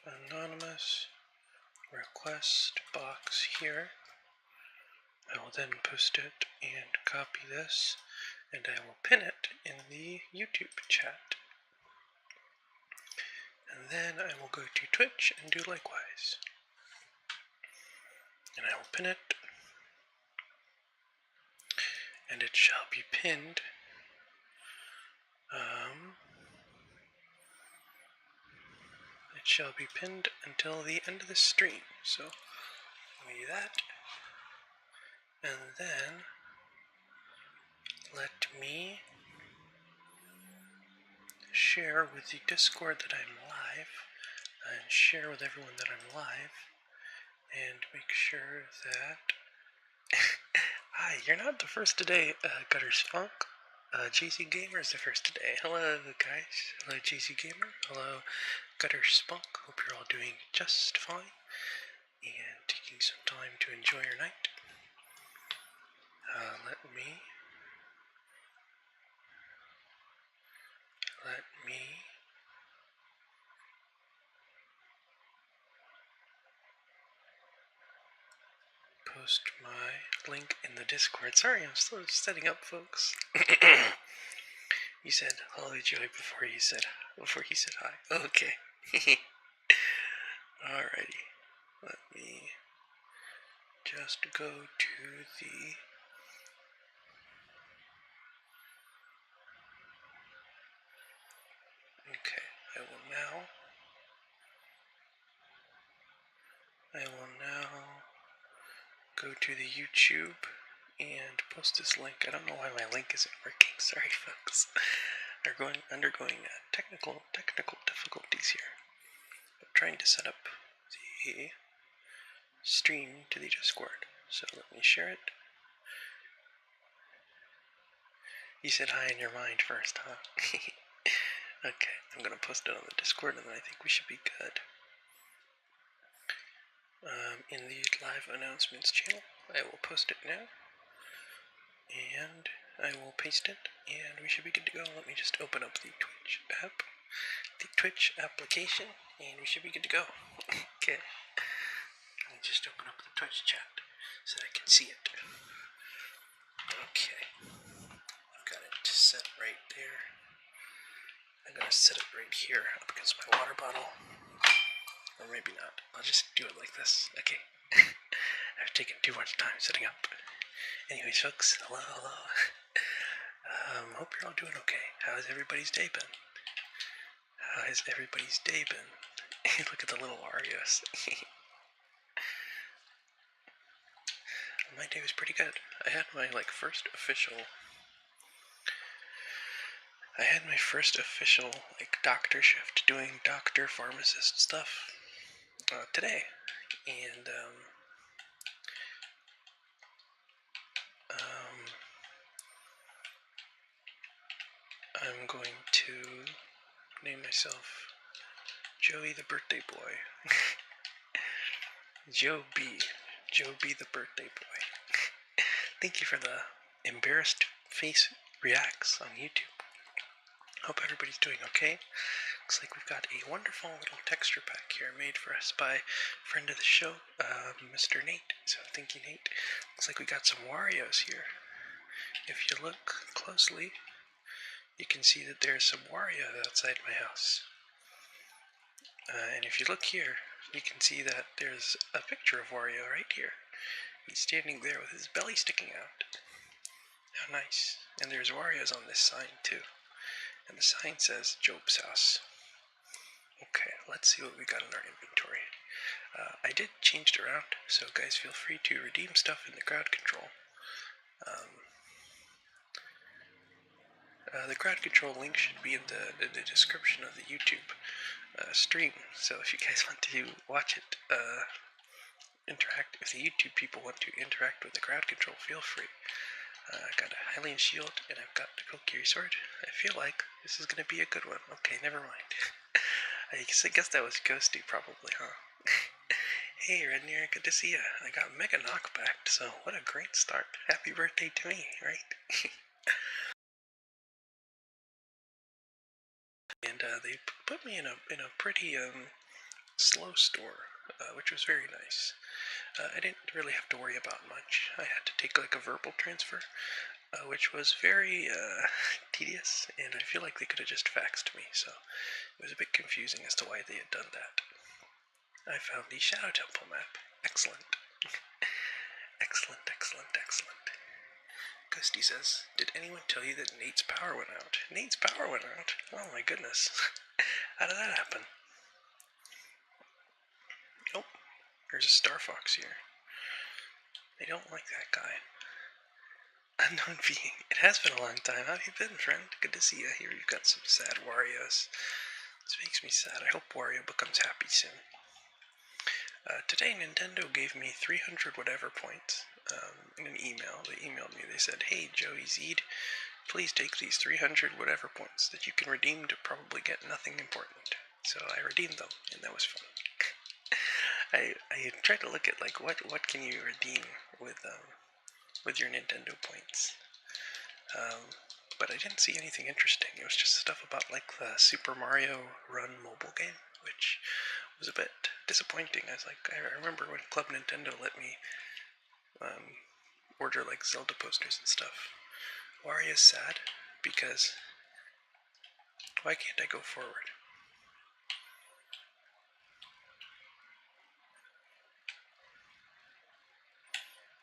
anonymous request box here. I will then post it and copy this, and I will pin it in the YouTube chat. And then I will go to Twitch and do likewise. And I will pin it, and it shall be pinned. It shall be pinned until the end of the stream. So let me do that. And then let me share with the Discord that I'm live, and share with everyone that I'm live, and make sure that... Hi, you're not the first today, Gutter Spunk. JC Gamer is the first today. Hello, guys. Hello, JC Gamer. Hello, Gutter Spunk. Hope you're all doing just fine and taking some time to enjoy your night. Let me post my link in the Discord. Sorry, I'm still setting up, folks. You said hello, Joey, before he said hi. Okay. Alrighty. Let me just go to the... Okay, I will now go to the YouTube and post this link. I don't know why my link isn't working. Sorry, folks. They're undergoing technical difficulties here. I'm trying to set up the stream to the Discord. So let me share it. You said hi in your mind first, huh? Okay, I'm gonna post it on the Discord, and then I think we should be good. In the live announcements channel, I will post it now, and I will paste it, and we should be good to go. Let me just open up the Twitch application, and we should be good to go. Okay, let me just open up the Twitch chat so that I can see it. Okay, I've got it set right there. I'm gonna set it right here up against my water bottle. Or maybe not. I'll just do it like this. Okay. I've taken too much time setting up. Anyways, folks, hello. Hope you're all doing okay. How's everybody's day been? Look at the little Oreos. My day was pretty good. I had my first official doctor shift, doing doctor pharmacist stuff today, and I'm going to name myself Joey the Birthday Boy. Joe B the Birthday Boy. Thank you for the embarrassed face reacts on YouTube. Hope everybody's doing okay. Looks like we've got a wonderful little texture pack here made for us by a friend of the show, Mr. Nate. So thank you, Nate. Looks like we got some Wario's here. If you look closely, you can see that there's some Wario outside my house. And if you look here, you can see that there's a picture of Wario right here. He's standing there with his belly sticking out. How nice. And there's Wario's on this sign too. And the sign says Job's house. Okay, let's see what we got in our inventory. I did change it around, so guys feel free to redeem stuff in the crowd control. The crowd control link should be in the description of the YouTube stream, so if you guys want to watch it, if the YouTube people want to interact with the crowd control, feel free. I got a Hylian shield, and I've got the Kokiri sword. I feel like this is going to be a good one. Okay, never mind. I guess that was Ghosty, probably, huh? Hey, Rednear, good to see ya. I got mega knockback, so what a great start. Happy birthday to me, right? And they put me in a pretty slow store, which was very nice. I didn't really have to worry about much. I had to take like a verbal transfer, which was very tedious, and I feel like they could have just faxed me, so it was a bit confusing as to why they had done that. I found the Shadow Temple map. Excellent. Excellent, excellent, excellent. Ghosty says, did anyone tell you that Nate's power went out? Nate's power went out? Oh my goodness. How did that happen? Nope. There's a Star Fox here. They don't like that guy. Unknown being. It has been a long time. How have you been, friend? Good to see you. Here you've got some sad Warios. This makes me sad. I hope Wario becomes happy soon. Today Nintendo gave me 300 whatever points in an email. They emailed me. They said, hey, Joey Zed, please take these 300 whatever points that you can redeem to probably get nothing important. So I redeemed them, and that was fun. I tried to look at like what can you redeem with your Nintendo points, but I didn't see anything interesting. It was just stuff about like the Super Mario Run mobile game, which was a bit disappointing. I remember when Club Nintendo let me order like Zelda posters and stuff. Wario's sad because why can't I go forward?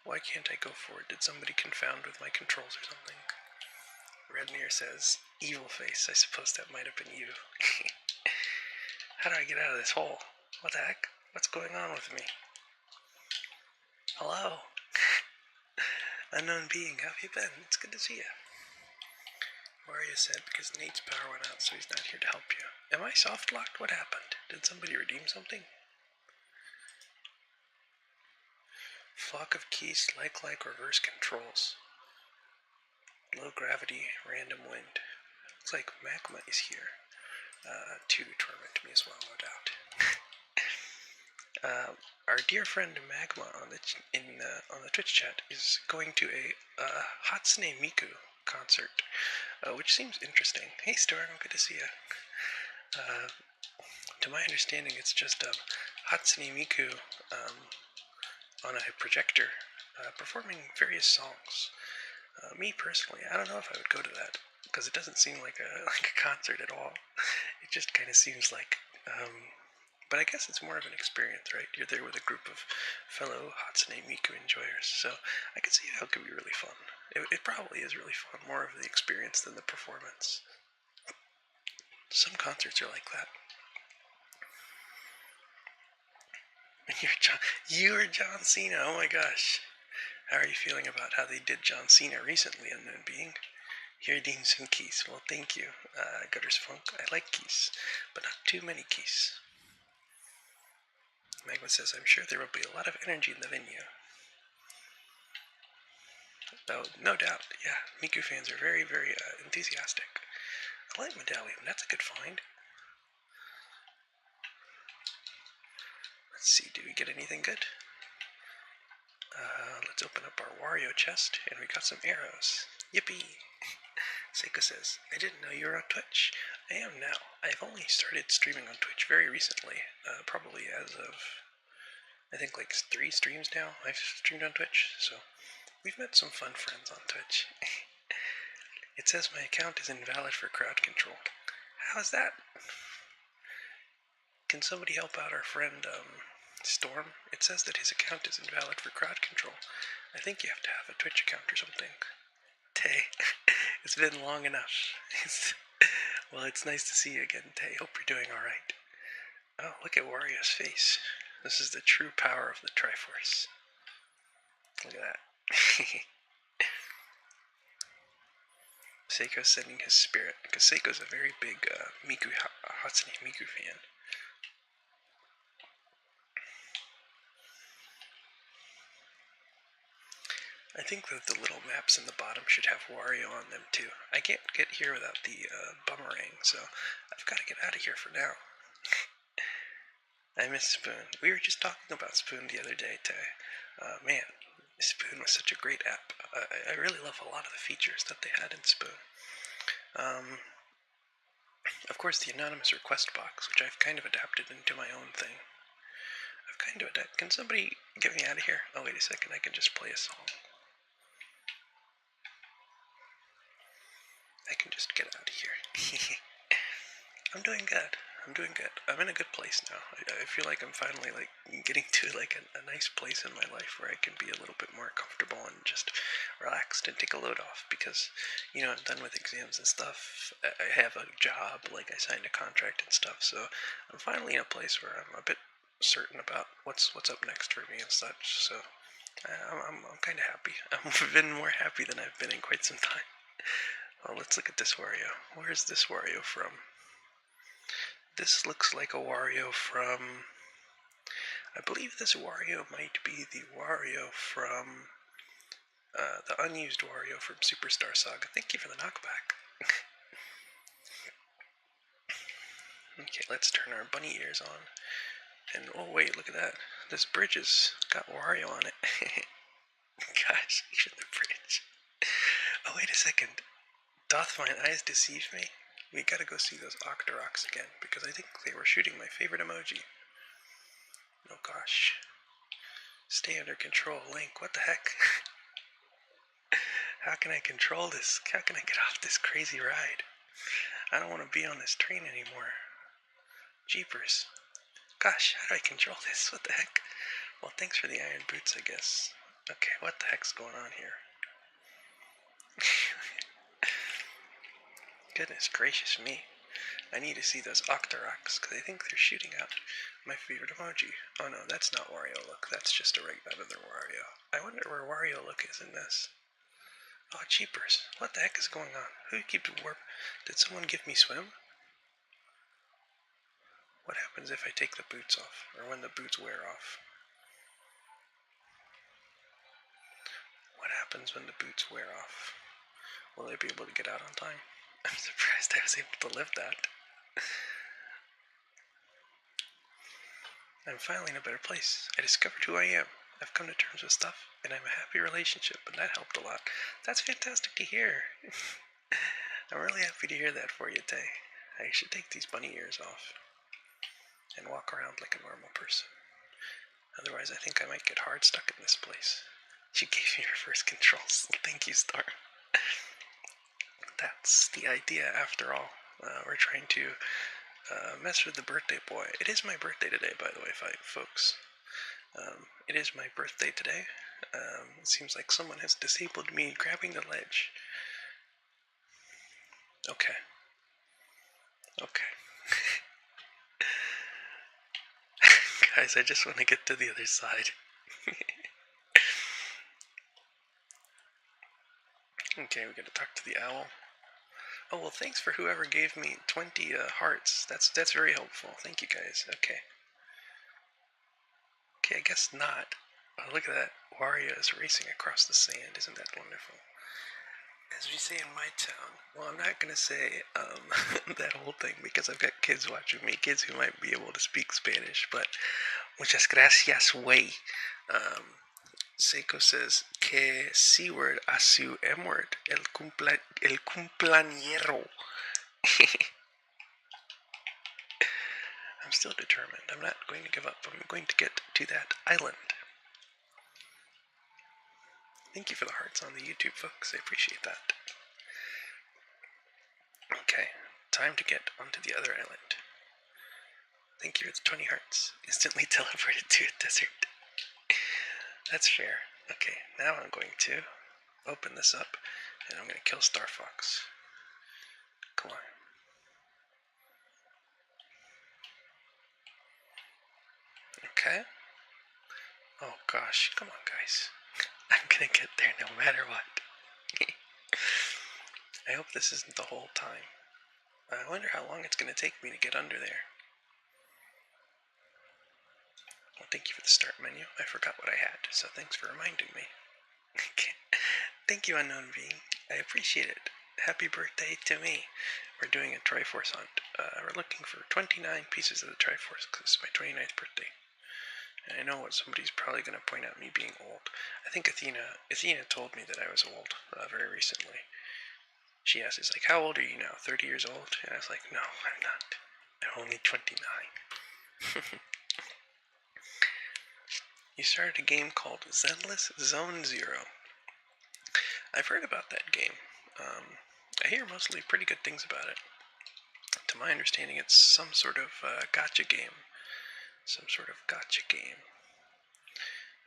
Why can't I go forward? Did somebody confound with my controls or something? Redmere says, evil face. I suppose that might have been you. How do I get out of this hole? What the heck? What's going on with me? Hello? Unknown being, how have you been? It's good to see you. Wario said because Nate's power went out, so he's not here to help you. Am I soft locked? What happened? Did somebody redeem something? Flock of keys, like reverse controls. Low gravity, random wind. Looks like Magma is here to torment me as well, no doubt. Our dear friend Magma on the Twitch chat is going to a Hatsune Miku concert, which seems interesting. Hey Storm, good to see you. To my understanding, it's just Hatsune Miku on a projector performing various songs. Me personally, I don't know if I would go to that because it doesn't seem like a concert at all. It just kind of seems like. But I guess it's more of an experience, right? You're there with a group of fellow Hatsune Miku enjoyers, so I could see how it could be really fun. It probably is really fun, more of the experience than the performance. Some concerts are like that. And you're John Cena, oh my gosh. How are you feeling about how they did John Cena recently, Unknown Being? Here redeem some keys. Well, thank you, Gutters Funk. I like keys, but not too many keys. Magma says, I'm sure there will be a lot of energy in the venue. Oh, no doubt, yeah. Miku fans are very, very enthusiastic. A light medallion, that's a good find. Let's see, do we get anything good? Let's open up our Wario chest, and we got some arrows. Yippee! Seiko says, I didn't know you were on Twitch. I am now. I've only started streaming on Twitch very recently, probably as of, I think like 3 streams now I've streamed on Twitch, so we've met some fun friends on Twitch. It says my account is invalid for crowd control. How is that? Can somebody help out our friend, Storm? It says that his account is invalid for crowd control. I think you have to have a Twitch account or something. Tay, it's been long enough. Well, it's nice to see you again, Tay. Hope you're doing alright. Oh, look at Wario's face. This is the true power of the Triforce. Look at that. Seiko's sending his spirit, because Seiko's a very big Hatsune Miku fan. I think that the little maps in the bottom should have Wario on them too. I can't get here without the boomerang, so I've got to get out of here for now. I miss Spoon. We were just talking about Spoon the other day, Tay. Man, Spoon was such a great app. I really love a lot of the features that they had in Spoon. Of course, the anonymous request box, which I've kind of adapted into my own thing. Can somebody get me out of here? Oh, wait a second, I can just play a song. I can just get out of here. I'm doing good. I'm in a good place now. I feel like I'm finally like getting to like a nice place in my life where I can be a little bit more comfortable and just relaxed and take a load off because, I'm done with exams and stuff. I have a job, like I signed a contract and stuff, so I'm finally in a place where I'm a bit certain about what's up next for me and such. So I'm kind of happy. I've been more happy than I've been in quite some time. Oh, let's look at this Wario. Where's this Wario from? This looks like a Wario from... I believe this Wario might be the Wario from... the unused Wario from Superstar Saga. Thank you for the knockback. Okay, let's turn our bunny ears on. And, oh wait, look at that. This bridge has got Wario on it. Gosh, even the bridge. Oh, wait a second. Doth mine eyes deceive me? We gotta go see those Octoroks again, because I think they were shooting my favorite emoji. Oh gosh. Stay under control, Link, what the heck? How can I control this? How can I get off this crazy ride? I don't want to be on this train anymore. Jeepers. Gosh, how do I control this? What the heck? Well, thanks for the iron boots, I guess. Okay, what the heck's going on here? Goodness gracious me. I need to see those Octoroks, because I think they're shooting out my favorite emoji. Oh no, that's not Wario Look. That's just a regular Wario. I wonder where Wario Look is in this. Oh, jeepers. What the heck is going on? Who keeps warp? Did someone give me swim? What happens if I take the boots off? Or when the boots wear off? What happens when the boots wear off? Will I be able to get out on time? I'm surprised I was able to live that. I'm finally in a better place. I discovered who I am. I've come to terms with stuff, and I'm a happy relationship, and that helped a lot. That's fantastic to hear. I'm really happy to hear that for you, Tay. I should take these bunny ears off and walk around like a normal person. Otherwise, I think I might get hard stuck in this place. You gave me reverse controls. Thank you, Star. That's the idea, after all. We're trying to mess with the birthday boy. It is my birthday today, by the way, folks. It is my birthday today. It seems like someone has disabled me grabbing the ledge. Okay. Guys, I just want to get to the other side. Okay, we gotta talk to the owl. Oh, well, thanks for whoever gave me 20 hearts. That's very helpful. Thank you, guys. Okay, I guess not. Oh, look at that. Wario is racing across the sand. Isn't that wonderful? As we say in my town, well, I'm not going to say that whole thing because I've got kids watching me, kids who might be able to speak Spanish, but muchas gracias, güey. Seiko says que C-word a su M-word, el cumpleañero. I'm still determined. I'm not going to give up. I'm going to get to that island. Thank you for the hearts on the YouTube, folks. I appreciate that. Okay, time to get onto the other island. Thank you for the 20 hearts. Instantly teleported to a desert. That's fair. Okay, now I'm going to open this up, and I'm going to kill Star Fox. Come on. Okay. Oh gosh, come on, guys. I'm gonna get there no matter what. I hope this isn't the whole time. I wonder how long it's gonna take me to get under there. Well, thank you for the start menu. I forgot what I had, so thanks for reminding me. Thank you, Unknown Being. I appreciate it. Happy birthday to me. We're doing a Triforce hunt. We're looking for 29 pieces of the Triforce because it's my 29th birthday. And I know what somebody's probably going to point out me being old. I think Athena told me that I was old very recently. She asked, "Is like, how old are you now? 30 years old?" And I was like, "No, I'm not. I'm only 29." You started a game called Zenless Zone Zero. I've heard about that game. I hear mostly pretty good things about it. To my understanding, it's some sort of gotcha game. Some sort of gotcha game.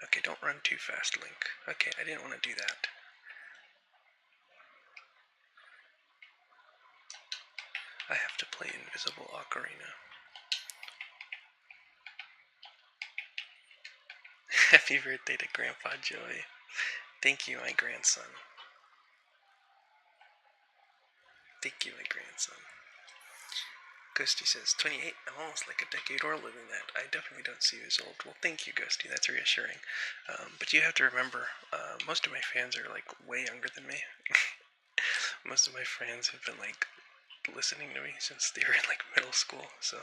Okay, don't run too fast, Link. Okay, I didn't want to do that. I have to play Invisible Ocarina. Happy birthday to Grandpa Joey. Thank you, my grandson. Thank you, my grandson. Ghosty says, 28, I'm almost like a decade older than that. I definitely don't see you as old. Well, thank you, Ghosty, that's reassuring. But you have to remember, most of my fans are like way younger than me. Most of my fans have been like listening to me since they were in like middle school, so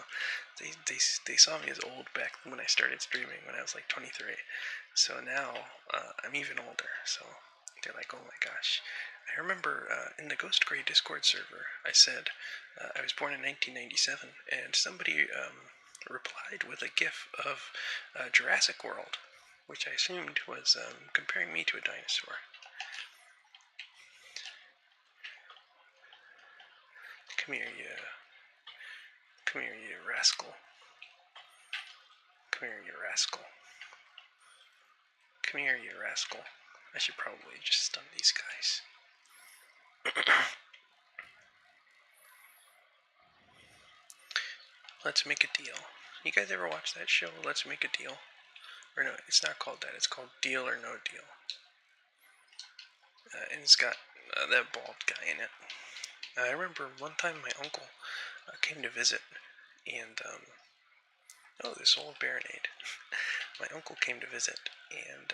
they saw me as old back when I started streaming when I was like 23. So now I'm even older, so they're like, oh my gosh. I remember in the Ghost Gray Discord server, I said I was born in 1997, and somebody replied with a gif of Jurassic World, which I assumed was comparing me to a dinosaur. Come here, you rascal. Come here, you rascal. Come here, you rascal. I should probably just stun these guys. Let's Make a Deal. You guys ever watch that show, Let's Make a Deal? Or no, it's not called that. It's called Deal or No Deal. And it's got that bald guy in it. I remember one time my uncle came to visit, and oh, this old Baronade. My uncle came to visit, and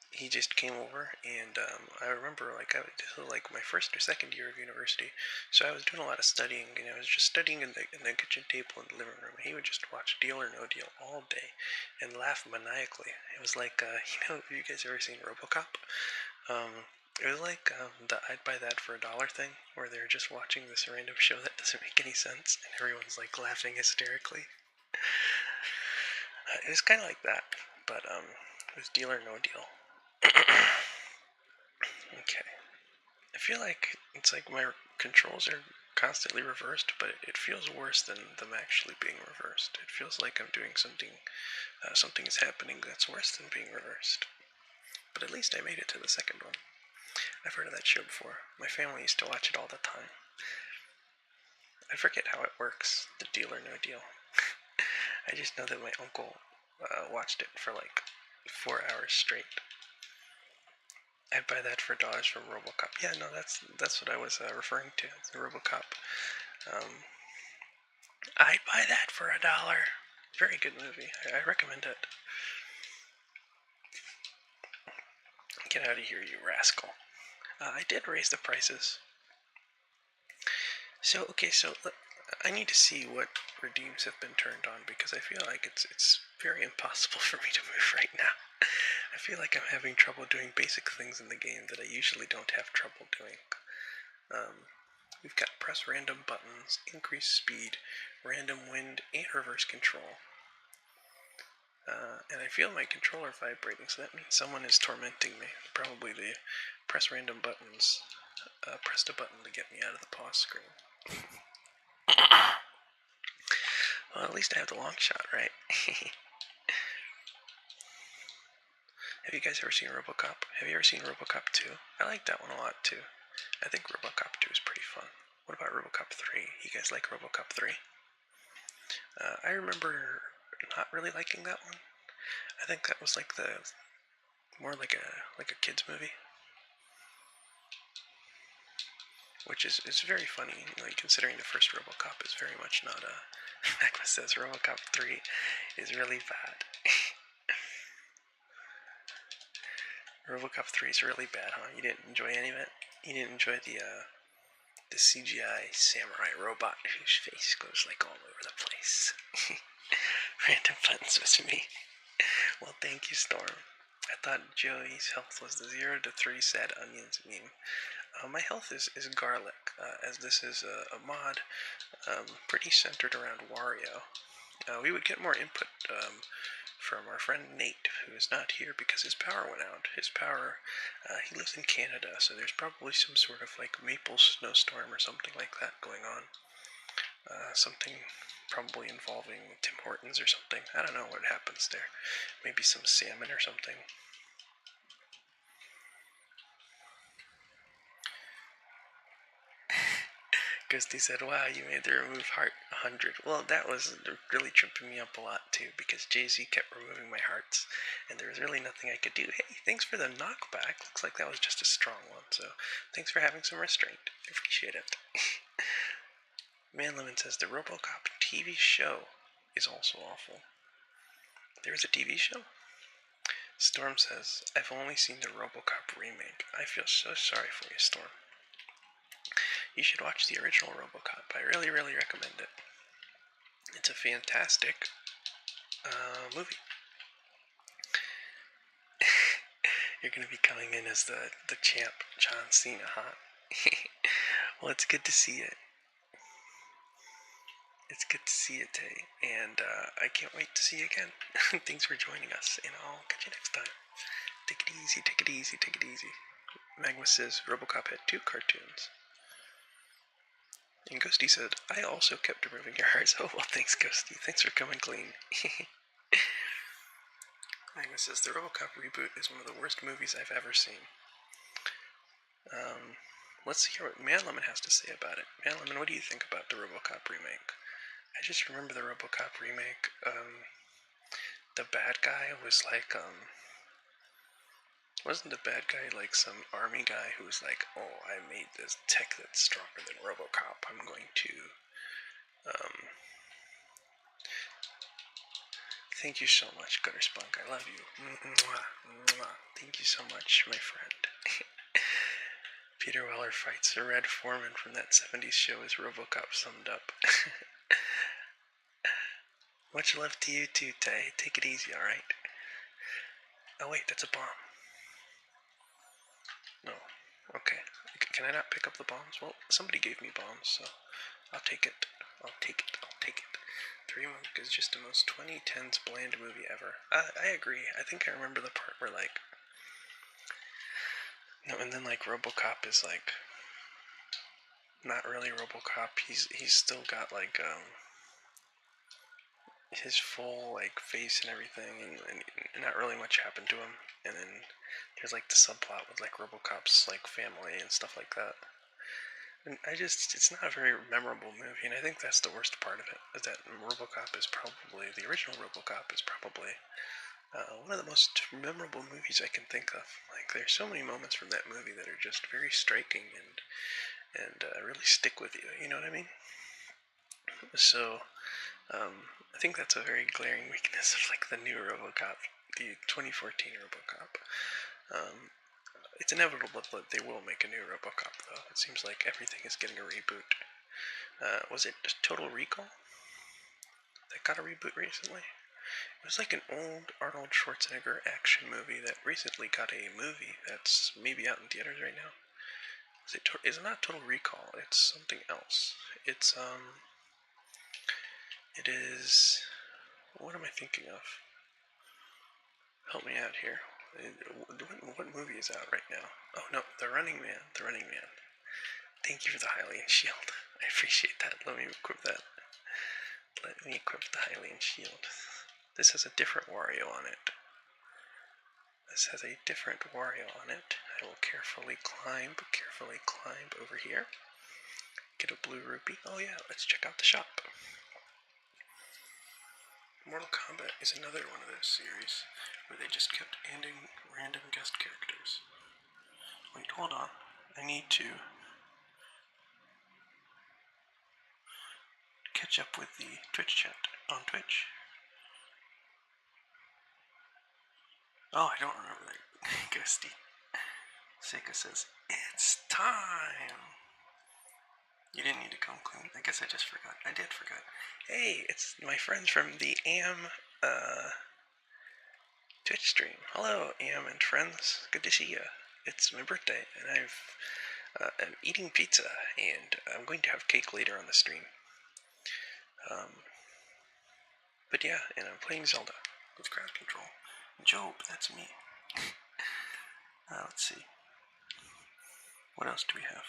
he just came over, and I remember this was like my first or second year of university, so I was doing a lot of studying, and I was just studying in the kitchen table in the living room. And he would just watch Deal or No Deal all day, and laugh maniacally. It was like have you guys ever seen RoboCop? It was like the I'd buy that for $1 thing, where they're just watching this random show that doesn't make any sense, and everyone's like laughing hysterically. It was kind of like that, but it was Deal or No Deal. Okay. I feel like it's like my controls are constantly reversed, but it feels worse than them actually being reversed. It feels like I'm doing something, something is happening that's worse than being reversed. But at least I made it to the second one. I've heard of that show before. My family used to watch it all the time. I forget how it works, the Deal or No Deal. I just know that my uncle watched it for like 4 hours straight. I'd buy that for $1 from RoboCop. Yeah, no, that's what I was referring to. The RoboCop. I'd buy that for $1. Very good movie. I recommend it. Get out of here, you rascal. I did raise the prices. So, okay, so I need to see what redeems have been turned on, because I feel like it's very impossible for me to move right now. I feel like I'm having trouble doing basic things in the game that I usually don't have trouble doing. We've got press random buttons, increase speed, random wind, and reverse control. And I feel my controller vibrating, so that means someone is tormenting me. Probably the press random buttons pressed a button to get me out of the pause screen. Well, at least I have the long shot, right? Have you guys ever seen RoboCop? Have you ever seen RoboCop 2? I like that one a lot, too. I think RoboCop 2 is pretty fun. What about RoboCop 3? You guys like RoboCop 3? I remember not really liking that one. I think that was like more like a kid's movie, which is very funny, like considering the first RoboCop is very much not a. Magma says RoboCop 3 is really bad. RoboCop 3 is really bad, huh? You didn't enjoy any of it? You didn't enjoy the CGI samurai robot whose face goes like all over the place. Random buttons with me. Well, thank you, Storm. I thought Joey's health was the 0 to 3 sad onions meme. My health is garlic, as this is a mod pretty centered around Wario. We would get more input from our friend Nate, who is not here because his power went out. His power, he lives in Canada, so there's probably some sort of like maple snowstorm or something like that going on. Something probably involving Tim Hortons or something. I don't know what happens there. Maybe some salmon or something. Ghosty said, wow, you made the remove heart 100. Well, that was really tripping me up a lot, too, because Jay-Z kept removing my hearts, and there was really nothing I could do. Hey, thanks for the knockback. Looks like that was just a strong one, so thanks for having some restraint. I appreciate it. Man Lemon says, the RoboCop TV show is also awful. There's a TV show? Storm says, I've only seen the RoboCop remake. I feel so sorry for you, Storm. You should watch the original RoboCop. I really, really recommend it. It's a fantastic movie. You're going to be coming in as the champ, John Cena, huh? Well, it's good to see it. It's good to see you, Tay. And I can't wait to see you again. Thanks for joining us, and I'll catch you next time. Take it easy, take it easy, take it easy. Magma says RoboCop had 2 cartoons. And Ghosty said, I also kept removing your hearts. Oh, well, thanks, Ghosty. Thanks for coming clean. Magma says, the RoboCop reboot is one of the worst movies I've ever seen. Let's hear what Man Lemon has to say about it. Man Lemon, what do you think about the RoboCop remake? I just remember the RoboCop remake. The bad guy was like, wasn't the bad guy like some army guy who was like, oh, I made this tech that's stronger than RoboCop. I'm going to, thank you so much, Gutter Spunk. I love you. Mwah, mwah. Thank you so much, my friend. Peter Weller fights a Red Foreman from that 70s show as RoboCop summed up. Much love to you too, Tay. Take it easy, alright? Oh wait, that's a bomb. No. Okay. Can I not pick up the bombs? Well, somebody gave me bombs, so I'll take it. I'll take it. I'll take it. 3 Monk is just the most 2010s bland movie ever. I agree. I think I remember the part where, like... No, and then, like, RoboCop is, like... Not really RoboCop. He's still got, like, his full, like, face and everything, and not really much happened to him. And then there's, like, the subplot with, like, RoboCop's, like, family and stuff like that. And it's not a very memorable movie, and I think that's the worst part of it, is that RoboCop is probably, the original RoboCop is probably one of the most memorable movies I can think of. Like, there's so many moments from that movie that are just very striking and really stick with you, you know what I mean? So, I think that's a very glaring weakness of, like, the new RoboCop, the 2014 RoboCop. It's inevitable that they will make a new RoboCop, though. It seems like everything is getting a reboot. Was it Total Recall that got a reboot recently? It was like an old Arnold Schwarzenegger action movie that recently got a movie that's maybe out in theaters right now. Is it not Total Recall? It's something else. It is... What am I thinking of? Help me out here. What movie is out right now? Oh no, The Running Man. The Running Man. Thank you for the Hylian Shield. I appreciate that. Let me equip that. Let me equip the Hylian Shield. This has a different Wario on it. This has a different Wario on it. I will carefully climb over here. Get a blue rupee. Oh yeah, let's check out the shop. Mortal Kombat is another one of those series where they just kept adding random guest characters. Wait, hold on. I need to catch up with the Twitch chat on Twitch. Oh, I don't remember that. Ghosty. Seika says, it's time! You didn't need to come clean. I guess I just forgot. I did forget. Hey, it's my friends from the Twitch stream. Hello, and friends. Good to see you. It's my birthday, and I'm eating pizza, and I'm going to have cake later on the stream. But yeah, and I'm playing Zelda with crowd control. Job, that's me. Let's see. What else do we have?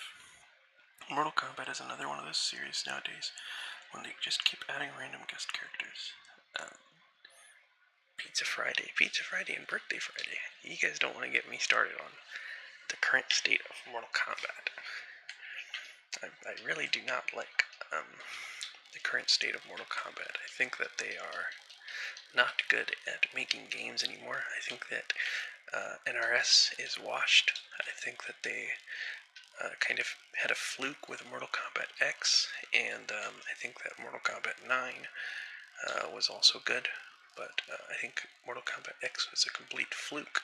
Mortal Kombat is another one of those series nowadays when they just keep adding random guest characters. Pizza Friday and Birthday Friday. You guys don't want to get me started on the current state of Mortal Kombat. I really do not like the current state of Mortal Kombat. I think that they are not good at making games anymore. I think that NRS is washed. I think that they kind of had a fluke with Mortal Kombat X, and I think that Mortal Kombat 9 was also good, but I think Mortal Kombat X was a complete fluke,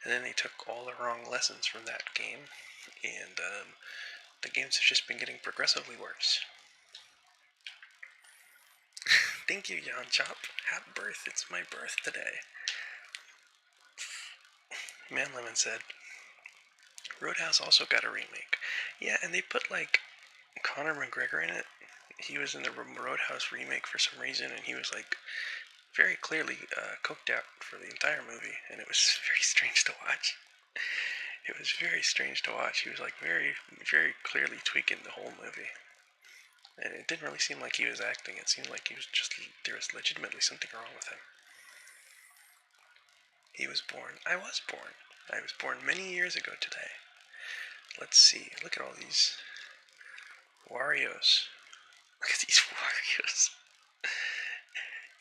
and then they took all the wrong lessons from that game, and the games have just been getting progressively worse. Thank you, Jan Chop. Happy birth. It's my birth today. Man Lemon said, Roadhouse also got a remake. Yeah, and they put, like, Conor McGregor in it. He was in the Roadhouse remake for some reason, and he was, like, very clearly coked out for the entire movie, and it was very strange to watch. It was very strange to watch. He was, like, very, very clearly tweaking the whole movie. And it didn't really seem like he was acting. It seemed like he was just, there was legitimately something wrong with him. He was born. I was born. I was born many years ago today. Let's see. Look at all these Wario's. Look at these Wario's.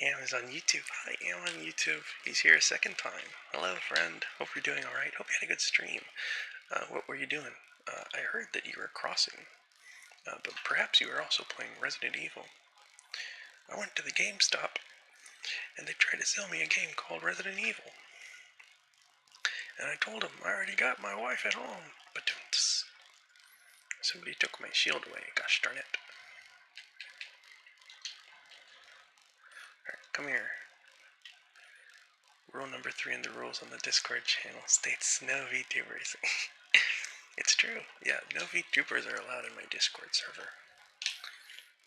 Am is on YouTube. Hi, Am on YouTube. He's here a second time. Hello, friend. Hope you're doing alright. Hope you had a good stream. What were you doing? I heard that you were crossing. But perhaps you were also playing Resident Evil. I went to the GameStop, and they tried to sell me a game called Resident Evil. And I told them I already got my wife at home. But somebody took my shield away. Gosh darn it. Alright, come here. Rule number 3 in the rules on the Discord channel states no VTubers. It's true. Yeah, no VTubers are allowed in my Discord server.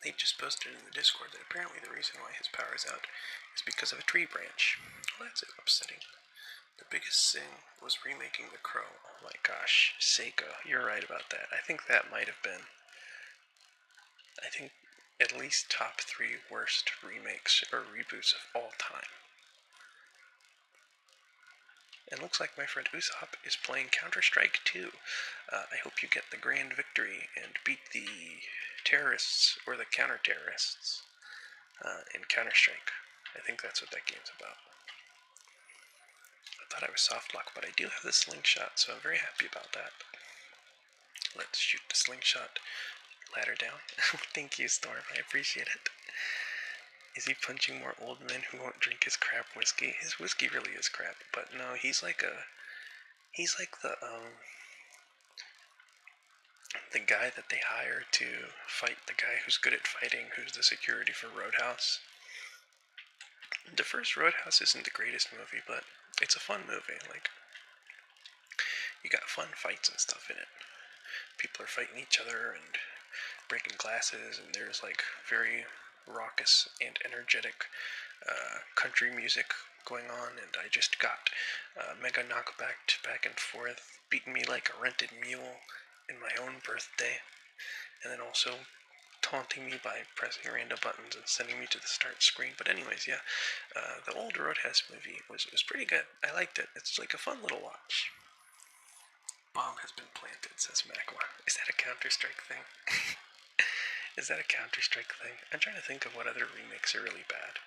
They just posted in the Discord that apparently the reason why his power is out is because of a tree branch. Well, that's upsetting. The biggest sin was remaking The Crow. Oh my gosh, Seiko, you're right about that. I think that might have been, at least top 3 worst remakes or reboots of all time. And looks like my friend Usopp is playing Counter-Strike 2. I hope you get the grand victory and beat the terrorists or the counter-terrorists in Counter-Strike. I think that's what that game's about. I thought I was soft lock, but I do have the slingshot, so I'm very happy about that. Let's shoot the slingshot ladder down. Thank you, Storm. I appreciate it. Is he punching more old men who won't drink his crap whiskey? His whiskey really is crap, but no, he's like the guy that they hire to fight the guy who's good at fighting, who's the security for Roadhouse. The first Roadhouse isn't the greatest movie, but it's a fun movie. Like, you got fun fights and stuff in it. People are fighting each other and breaking glasses, and there's like very raucous and energetic country music going on, and I just got mega knockback back and forth, beating me like a rented mule in my own birthday, and then also taunting me by pressing random buttons and sending me to the start screen. But anyways, yeah, the old Roadhouse movie was pretty good. I liked it. It's like a fun little watch. Bomb has been planted, says Macwa. Is that a Counter-Strike thing? Is that a Counter-Strike thing? I'm trying to think of what other remakes are really bad.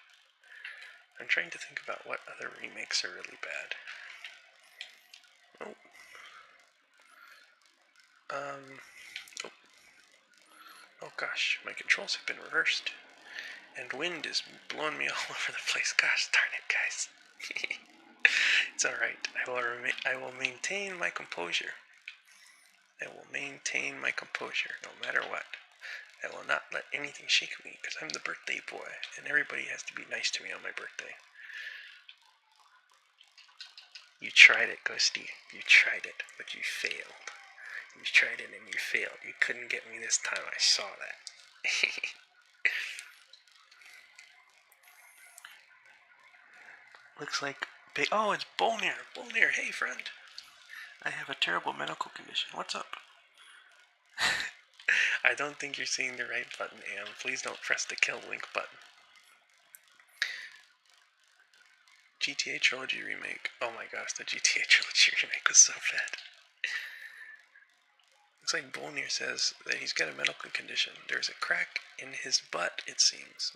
I'm trying to think about what other remakes are really bad. Oh gosh, my controls have been reversed. And wind is blowing me all over the place. Gosh darn it, guys. It's alright. I will maintain my composure. I will maintain my composure no matter what. I will not let anything shake me, because I'm the birthday boy, and everybody has to be nice to me on my birthday. You tried it, Ghosty. You tried it, but you failed. You tried it and you failed. You couldn't get me this time. I saw that. Looks like big. Oh, it's Bolnir. Bolnir, hey friend. I have a terrible medical condition. What's up? I don't think you're seeing the right button, Am. Please don't press the kill link button. GTA Trilogy Remake. Oh my gosh, the GTA Trilogy Remake was so bad. Looks like Bolnir says that he's got a medical condition. There's a crack in his butt, it seems.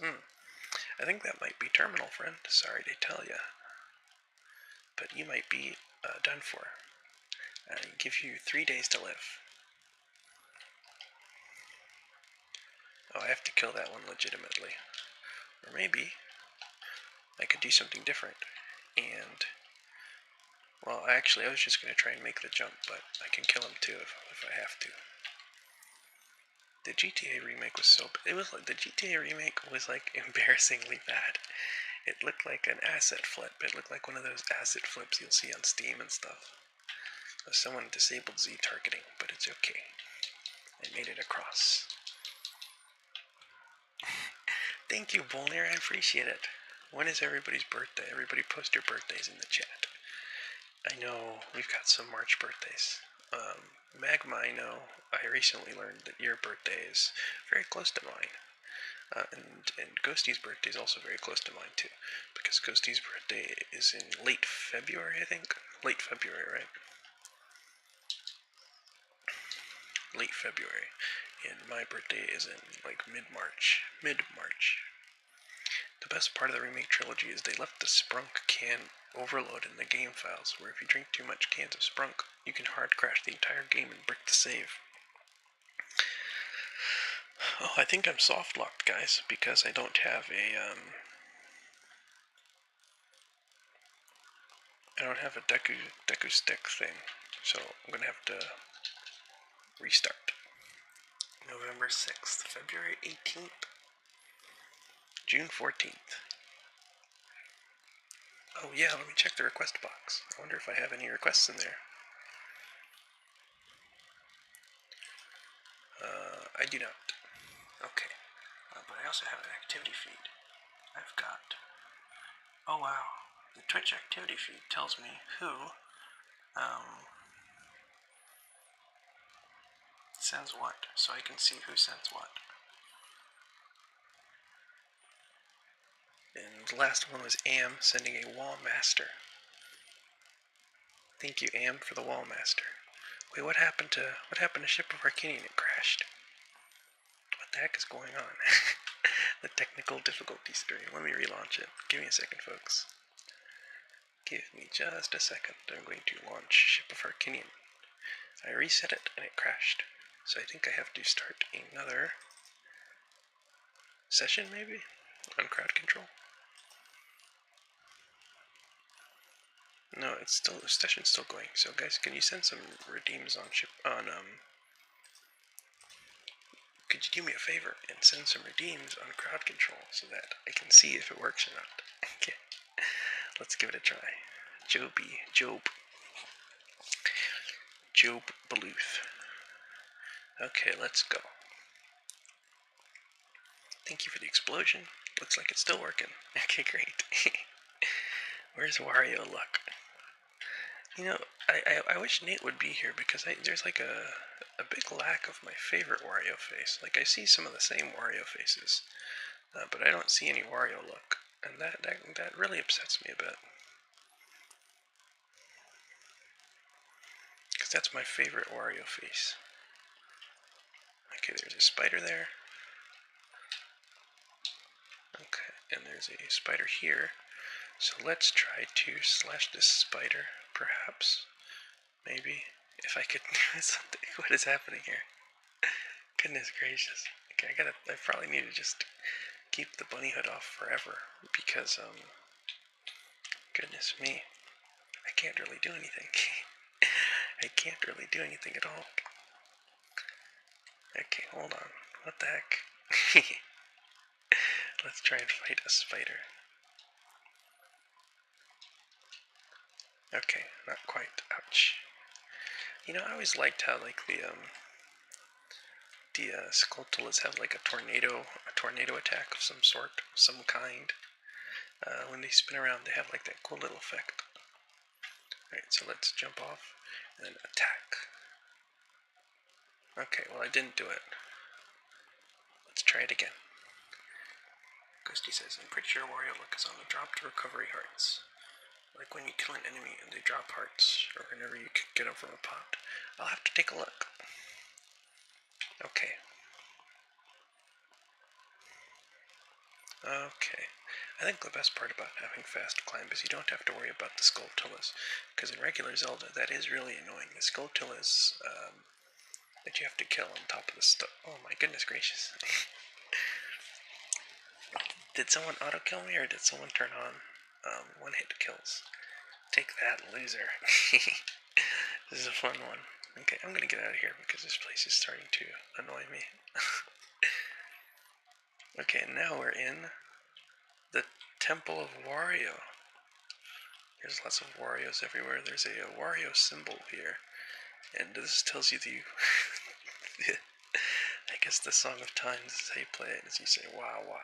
I think that might be terminal, friend. Sorry to tell ya. But you might be done for. I give you 3 days to live. Oh, I have to kill that one legitimately. Or maybe I could do something different. And, well, actually, I was just going to try and make the jump, but I can kill him too if I have to. The GTA remake was so bad. It was like, the GTA remake was like embarrassingly bad. It looked like an asset flip. It looked like one of those asset flips you'll see on Steam and stuff. Someone disabled Z targeting, but it's okay. I made it across. Thank you, Bolnir. I appreciate it. When is everybody's birthday? Everybody post your birthdays in the chat. I know we've got some March birthdays. Magma, I know. I recently learned that your birthday is very close to mine. And Ghosty's birthday is also very close to mine, too. Because Ghosty's birthday is in late February, I think. Late February, right? Late February. And my birthday is in, like, mid-March. Mid-March. The best part of the remake trilogy is they left the Sprunk can overload in the game files, where if you drink too much cans of Sprunk, you can hard crash the entire game and brick the save. Oh, I think I'm soft locked, guys, because I don't have a Deku stick thing, so I'm gonna have to restart. November 6th, February 18th, June 14th. Oh yeah, let me check the request box. I wonder if I have any requests in there. I do not. Okay. But I also have an activity feed. I've got... Oh wow. The Twitch activity feed tells me who sends what, so I can see who sends what. And the last one was Am sending a wall master. Thank you, Am, for the wall master. Wait, what happened to Ship of Arcanian? It crashed. What the heck is going on? The technical difficulty stream. Let me relaunch it. Give me a second, folks. Give me just a second. I'm going to launch Ship of Arcanian. I reset it and it crashed. So I think I have to start another session, maybe, on crowd control. No, it's still, the session's still going. So guys, can you send some redeems on could you do me a favor and send some redeems on crowd control so that I can see if it works or not? Okay, let's give it a try. Job Bluth. Okay, let's go. Thank you for the explosion. Looks like it's still working. Okay, great. Where's Wario Luck? You know, I wish Nate would be here because there's like a big lack of my favorite Wario face. Like, I see some of the same Wario faces, but I don't see any Wario Luck, and that really upsets me a bit. Because that's my favorite Wario face. Okay, there's a spider there. Okay, and there's a spider here. So let's try to slash this spider, perhaps. Maybe. If I could do something. What is happening here? Goodness gracious. Okay, I probably need to just keep the bunny hood off forever. Because, goodness me. I can't really do anything. I can't really do anything at all. Okay, hold on. What the heck? Let's try and fight a spider. Okay, not quite. Ouch. You know, I always liked how like the Skulltulas have like a tornado attack of some sort, some kind. When they spin around, they have like that cool little effect. Alright, so let's jump off and then attack. Okay, well I didn't do it. Let's try it again. Ghosty says, I'm pretty sure Wario Luck is on the drop to recovery hearts. Like when you kill an enemy and they drop hearts, or whenever you get them from a pot. I'll have to take a look. Okay. Okay. I think the best part about having fast climb is you don't have to worry about the Skulltulas. Because in regular Zelda, that is really annoying. The Skulltulas that you have to kill on top of the stuff. Oh my goodness gracious. Did someone auto-kill me, or did someone turn on one-hit kills? Take that, loser. This is a fun one. Okay, I'm gonna get out of here because this place is starting to annoy me. Okay, now we're in the Temple of Wario. There's lots of Warios everywhere. There's a Wario symbol here. And this tells you the... I guess the Song of Time, this is how you play it, as you say, wah wah.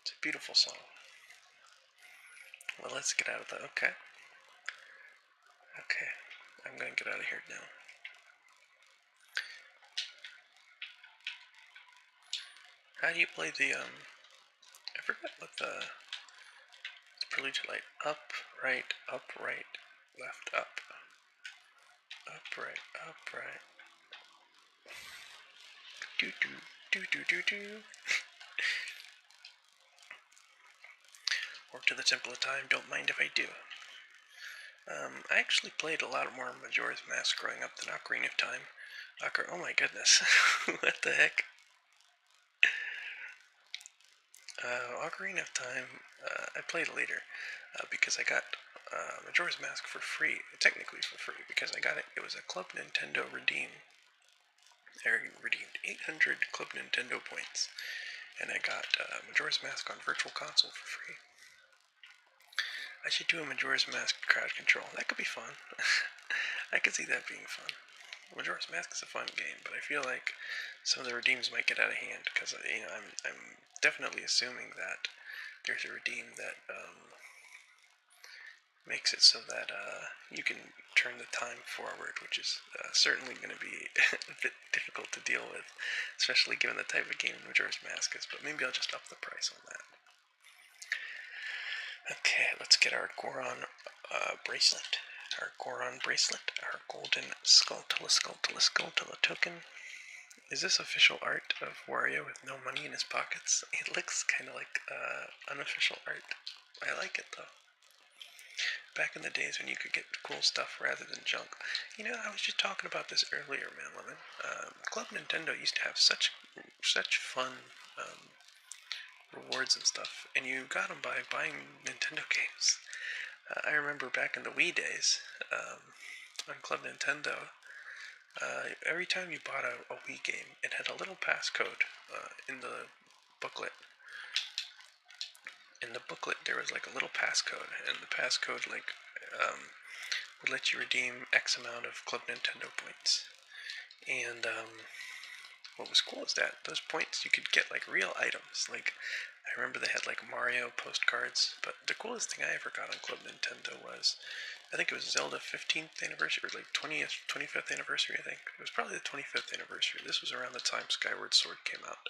It's a beautiful song. Well, let's get out of that. Okay. Okay. I'm gonna get out of here now. How do you play the, I forgot what the prelude to light. Up, right, left, up. Up, right. Do do do do do do. Or to the Temple of Time, don't mind if I do. I actually played a lot more Majora's Mask growing up than Ocarina of Time. Oh my goodness. What the heck? Ocarina of Time, I played later, because I got Majora's Mask for free, technically for free, because I got it, it was a Club Nintendo redeem. I redeemed 800 Club Nintendo points, and I got Majora's Mask on Virtual Console for free. I should do a Majora's Mask crowd control. That could be fun. I could see that being fun. Majora's Mask is a fun game, but I feel like some of the redeems might get out of hand because I'm definitely assuming that there's a redeem that makes it so that you can turn the time forward, which is certainly going to be a bit difficult to deal with, especially given the type of game Majora's Mask is. But maybe I'll just up the price on that. Okay, let's get our Goron bracelet. Our Goron bracelet. Our golden Skulltula token. Is this official art of Wario with no money in his pockets? It looks kind of like unofficial art. I like it though. Back in the days when you could get cool stuff rather than junk. You know, I was just talking about this earlier, man, Lemon. Club Nintendo used to have such fun rewards and stuff, and you got them by buying Nintendo games. I remember back in the Wii days, on Club Nintendo, every time you bought a Wii game, it had a little passcode in the booklet. In the booklet, there was like a little passcode, and the passcode would let you redeem X amount of Club Nintendo points. And what was cool is that those points you could get like real items. Like I remember they had like Mario postcards, but the coolest thing I ever got on Club Nintendo was, I think it was Zelda 15th anniversary, or like 25th anniversary, I think. It was probably the 25th anniversary. This was around the time Skyward Sword came out.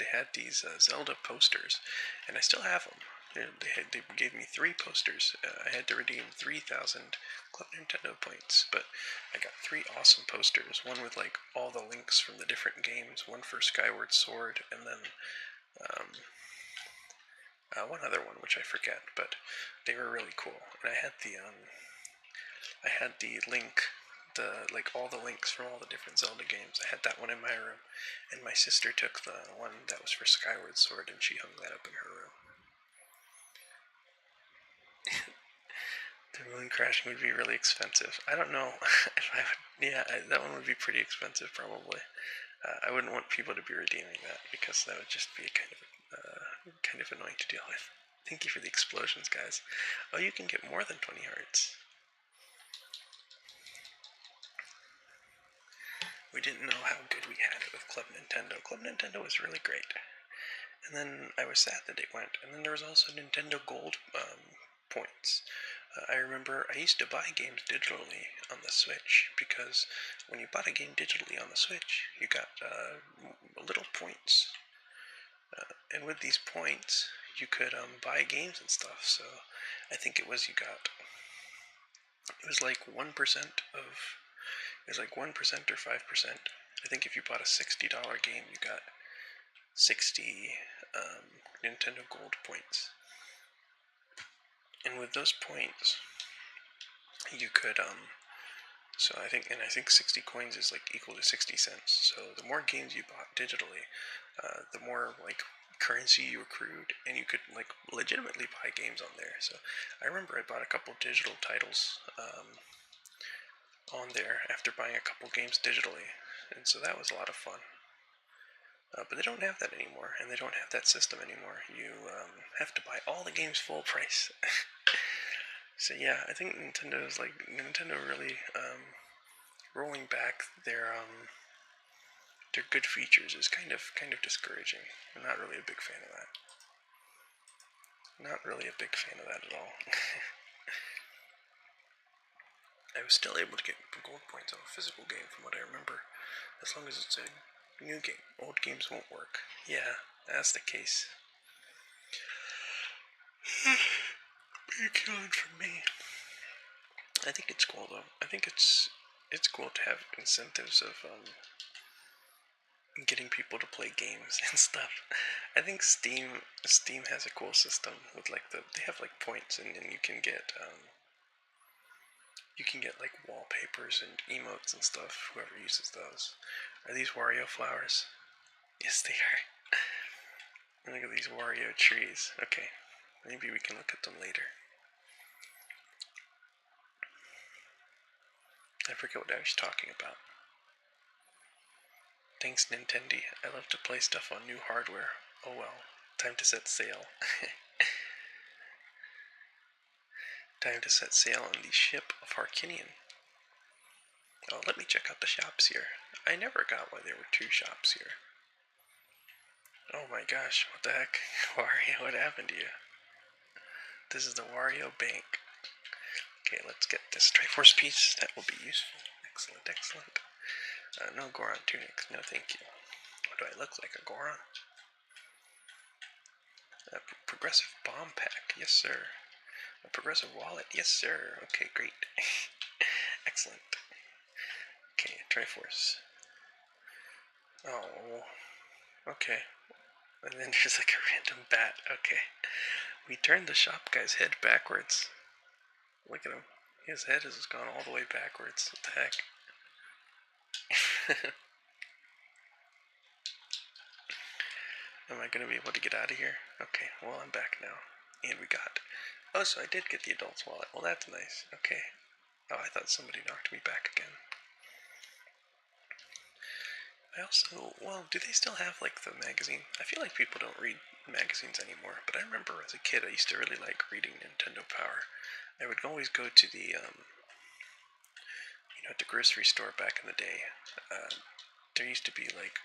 They had these Zelda posters, and I still have them. They gave me 3 posters. I had to redeem 3,000 Club Nintendo points, but I got 3 awesome posters. One with like all the links from the different games, one for Skyward Sword, and then one other one which I forget. But they were really cool. And I had the link, like all the links from all the different Zelda games. I had that one in my room, and my sister took the one that was for Skyward Sword, and she hung that up in her room. The moon crashing would be really expensive. I don't know if I would. Yeah, that one would be pretty expensive probably. I wouldn't want people to be redeeming that because that would just be kind of annoying to deal with. Thank you for the explosions, guys. Oh, you can get more than 20 hearts. we didn't know how good we had it with Club Nintendo. Club Nintendo was really great. And then I was sad that it went. And then there was also Nintendo Gold points. I remember I used to buy games digitally on the Switch because when you bought a game digitally on the Switch, you got little points. And with these points, you could buy games and stuff. So I think it was like 1% of, it was like 1% or 5%. I think if you bought a $60 game, you got 60 Nintendo Gold points. And with those points, you could so I think 60 coins is like equal to 60 cents. So the more games you bought digitally, the more like currency you accrued, and you could like legitimately buy games on there. So I remember I bought a couple digital titles on there after buying a couple games digitally, and so that was a lot of fun. But they don't have that anymore, and they don't have that system anymore. You have to buy all the games full price. So yeah, I think Nintendo really rolling back their good features is kind of discouraging. I'm not really a big fan of that. Not really a big fan of that at all. I was still able to get gold points on a physical game from what I remember, as long as it's a new game. Old games won't work. Yeah, that's the case. You're killing for me. I think it's cool though. I think it's cool to have incentives of getting people to play games and stuff. I think Steam has a cool system with like they have like points, and you can get like wallpapers and emotes and stuff. Whoever uses those. Are these Wario flowers? Yes, they are. Look at these Wario trees. Okay, maybe we can look at them later. I forget what I was talking about. Thanks, Nintendo. I love to play stuff on new hardware. Oh well, time to set sail. Time to set sail on the ship of Harkinian. Oh, let me check out the shops here. I never got why there were two shops here. Oh my gosh, what the heck? Wario, what happened to you? This is the Wario Bank. Okay, let's get this Triforce piece. That will be useful. Excellent, excellent. No Goron tunics. No, thank you. What do I look like, a Goron? A progressive bomb pack. Yes, sir. A progressive wallet. Yes, sir. Okay, great. Excellent. Okay, Triforce. Oh, okay. And then there's like a random bat. Okay. We turned the shop guy's head backwards. Look at him. His head has gone all the way backwards. What the heck? Am I going to be able to get out of here? Okay, well, I'm back now. And we got... Oh, so I did get the adult's wallet. Well, that's nice. Okay. Oh, I thought somebody knocked me back again. I also... Well, do they still have, like, the magazine? I feel like people don't read magazines anymore, but I remember as a kid I used to really like reading Nintendo Power. I would always go to the, at the grocery store back in the day. There used to be, like,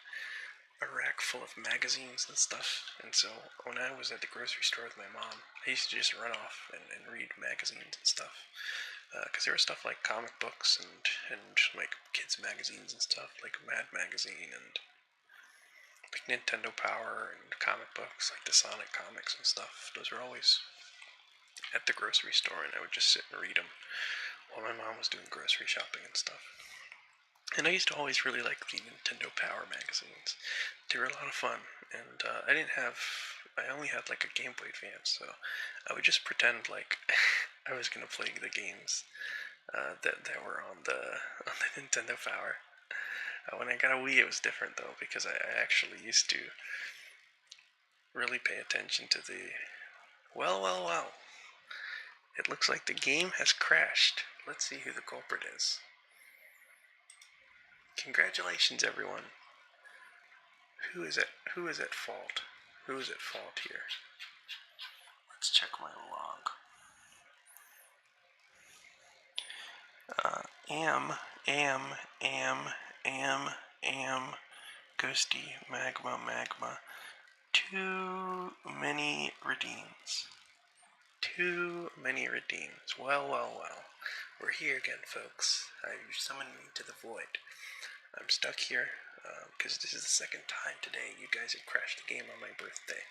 a rack full of magazines and stuff, and so when I was at the grocery store with my mom, I used to just run off and read magazines and stuff, because there was stuff like comic books and like kids magazines and stuff, like Mad Magazine and like Nintendo Power and comic books like the Sonic comics and stuff. Those were always at the grocery store, and I would just sit and read them while my mom was doing grocery shopping and stuff. And I used to always really like the Nintendo Power magazines. They were a lot of fun, and I only had like a Game Boy Advance, so I would just pretend like I was gonna play the games that were on the Nintendo Power. When I got a Wii, it was different though, because I actually used to really pay attention to the... Well. It looks like the game has crashed. Let's see who the culprit is. Congratulations, everyone. Who is at fault? Who is at fault here? Let's check my log. am, ghosty, magma. Too many redeems. Too many redeems. Well. We're here again, folks. You summoned me to the void. I'm stuck here because this is the second time today you guys have crashed the game on my birthday.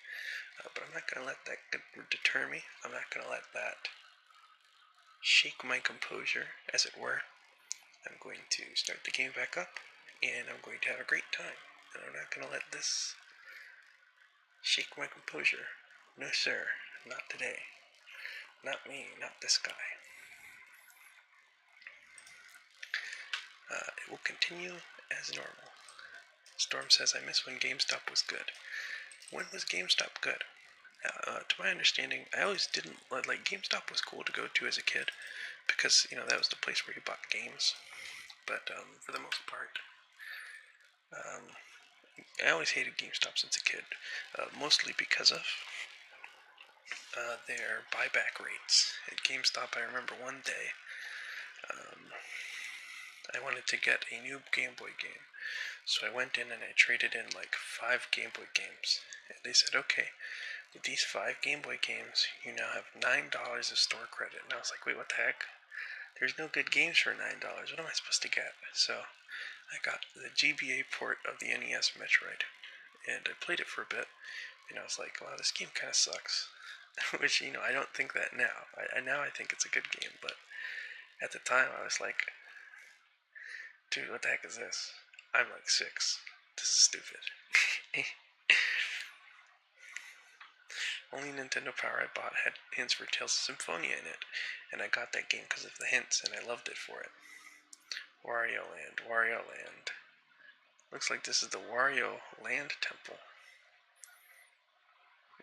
But I'm not going to let that deter me. I'm not going to let that shake my composure, as it were. I'm going to start the game back up, and I'm going to have a great time. And I'm not going to let this shake my composure. No, sir. Not today. Not me. Not this guy. It will continue as normal. Storm says, I miss when GameStop was good. When was GameStop good? To my understanding, I always didn't like GameStop was cool to go to as a kid because that was the place where you bought games. But for the most part, I always hated GameStop since a kid, mostly because of their buyback rates. At GameStop, I remember one day I wanted to get a new Game Boy game. So I went in and I traded in like 5 Game Boy games. And they said, okay, with these 5 Game Boy games, you now have $9 of store credit. And I was like, wait, what the heck? There's no good games for $9. What am I supposed to get? So I got the GBA port of the NES Metroid. And I played it for a bit. And I was like, wow, this game kind of sucks. Which, I don't think that now. Now I think it's a good game. But at the time, I was like, dude, what the heck is this? I'm like 6. This is stupid. Only Nintendo Power I bought had hints for Tales of Symphonia in it, and I got that game because of the hints, and I loved it for it. Wario Land. Looks like this is the Wario Land Temple.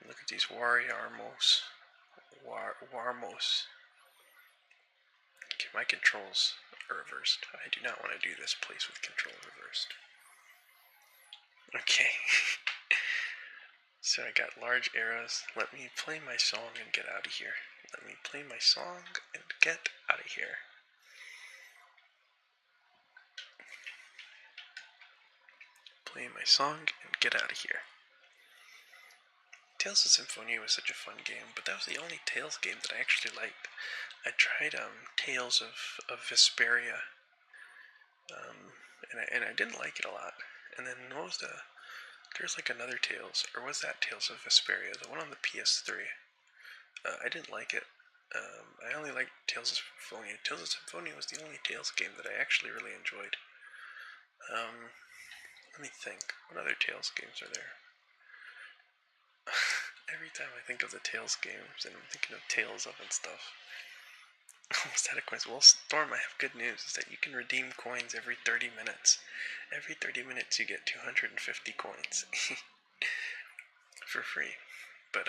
Look at these Warmos. Okay, my controls are reversed. I do not want to do this place with control reversed. Okay. So I got large arrows. Let me play my song and get out of here. Let me play my song and get out of here. Play my song and get out of here. Tales of Symphonia was such a fun game, but that was the only Tales game that I actually liked. I tried Tales of Vesperia, and I didn't like it a lot. And then there's like another Tales, or was that Tales of Vesperia, the one on the PS3? I didn't like it. I only liked Tales of Symphonia. Tales of Symphonia was the only Tales game that I actually really enjoyed. Let me think. What other Tales games are there? Every time I think of the Tales games, and I'm thinking of Tales of and stuff. Almost had a coin. Well, Storm, I have good news, is that you can redeem coins every 30 minutes. Every 30 minutes you get 250 coins. For free. But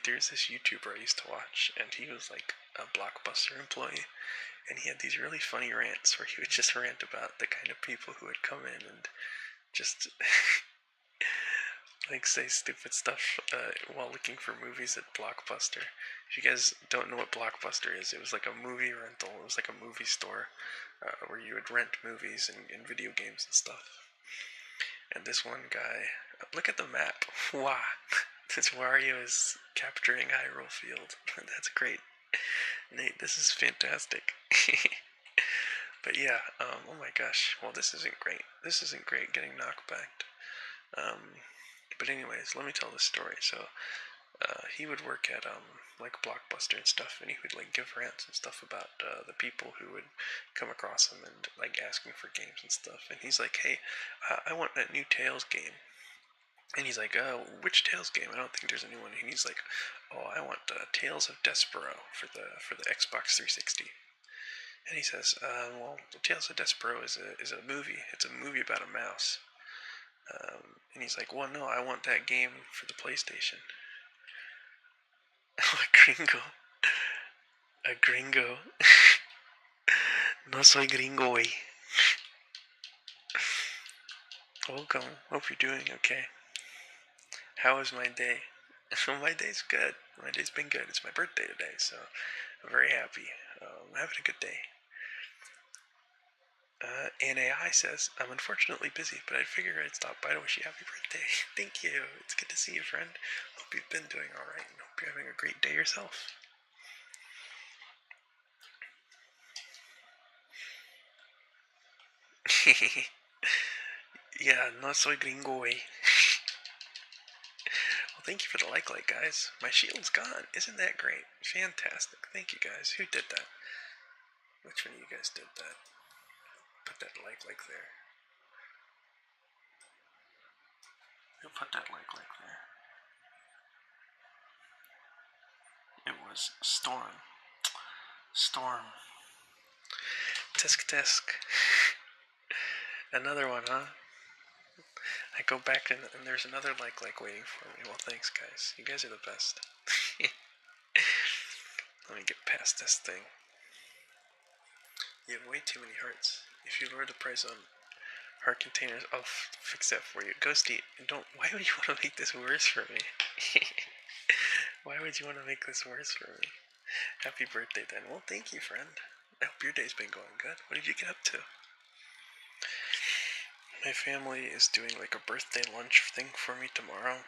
there's this YouTuber I used to watch, and he was like a Blockbuster employee, and he had these really funny rants where he would just rant about the kind of people who would come in and just like say stupid stuff while looking for movies at Blockbuster. If you guys don't know what Blockbuster is, it was like a movie rental. It was like a movie store where you would rent movies and video games and stuff. And this one guy, look at the map. Wow. This Wario is capturing Hyrule Field. That's great. Nate, this is fantastic. But yeah, oh my gosh. Well, this isn't great. This isn't great getting knocked back. But anyways, let me tell this story. So, he would work at, like Blockbuster and stuff, and he would, like, give rants and stuff about, the people who would come across him and, like, asking for games and stuff. And he's like, hey, I want that new Tales game. And he's like, which Tales game? I don't think there's a new one. And he's like, oh, I want Tales of Despero for the Xbox 360. And he says, well, Tales of Despero is a movie. It's a movie about a mouse. And he's like, well, no, I want that game for the PlayStation. A gringo. No soy gringo, wey. Welcome. Hope you're doing okay. How was my day? My day's good. My day's been good. It's my birthday today, so I'm very happy. I'm having a good day. And AI says, I'm unfortunately busy, but I figured I'd stop by to wish you happy birthday. Thank you. It's good to see you, friend. Hope you've been doing alright and hope you're having a great day yourself. Yeah, no soy gringo, way. Well, thank you for the like, guys. My shield's gone. Isn't that great? Fantastic. Thank you, guys. Who did that? Which one of you guys did that? Put that like there. Who put that like there? It was Storm. Storm. Tisk tisk. Another one, huh? I go back and there's another like waiting for me. Well, thanks, guys. You guys are the best. Let me get past this thing. You have way too many hearts. If you lower the price on heart containers, I'll fix that for you. Ghosty, don't. Why would you want to make this worse for me? Why would you want to make this worse for me? Happy birthday, then. Well, thank you, friend. I hope your day's been going good. What did you get up to? My family is doing like a birthday lunch thing for me tomorrow,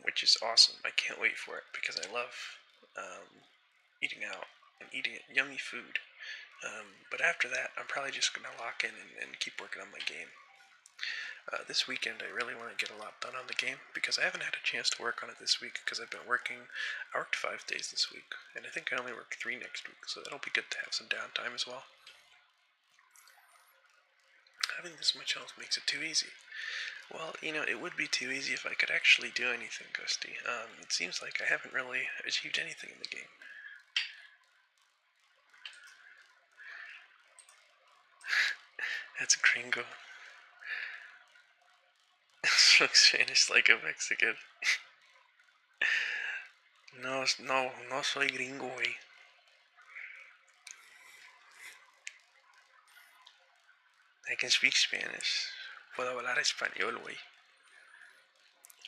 which is awesome. I can't wait for it because I love eating out and eating yummy food. But after that, I'm probably just going to lock in and keep working on my game. This weekend, I really want to get a lot done on the game because I haven't had a chance to work on it this week because I've been working. I worked 5 days this week, and I think I only work 3 next week, so that'll be good to have some downtime as well. Having this much health makes it too easy. Well, it would be too easy if I could actually do anything, Ghosty. It seems like I haven't really achieved anything in the game. That's gringo. Looks Spanish like a Mexican. No, no soy gringo, güey. I can speak Spanish. Puedo hablar español, güey.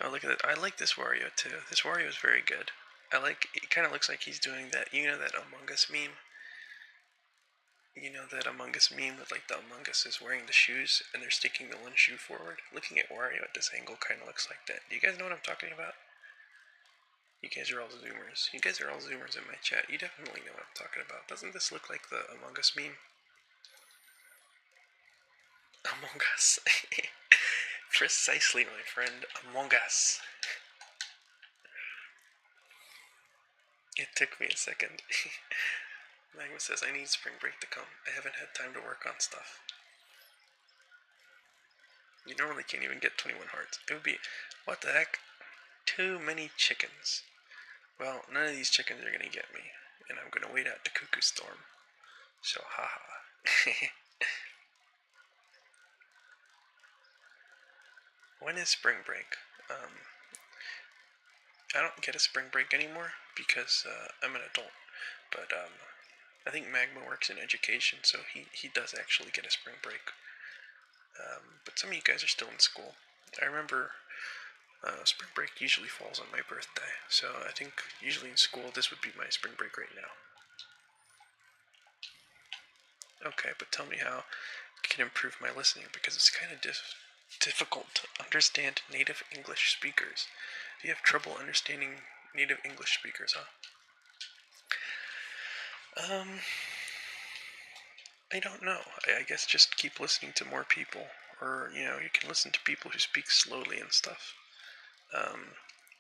Oh, look at that. I like this Wario, too. This Wario is very good. It kind of looks like he's doing that, that Among Us meme? That Among Us meme with, like, the Among Us is wearing the shoes, and they're sticking the one shoe forward? Looking at Wario at this angle kind of looks like that. Do you guys know what I'm talking about? You guys are all Zoomers. You guys are all Zoomers in my chat. You definitely know what I'm talking about. Doesn't this look like the Among Us meme? Among Us. Precisely, my friend. Among Us. It took me a second. Magma says, I need spring break to come. I haven't had time to work on stuff. You normally can't even get 21 hearts. It would be, what the heck? Too many chickens. Well, none of these chickens are gonna get me. And I'm gonna wait out the cuckoo storm. So, haha. When is spring break? I don't get a spring break anymore because I'm an adult. But I think Magma works in education, so he does actually get a spring break. But some of you guys are still in school. I remember spring break usually falls on my birthday, so I think usually in school this would be my spring break right now. Okay, but tell me how I can improve my listening because it's kind of difficult to understand native English speakers. Do you have trouble understanding native English speakers, huh? I don't know. I guess just keep listening to more people, or you can listen to people who speak slowly and stuff.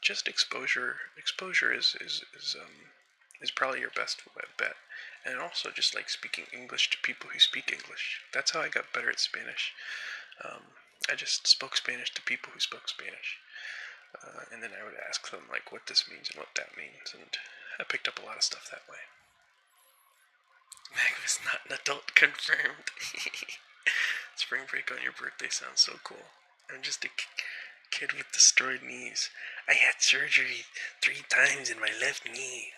Just exposure. Exposure is probably your best bet, and also just like speaking English to people who speak English. That's how I got better at Spanish. I just spoke Spanish to people who spoke Spanish, and then I would ask them like what this means and what that means, and I picked up a lot of stuff that way. Mag was not an adult, confirmed. Spring break on your birthday sounds so cool. I'm just a kid with destroyed knees. I had surgery 3 times in my left knee.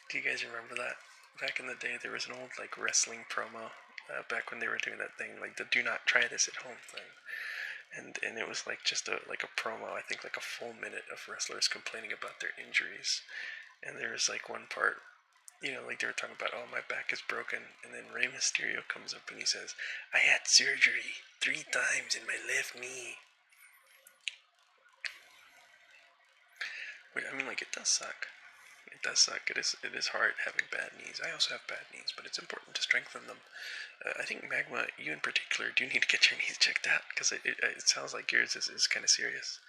Do you guys remember that? Back in the day, there was an old like wrestling promo. Back when they were doing that thing, like the "Do not try this at home" thing, and it was like just a promo. I think like a full minute of wrestlers complaining about their injuries, and there was like one part You know, like they were talking about, oh, my back is broken, and then Rey Mysterio comes up and he says, I had surgery 3 times in my left knee. Which, I mean, like, it does suck. It does suck. It is hard having bad knees. I also have bad knees, but it's important to strengthen them. I think Magma, you in particular, do need to get your knees checked out, because it sounds like yours is kind of serious.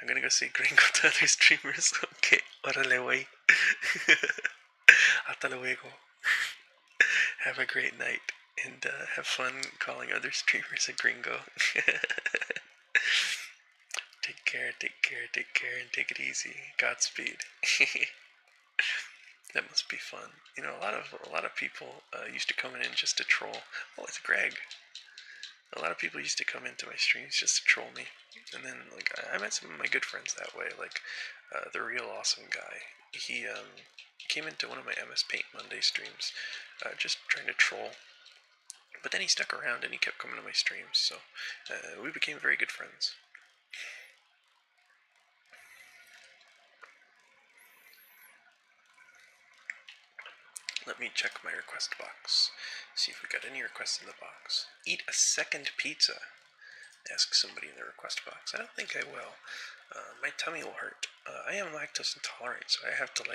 I'm gonna go say gringo to other streamers. Okay, órale, wey. Hasta luego. Have a great night, and have fun calling other streamers a gringo. Take care, and take it easy. Godspeed. That must be fun. You know, a lot of people used to come in just to troll. Oh, it's Greg. A lot of people used to come into my streams just to troll me, and then like I met some of my good friends that way. Like the real awesome guy. He came into one of my MS Paint Monday streams, just trying to troll. But then he stuck around and he kept coming to my streams, so we became very good friends. Let me check my request box. See if we got any requests in the box. Eat a second pizza. Ask somebody in the request box. I don't think I will. My tummy will hurt. I am lactose intolerant, so I have to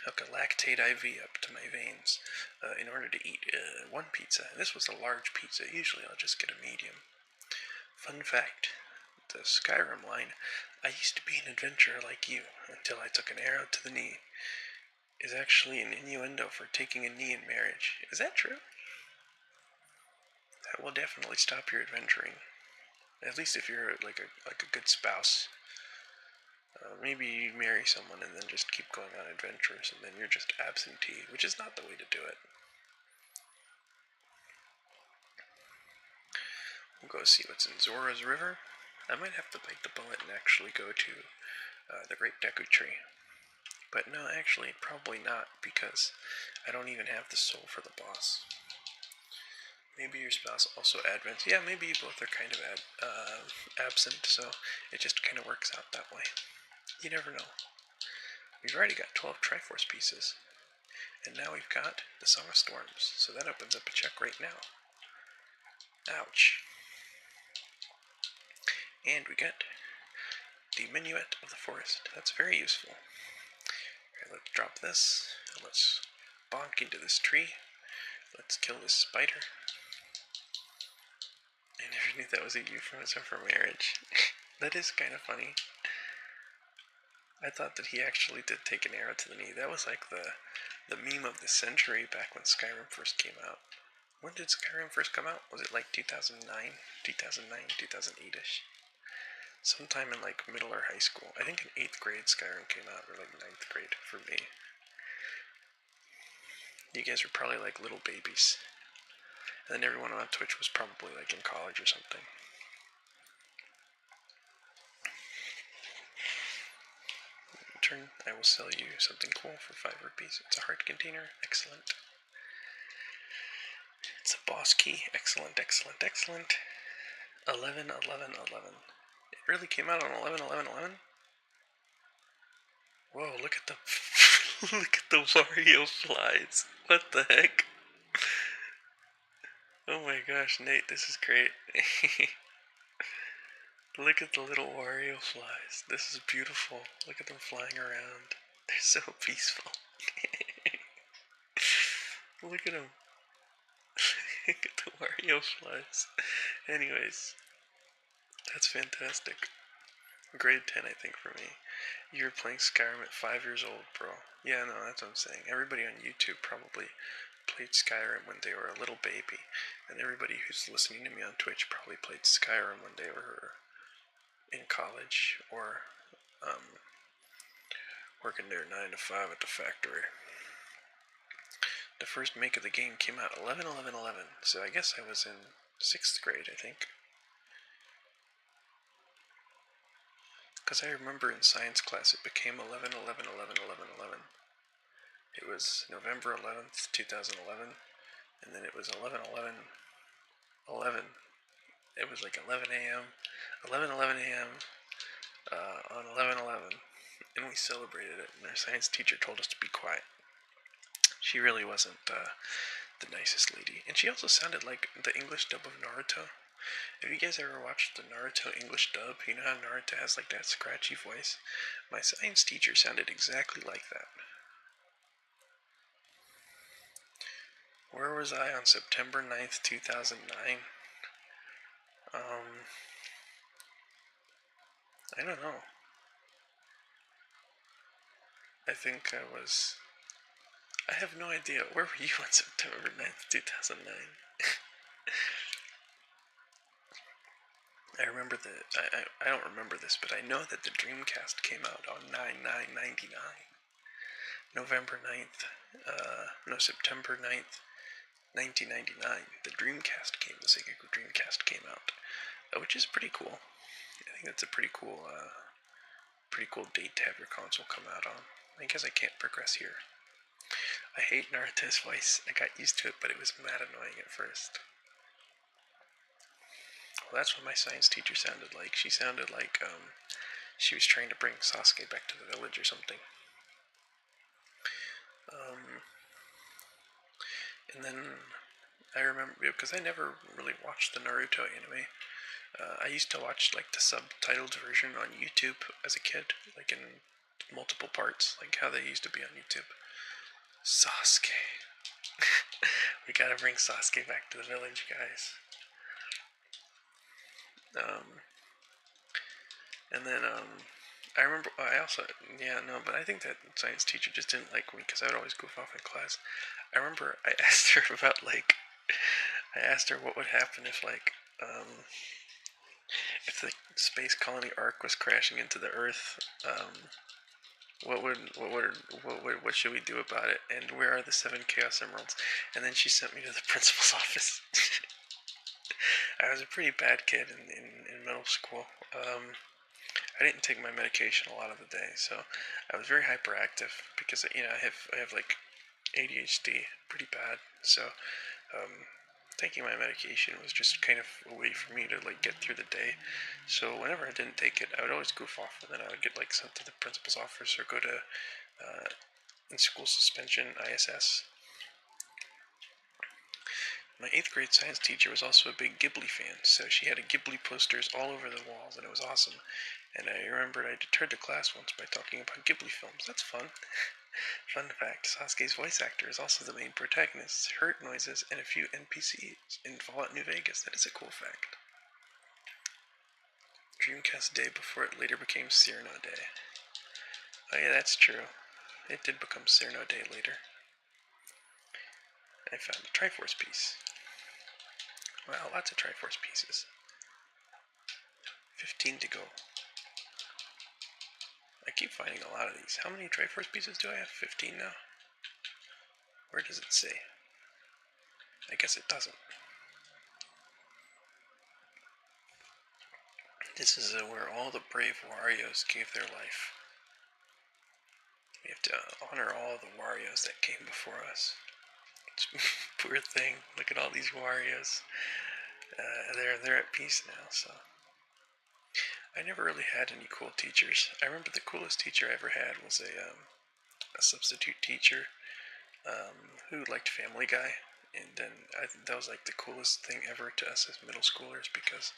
hook a lactate IV up to my veins in order to eat one pizza. This was a large pizza. Usually I'll just get a medium. Fun fact, the Skyrim line, I used to be an adventurer like you until I took an arrow to the knee, is actually an innuendo for taking a knee in marriage. Is that true? That will definitely stop your adventuring. At least if you're like a good spouse. Maybe you marry someone and then just keep going on adventures, and then you're just absentee, which is not the way to do it. We'll go see what's in Zora's River. I might have to bite the bullet and actually go to the Great Deku Tree. But no, actually, probably not, because I don't even have the soul for the boss. Maybe your spouse also advents. Yeah, maybe you both are kind of absent, so it just kind of works out that way. You never know. We've already got 12 Triforce pieces. And now we've got the Song of Storms, so that opens up a check right now. Ouch. And we get the Minuet of the Forest. That's very useful. Alright, let's drop this, and let's bonk into this tree. Let's kill this spider. I never knew that was a euphemism for marriage. That is kind of funny. I thought that he actually did take an arrow to the knee. That was like the meme of the century back when Skyrim first came out. When did Skyrim first come out? Was it like 2009? 2008-ish? Sometime in like middle or high school. I think in 8th grade Skyrim came out, or like 9th grade for me. You guys were probably like little babies. And then everyone on Twitch was probably like in college or something. In turn, I will sell you something cool for 5 rupees. It's a heart container. Excellent. It's a boss key. Excellent, excellent, excellent. 11, 11, 11. It really came out on 11, 11, 11? Whoa, look at the look at the Wario flies. What the heck? Oh my gosh, Nate, this is great. Look at the little Wario flies. This is beautiful. Look at them flying around. They're so peaceful. Look at them. Look at the Wario flies. Anyways, that's fantastic. Grade 10, I think, for me. You were playing Skyrim at 5 years old, bro. Yeah, no, that's what I'm saying. Everybody on YouTube probably played Skyrim when they were a little baby. And everybody who's listening to me on Twitch probably played Skyrim when they were in college or working their 9 to 5 at the factory. The first make of the game came out 11, 11, 11. So I guess I was in 6th grade, I think. Because I remember in science class it became 11, 11, 11, 11, 11. It was November 11th, 2011, and then it was 11, 11, 11. It was like 11 a.m., 11, 11 a.m. On 11, 11, and we celebrated it, and our science teacher told us to be quiet. She really wasn't the nicest lady. And she also sounded like the English dub of Naruto. Have you guys ever watched the Naruto English dub? You know how Naruto has like that scratchy voice? My science teacher sounded exactly like that. Where was I on September 9th, 2009? I don't know. I think I was... I have no idea. Where were you on September 9th, 2009? I remember I don't remember this, but I know that the Dreamcast came out on 9/9/99. November 9th, no, September 9th, 1999. The Dreamcast came, the Sega Dreamcast came out, which is pretty cool. I think that's a pretty cool date to have your console come out on. I guess I can't progress here. I hate Naruto's voice. I got used to it, but it was mad annoying at first. Well, that's what my science teacher sounded like. She sounded like she was trying to bring Sasuke back to the village or something. And then I remember, because I never really watched the Naruto anime. I used to watch like the subtitled version on YouTube as a kid, like in multiple parts, like how they used to be on YouTube. Sasuke. We gotta bring Sasuke back to the village, guys. And then I remember I also but I think that science teacher just didn't like me because I would always goof off in class. I remember I asked her about I asked her what would happen if if the space colony Ark was crashing into the Earth. What should we do about it? And where are the 7 Chaos Emeralds? And then she sent me to the principal's office. I was a pretty bad kid in middle school. I didn't take my medication a lot of the day, so I was very hyperactive because I have like ADHD pretty bad. So taking my medication was just kind of a way for me to like get through the day. So whenever I didn't take it, I would always goof off, and then I would get like sent to the principal's office or go to in school suspension ISS. My 8th grade science teacher was also a big Ghibli fan, so she had Ghibli posters all over the walls, and it was awesome. And I remembered I deterred the class once by talking about Ghibli films. That's fun. Fun fact, Sasuke's voice actor is also the main protagonist, heard noises, and a few NPCs in Fallout New Vegas. That is a cool fact. Dreamcast Day before it later became Cyrano Day. Oh yeah, that's true. It did become Cyrano Day later. I found a Triforce piece. Wow, lots of Triforce pieces. 15 to go. I keep finding a lot of these. How many Triforce pieces do I have? 15 now? Where does it say? I guess it doesn't. This is where all the brave Warriors gave their life. We have to honor all the Warriors that came before us. Poor thing. Look at all these Warriors. They're at peace now, so... I never really had any cool teachers. I remember the coolest teacher I ever had was a substitute teacher who liked Family Guy, and then that was like the coolest thing ever to us as middle schoolers because,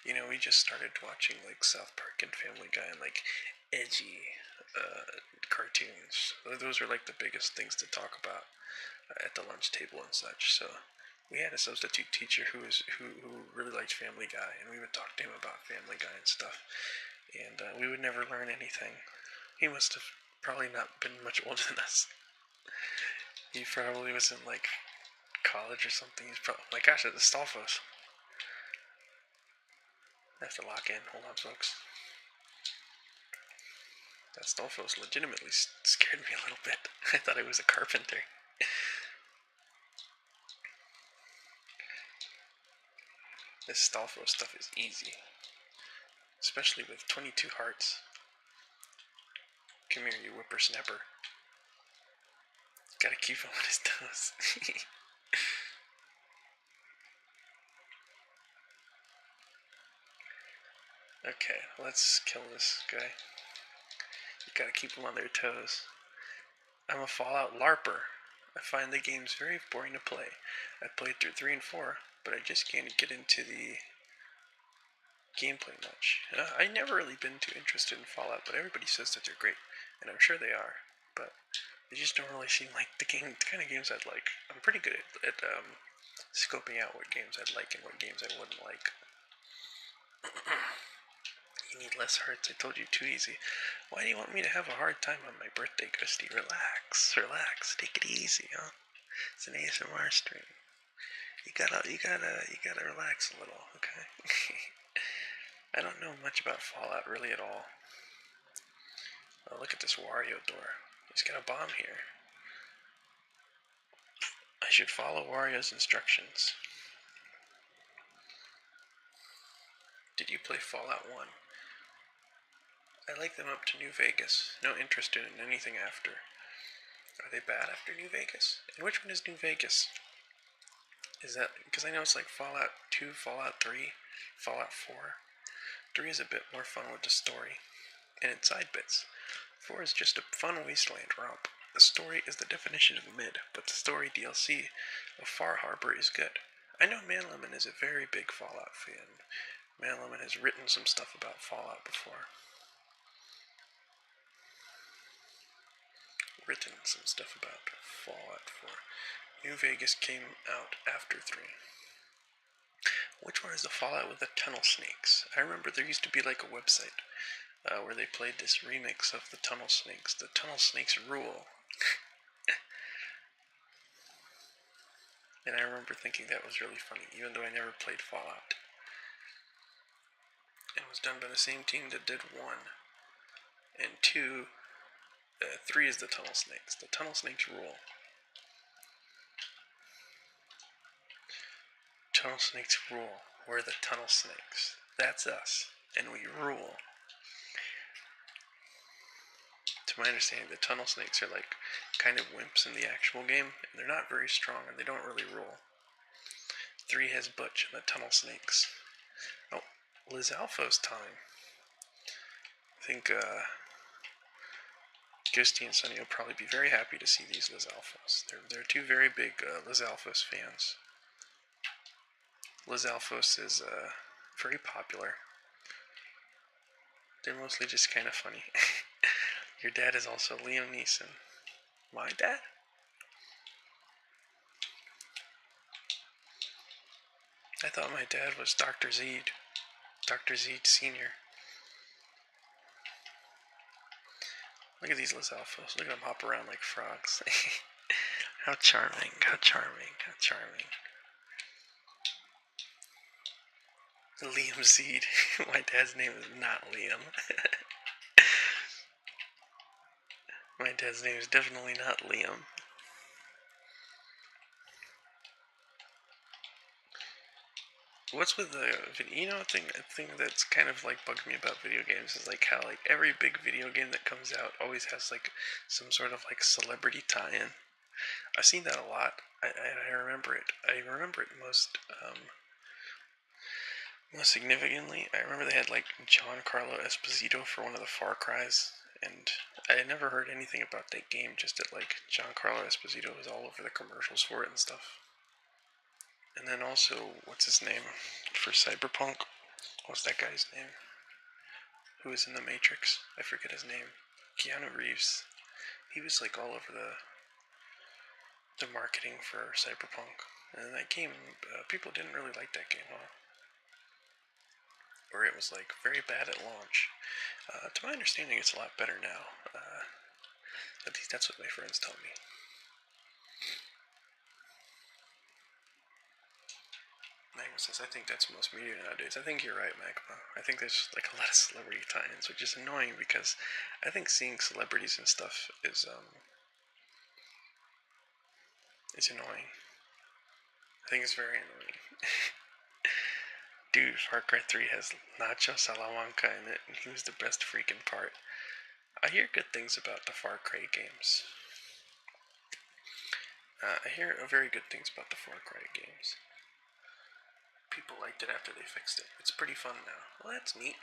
we just started watching like South Park and Family Guy and like edgy cartoons. Those are like the biggest things to talk about at the lunch table and such. So we had a substitute teacher who really liked Family Guy, and we would talk to him about Family Guy and stuff. And we would never learn anything. He must have probably not been much older than us. He probably was in like college or something. He's probably, oh my gosh, it's Stalfos. I have to lock in. Hold on, folks. That Stalfos legitimately scared me a little bit. I thought it was a carpenter. This Stalfos stuff is easy. Especially with 22 hearts. Come here, you whippersnapper. Gotta keep him on his toes. Okay, let's kill this guy. You gotta keep them on their toes. I'm a Fallout LARPer. I find the games very boring to play. I played through 3 and 4, but I just can't get into the gameplay much. I never really been too interested in Fallout, but everybody says that they're great, and I'm sure they are, but they just don't really seem like the kind of games I'd like. I'm pretty good at scoping out what games I'd like and what games I wouldn't like. You need less hearts. I told you, too easy. Why do you want me to have a hard time on my birthday, Christy? Relax, take it easy, huh? It's an ASMR stream. You gotta relax a little, okay? I don't know much about Fallout really at all. Oh, look at this Wario door. He's got a bomb here. I should follow Wario's instructions. Did you play Fallout 1? I like them up to New Vegas. No interest in anything after. Are they bad after New Vegas? And which one is New Vegas? Is that because I know it's like Fallout 2, Fallout 3, Fallout 4. 3 is a bit more fun with the story and its side bits. 4 is just a fun wasteland romp. The story is the definition of mid, but the story DLC of Far Harbor is good. I know Manlemon is a very big Fallout fan. Manlemon has written some stuff about Fallout before. Fallout 4. New Vegas came out after 3. Which one is the Fallout with the tunnel snakes? I remember there used to be like a website where they played this remix of the tunnel snakes. The tunnel snakes rule. And I remember thinking that was really funny, even though I never played Fallout. It was done by the same team that did 1. And 2, 3 is the tunnel snakes. The tunnel snakes rule. Tunnel snakes rule. We're the tunnel snakes. That's us. And we rule. To my understanding, the tunnel snakes are like kind of wimps in the actual game, and they're not very strong, and they don't really rule. 3 has Butch and the tunnel snakes. Oh, Liz Alpha's time. I think Ghosty and Sunny will probably be very happy to see these Liz Alphas. They're two very big Liz Alphas fans. Liz Alphos is very popular. They're mostly just kind of funny. Your dad is also Liam Neeson. My dad? I thought my dad was Dr. Zed. Dr. Zed Sr. Look at these Liz Alphos. Look at them hop around like frogs. How charming, how charming, how charming. Liam Zed. My dad's name is not Liam. My dad's name is definitely not Liam. What's with the thing that's kind of like bugged me about video games is like how like every big video game that comes out always has like some sort of like celebrity tie-in. I've seen that a lot. I remember it. I remember it most significantly. I remember they had like Giancarlo Esposito for one of the Far Cries, and I had never heard anything about that game. Just that like Giancarlo Esposito was all over the commercials for it and stuff. And then also, what's his name for Cyberpunk? What's that guy's name? Who was in The Matrix? I forget his name. Keanu Reeves. He was like all over the marketing for Cyberpunk. And that game, people didn't really like that game, huh? Or it was like very bad at launch. To my understanding, it's a lot better now. At least that's what my friends tell me. Magma says, I think that's most media nowadays. I think you're right, Magma. I think there's like a lot of celebrity tie-ins, which is annoying because I think seeing celebrities and stuff is annoying. I think it's very annoying. Dude, Far Cry 3 has Nacho Salamanca in it, and he was the best freaking part. I hear good things about the Far Cry games. I hear very good things about the Far Cry games. People liked it after they fixed it. It's pretty fun now. Well, that's neat.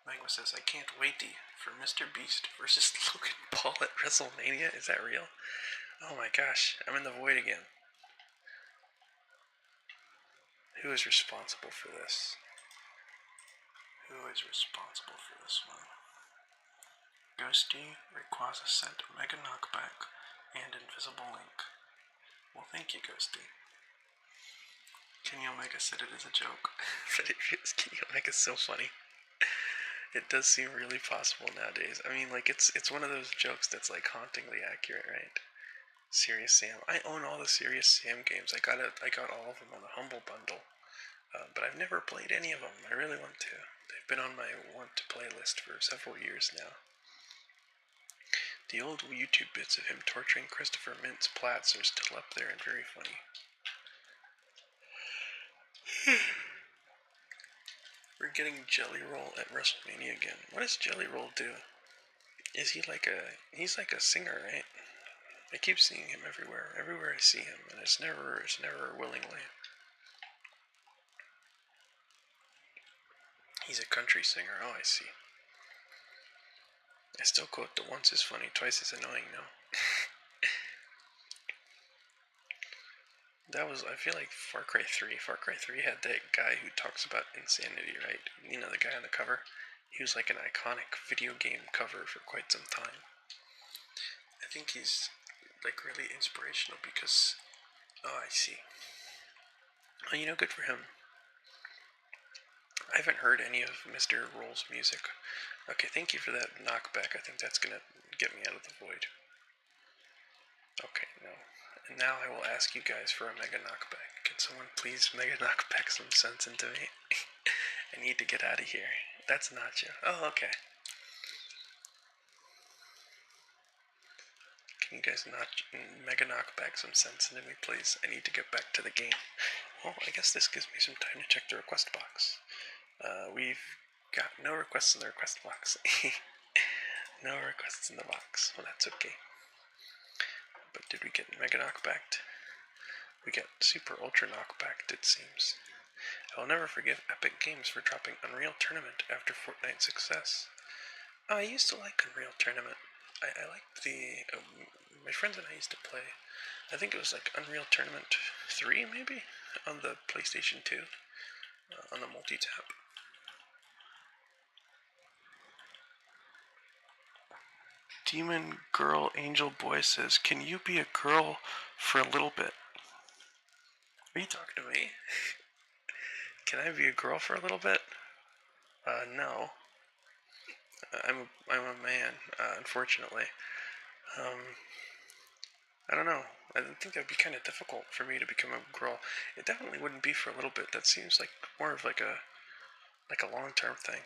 Magma says, I can't wait for Mr. Beast versus Logan Paul at WrestleMania. Is that real? Oh my gosh, I'm in the void again. Who is responsible for this? Who is responsible for this one? Ghosty, Rayquaza sent Mega Knockback and Invisible Link. Well, thank you, Ghosty. Kenny Omega said it is a joke. But Kenny Omega's so funny. It does seem really possible nowadays. I mean, like, it's one of those jokes that's, like, hauntingly accurate, right? Serious Sam. I own all the Serious Sam games. I got all of them on the Humble Bundle. But I've never played any of them. I really want to. They've been on my want-to-play list for several years now. The old YouTube bits of him torturing Christopher Mintz Platts are still up there and very funny. We're getting Jelly Roll at WrestleMania again. What does Jelly Roll do? Is he like he's like a singer, right? I keep seeing him everywhere. Everywhere I see him, and it's never willingly. He's a country singer. Oh, I see. I still quote the once is funny, twice is annoying now. That was, I feel like Far Cry 3. Far Cry 3 had that guy who talks about insanity, right? You know, the guy on the cover? He was like an iconic video game cover for quite some time. I think he's like really inspirational because, oh, I see. Oh, you know, good for him. I haven't heard any of Mr. Roll's music. Okay, thank you for that knockback. I think that's gonna get me out of the void. Okay, no. And now I will ask you guys for a mega knockback. Can someone please mega knockback some sense into me? I need to get out of here. That's Nacho. Oh, okay. Can you guys not mega knockback some sense into me, please? I need to get back to the game. Well, I guess this gives me some time to check the request box. We've got no requests in the request box. No requests in the box. Well, that's okay. But did we get mega knockbacked? We got super ultra knockbacked, it seems. I will never forgive Epic Games for dropping Unreal Tournament after Fortnite success. I used to like Unreal Tournament. I liked the... my friends and I used to play, I think it was like Unreal Tournament 3, maybe? On the PlayStation 2. On the multi-tap. Demon Girl Angel Boy says, can you be a girl for a little bit? Are you talking to me? Can I be a girl for a little bit? No. I'm a man, unfortunately. I don't know. I think that would be kind of difficult for me to become a girl. It definitely wouldn't be for a little bit. That seems like more of like a long-term thing.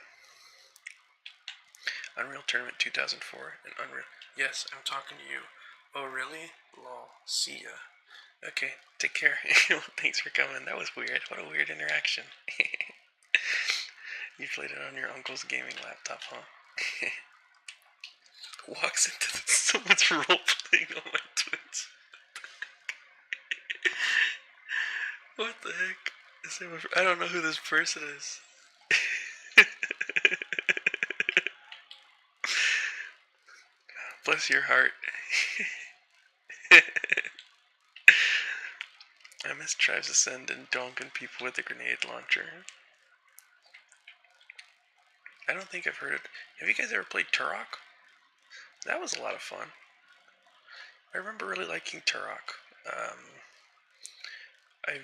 Unreal Tournament 2004 and Unreal. Yes, I'm talking to you. Oh really? Lol. See ya. Okay, take care. Thanks for coming. That was weird. What a weird interaction. You played it on your uncle's gaming laptop, huh? Walks into someone's role playing on my Twitch. What the heck? I don't know who this person is. Bless your heart. I miss Tribes Ascend and donking people with a grenade launcher. I don't think I've heard it. Have you guys ever played Turok? That was a lot of fun. I remember really liking Turok. I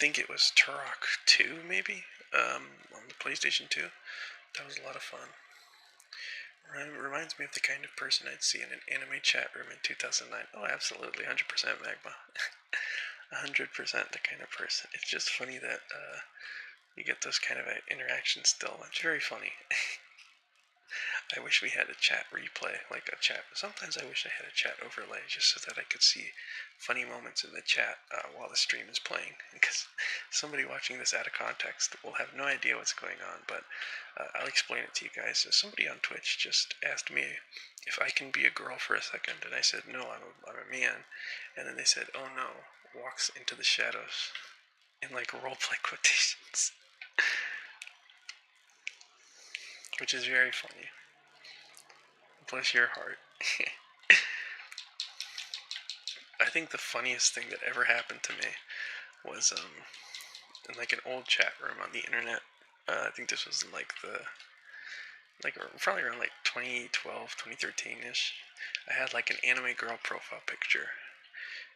think it was Turok 2, maybe, on the PlayStation 2. That was a lot of fun. Reminds me of the kind of person I'd see in an anime chat room in 2009. Oh, absolutely, 100% Magma. 100% the kind of person. It's just funny that you get those kind of interactions still. It's very funny. I wish we had a chat replay, like a chat. Sometimes I wish I had a chat overlay just so that I could see funny moments in the chat while the stream is playing. Because somebody watching this out of context will have no idea what's going on, but I'll explain it to you guys. So somebody on Twitch just asked me if I can be a girl for a second, and I said, no, I'm a man. And then they said, oh no, walks into the shadows, in like roleplay quotations. Which is very funny. Bless your heart. I think the funniest thing that ever happened to me was in like an old chat room on the internet. I think this was in like probably around like 2012, 2013-ish. I had like an anime girl profile picture,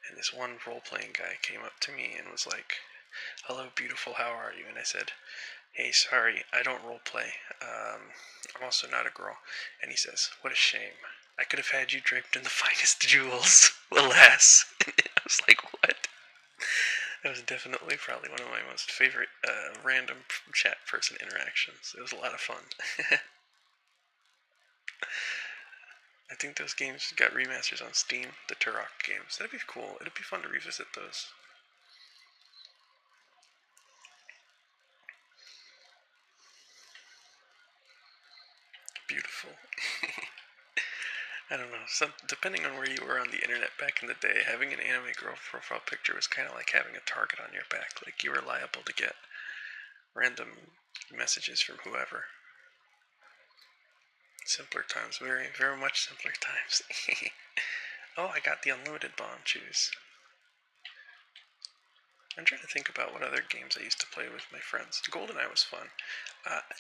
and this one role-playing guy came up to me and was like, "Hello, beautiful, how are you?" And I said, "Hey, sorry, I don't roleplay. I'm also not a girl." And he says, "What a shame. I could have had you draped in the finest jewels. Alas." And I was like, "What?" That was definitely probably one of my most favorite random chat person interactions. It was a lot of fun. I think those games got remasters on Steam, the Turok games. That'd be cool. It'd be fun to revisit those. Beautiful. I don't know. Depending on where you were on the internet back in the day, having an anime girl profile picture was kind of like having a target on your back. Like you were liable to get random messages from whoever. Simpler times, very, very much simpler times. Oh, I got the unlimited bomb choose. I'm trying to think about what other games I used to play with my friends. GoldenEye was fun.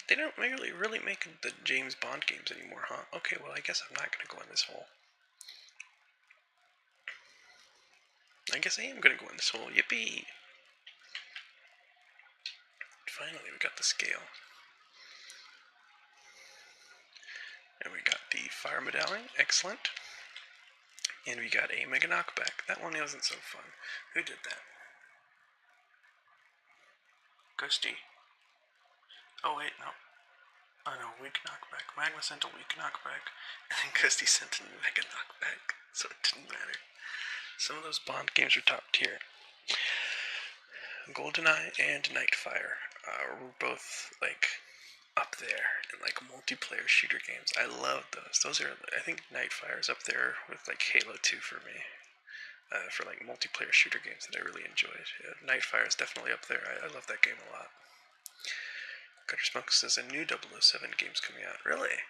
They don't really make the James Bond games anymore, huh? Okay, well, I guess I'm not going to go in this hole. I guess I am going to go in this hole. Yippee! Finally, we got the scale. And we got the fire medallion. Excellent. And we got a mega knockback. That one wasn't so fun. Who did that? Ghosty. Oh, wait, no. Oh, no, weak knockback. Magma sent a weak knockback. And then Ghosty sent a mega knockback. So it didn't matter. Some of those Bond games are top tier. GoldenEye and Nightfire were both like up there in like multiplayer shooter games. I love those. Those are, I think Nightfire is up there with like Halo 2 for me. For like multiplayer shooter games that I really enjoyed. Nightfire is definitely up there. I love that game a lot. Gutter Smoke says a new 007 game's coming out. Really?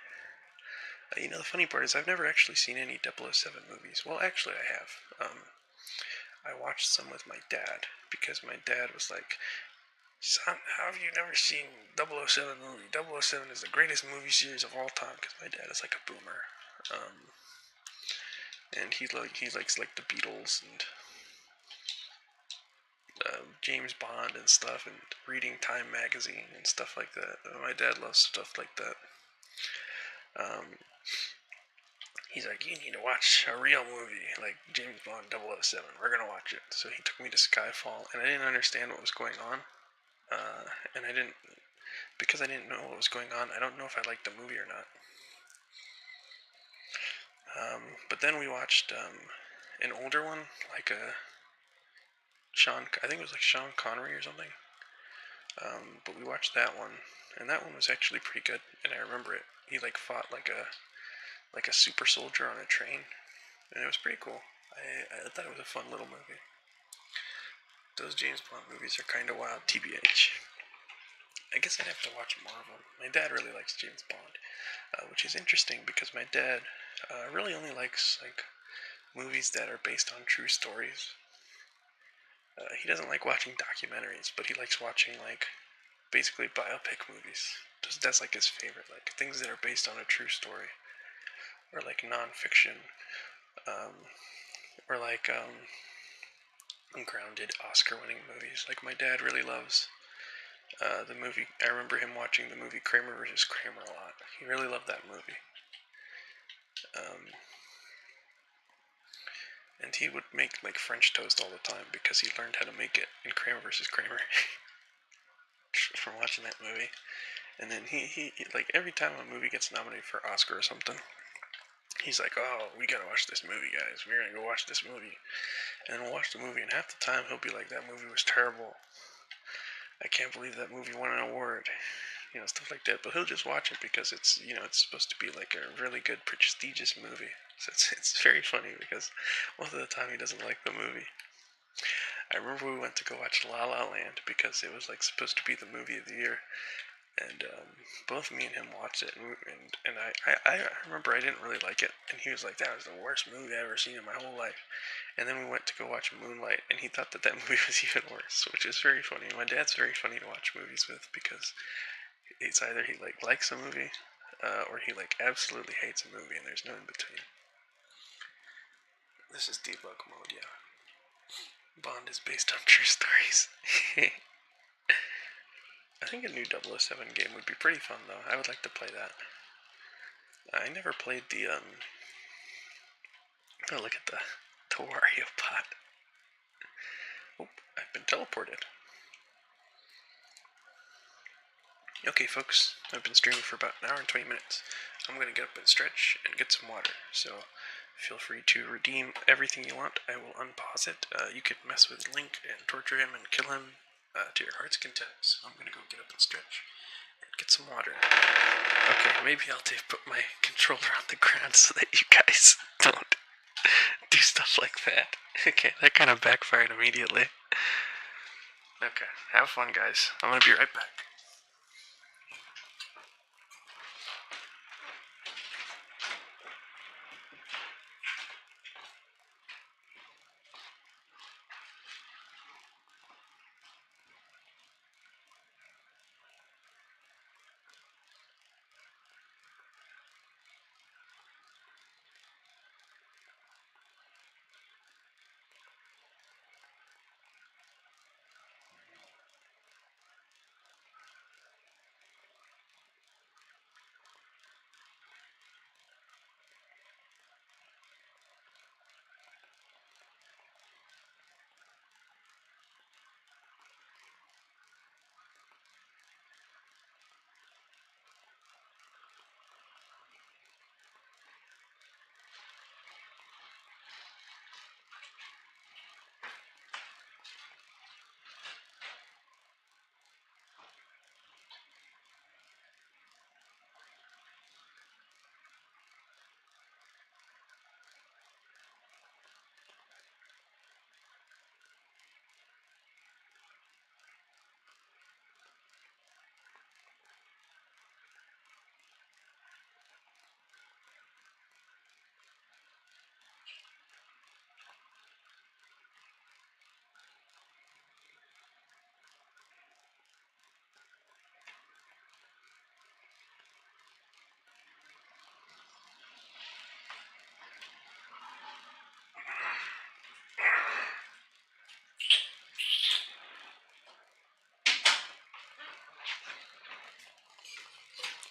You know, the funny part is I've never actually seen any 007 movies. Well, actually, I have. I watched some with my dad because my dad was like, "Son, how have you never seen 007 movie? 007 is the greatest movie series of all time." Because my dad is like a boomer, and he likes like the Beatles and James Bond and stuff, and reading Time magazine and stuff like that. My dad loves stuff like that. He's like, "You need to watch a real movie like James Bond 007. We're gonna watch it." So he took me to Skyfall, and I didn't understand what was going on. And because I didn't know what was going on, I don't know if I liked the movie or not. But then we watched an older one, like I think it was like Sean Connery or something. But we watched that one, and that one was actually pretty good, and I remember it. He like fought like a super soldier on a train, and it was pretty cool. I thought it was a fun little movie. Those James Bond movies are kind of wild, TBH. I guess I'd have to watch more of them. My dad really likes James Bond, which is interesting because my dad really only likes like movies that are based on true stories. He doesn't like watching documentaries, but he likes watching like basically biopic movies. That's like his favorite, like things that are based on a true story, or like nonfiction, um, or like grounded Oscar-winning movies. Like my dad really loves the movie. I remember him watching the movie Kramer versus Kramer a lot. He really loved that movie. And he would make like French toast all the time because he learned how to make it in Kramer versus Kramer from watching that movie. And then he like every time a movie gets nominated for Oscar or something, he's like, "Oh, we gotta watch this movie, guys. We're gonna go watch this movie." And we'll watch the movie, and half the time he'll be like, "That movie was terrible. I can't believe that movie won an award." You know, stuff like that. But he'll just watch it because it's, you know, it's supposed to be like a really good, prestigious movie. So it's very funny because most of the time he doesn't like the movie. I remember we went to go watch La La Land because it was like supposed to be the movie of the year, and both me and him watched it, and I remember I didn't really like it, and he was like, "That was the worst movie I've ever seen in my whole life," And then we went to go watch Moonlight, and he thought that that movie was even worse, which is very funny. My dad's very funny to watch movies with because it's either he likes a movie, or he absolutely hates a movie, and there's no in between. This is debug mode, yeah. Bond is based on true stories. I think a new 007 game would be pretty fun, though. I would like to play that. I never played the, oh, look at the Wario pot. Oh, I've been teleported. Okay, folks, I've been streaming for about an hour and 20 minutes. I'm gonna get up and stretch and get some water, so feel free to redeem everything you want. I will unpause it. You could mess with Link and torture him and kill him to your heart's content, so I'm gonna go get up and stretch and get some water. Okay, maybe I'll put my controller on the ground so that you guys don't do stuff like that. Okay, that kind of backfired immediately. Okay, have fun, guys. I'm gonna be right back.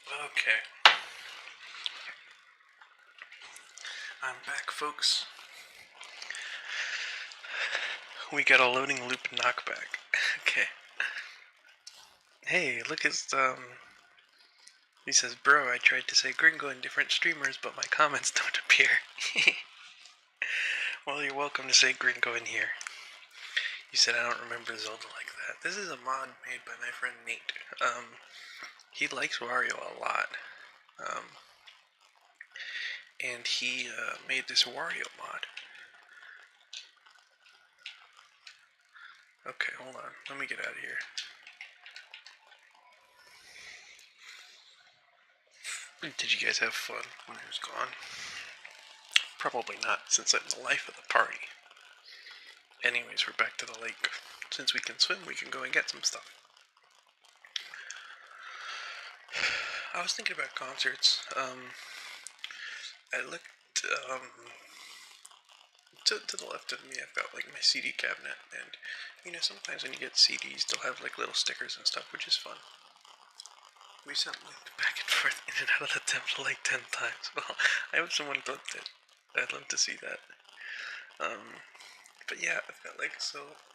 Okay. I'm back, folks. We got a loading loop knockback. Okay. Hey, look at, he says, bro, I tried to say gringo in different streamers, but my comments don't appear. Well, you're welcome to say gringo in here. You said I don't remember Zelda like that. This is a mod made by my friend Nate. He likes Wario a lot. And he made this Wario mod. Okay, hold on. Let me get out of here. Did you guys have fun when I was gone? Probably not, since I'm the life of the party. Anyways, we're back to the lake. Since we can swim, we can go and get some stuff. I was thinking about concerts. I looked, to the left of me, I've got, my CD cabinet, and, sometimes when you get CDs, they'll have, little stickers and stuff, which is fun. We sent Link back and forth in and out of the temple 10 times. Well, I hope someone flipped it. I'd love to see that. But yeah, I've got, a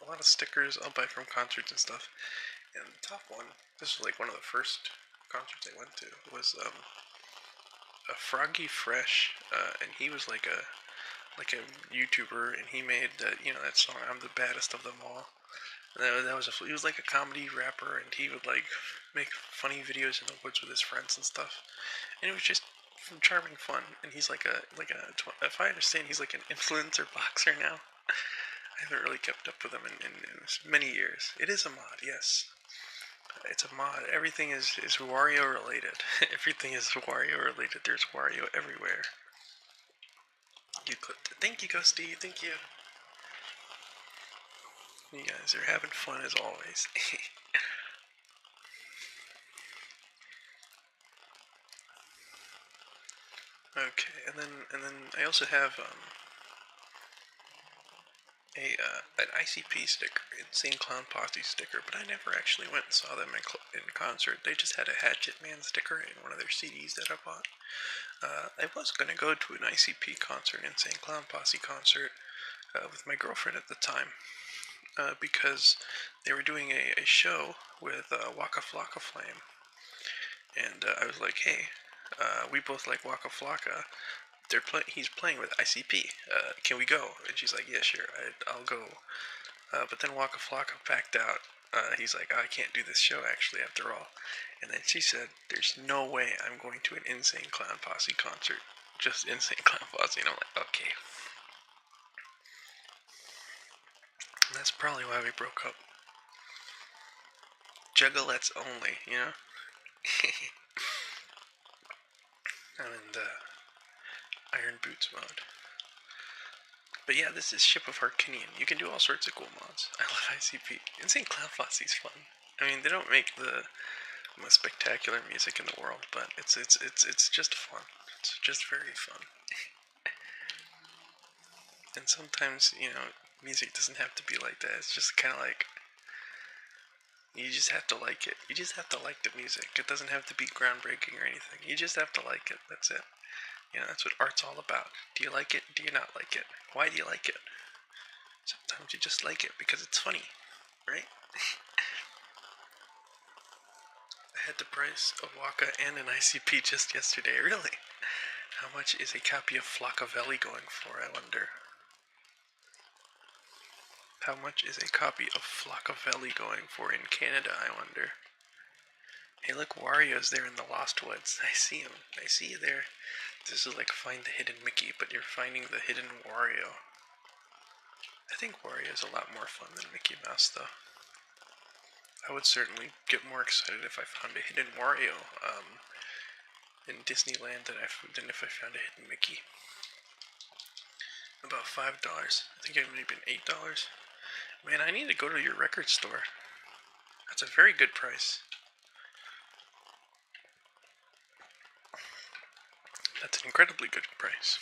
lot of stickers I'll buy from concerts and stuff. And the top one, this was, one of the first concerts I went to, was, a Froggy Fresh, and he was, a YouTuber, and he made that, that song, I'm the Baddest of Them All. And he was, a comedy rapper, and he would, make funny videos in the woods with his friends and stuff. And it was just charming fun, and he's, if I understand, he's, an influencer boxer now. I haven't really kept up with him in many years. It is a mod, yes. It's a mod. Everything is Wario related. Everything is Wario related. There's Wario everywhere. You clicked it. Thank you, Ghosty. Thank you. You guys are having fun as always. Okay, and then I also have an ICP sticker, Insane Clown Posse sticker, but I never actually went and saw them in concert. They just had a Hatchet Man sticker in one of their CDs that I bought. I was gonna go to an ICP concert, Insane Clown Posse concert, with my girlfriend at the time, because they were doing a show with Waka Flocka Flame, and I was like, hey, we both like Waka Flocka. He's playing with ICP. Can we go? And she's like, yeah, sure, I'll go. But then Waka Flocka backed out. He's like, I can't do this show actually after all. And then she said, there's no way I'm going to an Insane Clown Posse concert. Just Insane Clown Posse. And I'm like, okay. And that's probably why we broke up. Juggalettes only, you know? I'm in the Iron Boots mode. But yeah, this is Ship of Harkinian. You can do all sorts of cool mods. I love ICP. Insane Clown Posse's fun. I mean, they don't make the most spectacular music in the world, but it's just fun. It's just very fun. And sometimes, you know, music doesn't have to be like that. It's just kind of like, you just have to like it. You just have to like the music. It doesn't have to be groundbreaking or anything. You just have to like it. That's it. You know, that's what art's all about. Do you like it? Do you not like it? Why do you like it? Sometimes you just like it because it's funny, right? I had the price of Waka and an ICP just yesterday. Really? How much is a copy of Flockavelli going for, I wonder? How much is a copy of Flockavelli going for in Canada, I wonder? Hey, look, Wario's there in the Lost Woods. I see him. I see you there. This is like find the hidden Mickey, but you're finding the hidden Wario. I think Wario is a lot more fun than Mickey Mouse, though. I would certainly get more excited if I found a hidden Wario in Disneyland than if I found a hidden Mickey. About $5. I think it may have been $8. Man, I need to go to your record store. That's a very good price. That's an incredibly good price.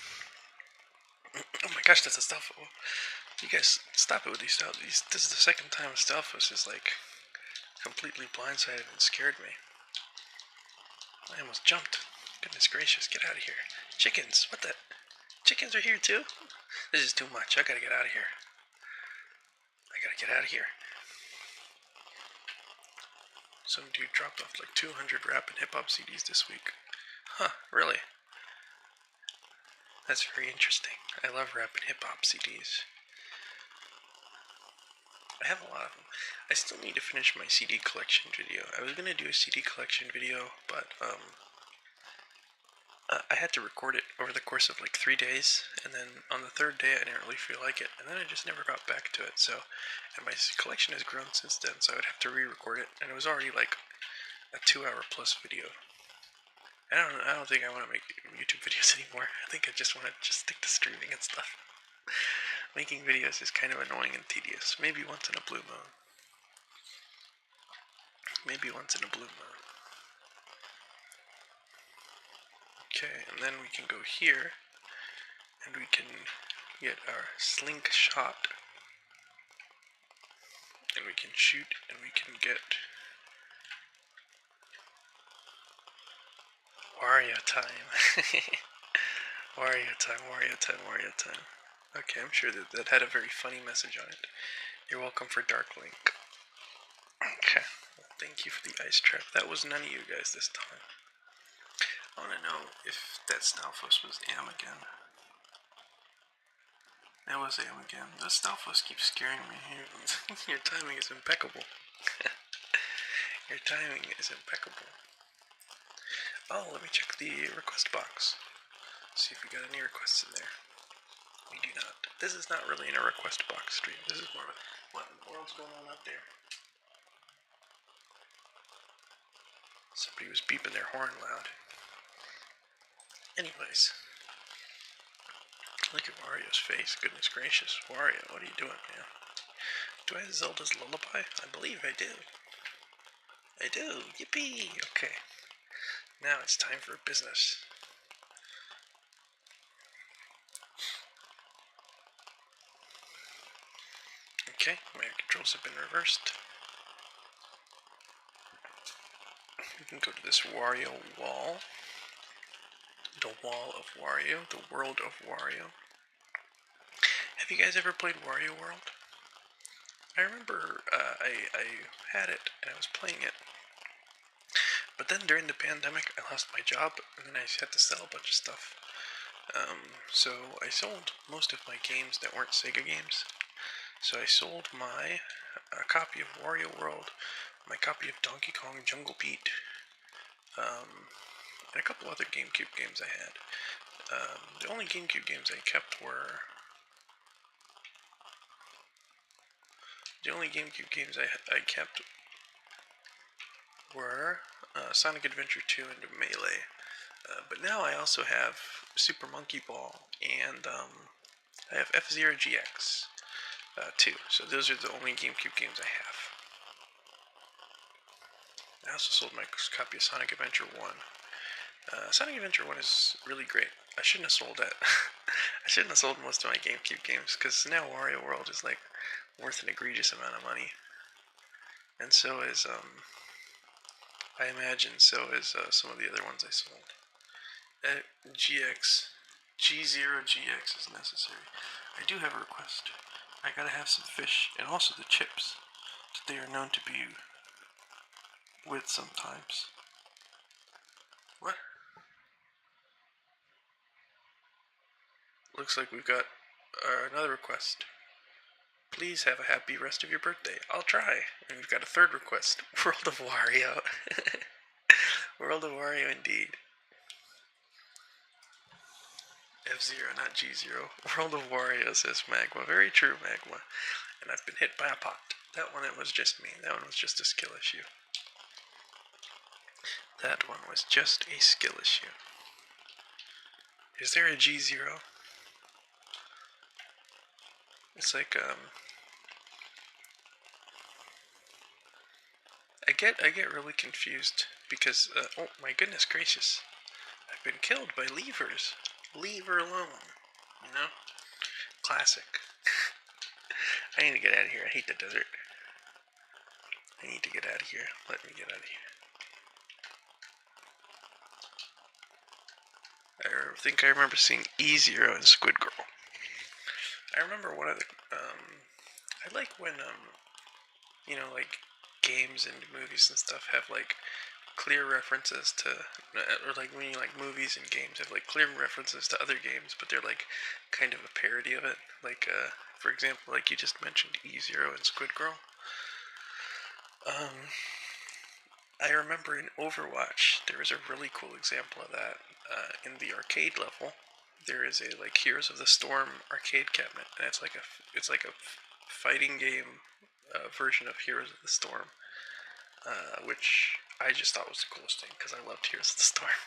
Oh my gosh, that's a Stalfo. You guys, stop it with these Stalfos. This is the second time Stalfos is like completely blindsided and scared me. I almost jumped. Goodness gracious, get out of here. Chickens, what the? Chickens are here too? This is too much. I gotta get out of here. I gotta get out of here. Some dude dropped off like 200 rap and hip hop CDs this week. Huh, really? That's very interesting. I love rap and hip hop CDs. I have a lot of them. I still need to finish my CD collection video. I was gonna do a CD collection video, but I had to record it over the course of like 3 days, and then on the third day I didn't really feel like it, and then I just never got back to it. So, and my collection has grown since then, so I would have to re-record it, and it was already like a 2-hour plus video. I don't think I want to make YouTube videos anymore. I think I just want to just stick to streaming and stuff. Making videos is kind of annoying and tedious. Maybe once in a blue moon. Maybe once in a blue moon. Okay, and then we can go here, and we can get our slingshot, and we can shoot, and we can get Wario time. Wario time, Wario time, Wario time. Okay, I'm sure that had a very funny message on it. You're welcome for Dark Link. Okay, well, thank you for the ice trap. That was none of you guys this time. I want to know if that Stalfos was Am again. That was Am again. The Stalfos keeps scaring me. Your timing is impeccable. Your timing is impeccable. Oh, let me check the request box. See if we got any requests in there. We do not. This is not really in a request box stream. This is more of a, what in the world's going on up there? Somebody was beeping their horn loud. Anyways. Look at Wario's face. Goodness gracious. Wario, what are you doing, man? Do I have Zelda's Lullaby? I believe I do. I do. Yippee! Okay. Now it's time for business. Okay, my controls have been reversed. We can go to this Wario wall. The wall of Wario. The world of Wario. Have you guys ever played Wario World? I remember I had it and I was playing it. But then during the pandemic, I lost my job and then I had to sell a bunch of stuff. So I sold most of my games that weren't Sega games. So I sold my copy of Wario World, my copy of Donkey Kong Jungle Beat, and a couple other GameCube games I had. The only GameCube games I kept were... The only GameCube games I kept were Sonic Adventure 2 and Melee. But now I also have Super Monkey Ball and I have F-Zero GX too. So those are the only GameCube games I have. I also sold my copy of Sonic Adventure 1. Sonic Adventure 1 is really great. I shouldn't have sold that. I shouldn't have sold most of my GameCube games, because now Wario World is like worth an egregious amount of money. And so is, I imagine, so is some of the other ones I sold. G0 GX is necessary. I do have a request. I gotta have some fish, and also the chips that they are known to be with sometimes. What? Looks like we've got another request. Please have a happy rest of your birthday. I'll try. And we've got a third request. World of Wario. World of Wario indeed. F-Zero, not G0. World of Wario, says Magma. Very true, Magma. And I've been hit by a pot. That one, it was just me. That one was just a skill issue. That one was just a skill issue. Is there a G0? It's like, I get really confused because, oh my goodness gracious. I've been killed by levers. Leave her alone. You know? Classic. I need to get out of here. I hate the desert. I need to get out of here. Let me get out of here. I think I remember seeing E0 in Squid Girl. I remember one of the, I like when, you know, like, games and movies and stuff have, like, clear references to, or like when you like movies and games have like clear references to other games, but they're like kind of a parody of it. Like, for example, like you just mentioned E0 and Squid Girl. I remember in Overwatch, there was a really cool example of that. In the arcade level, there is a like Heroes of the Storm arcade cabinet, and it's like a fighting game version of Heroes of the Storm, which I just thought was the coolest thing because I loved Heroes of the Storm.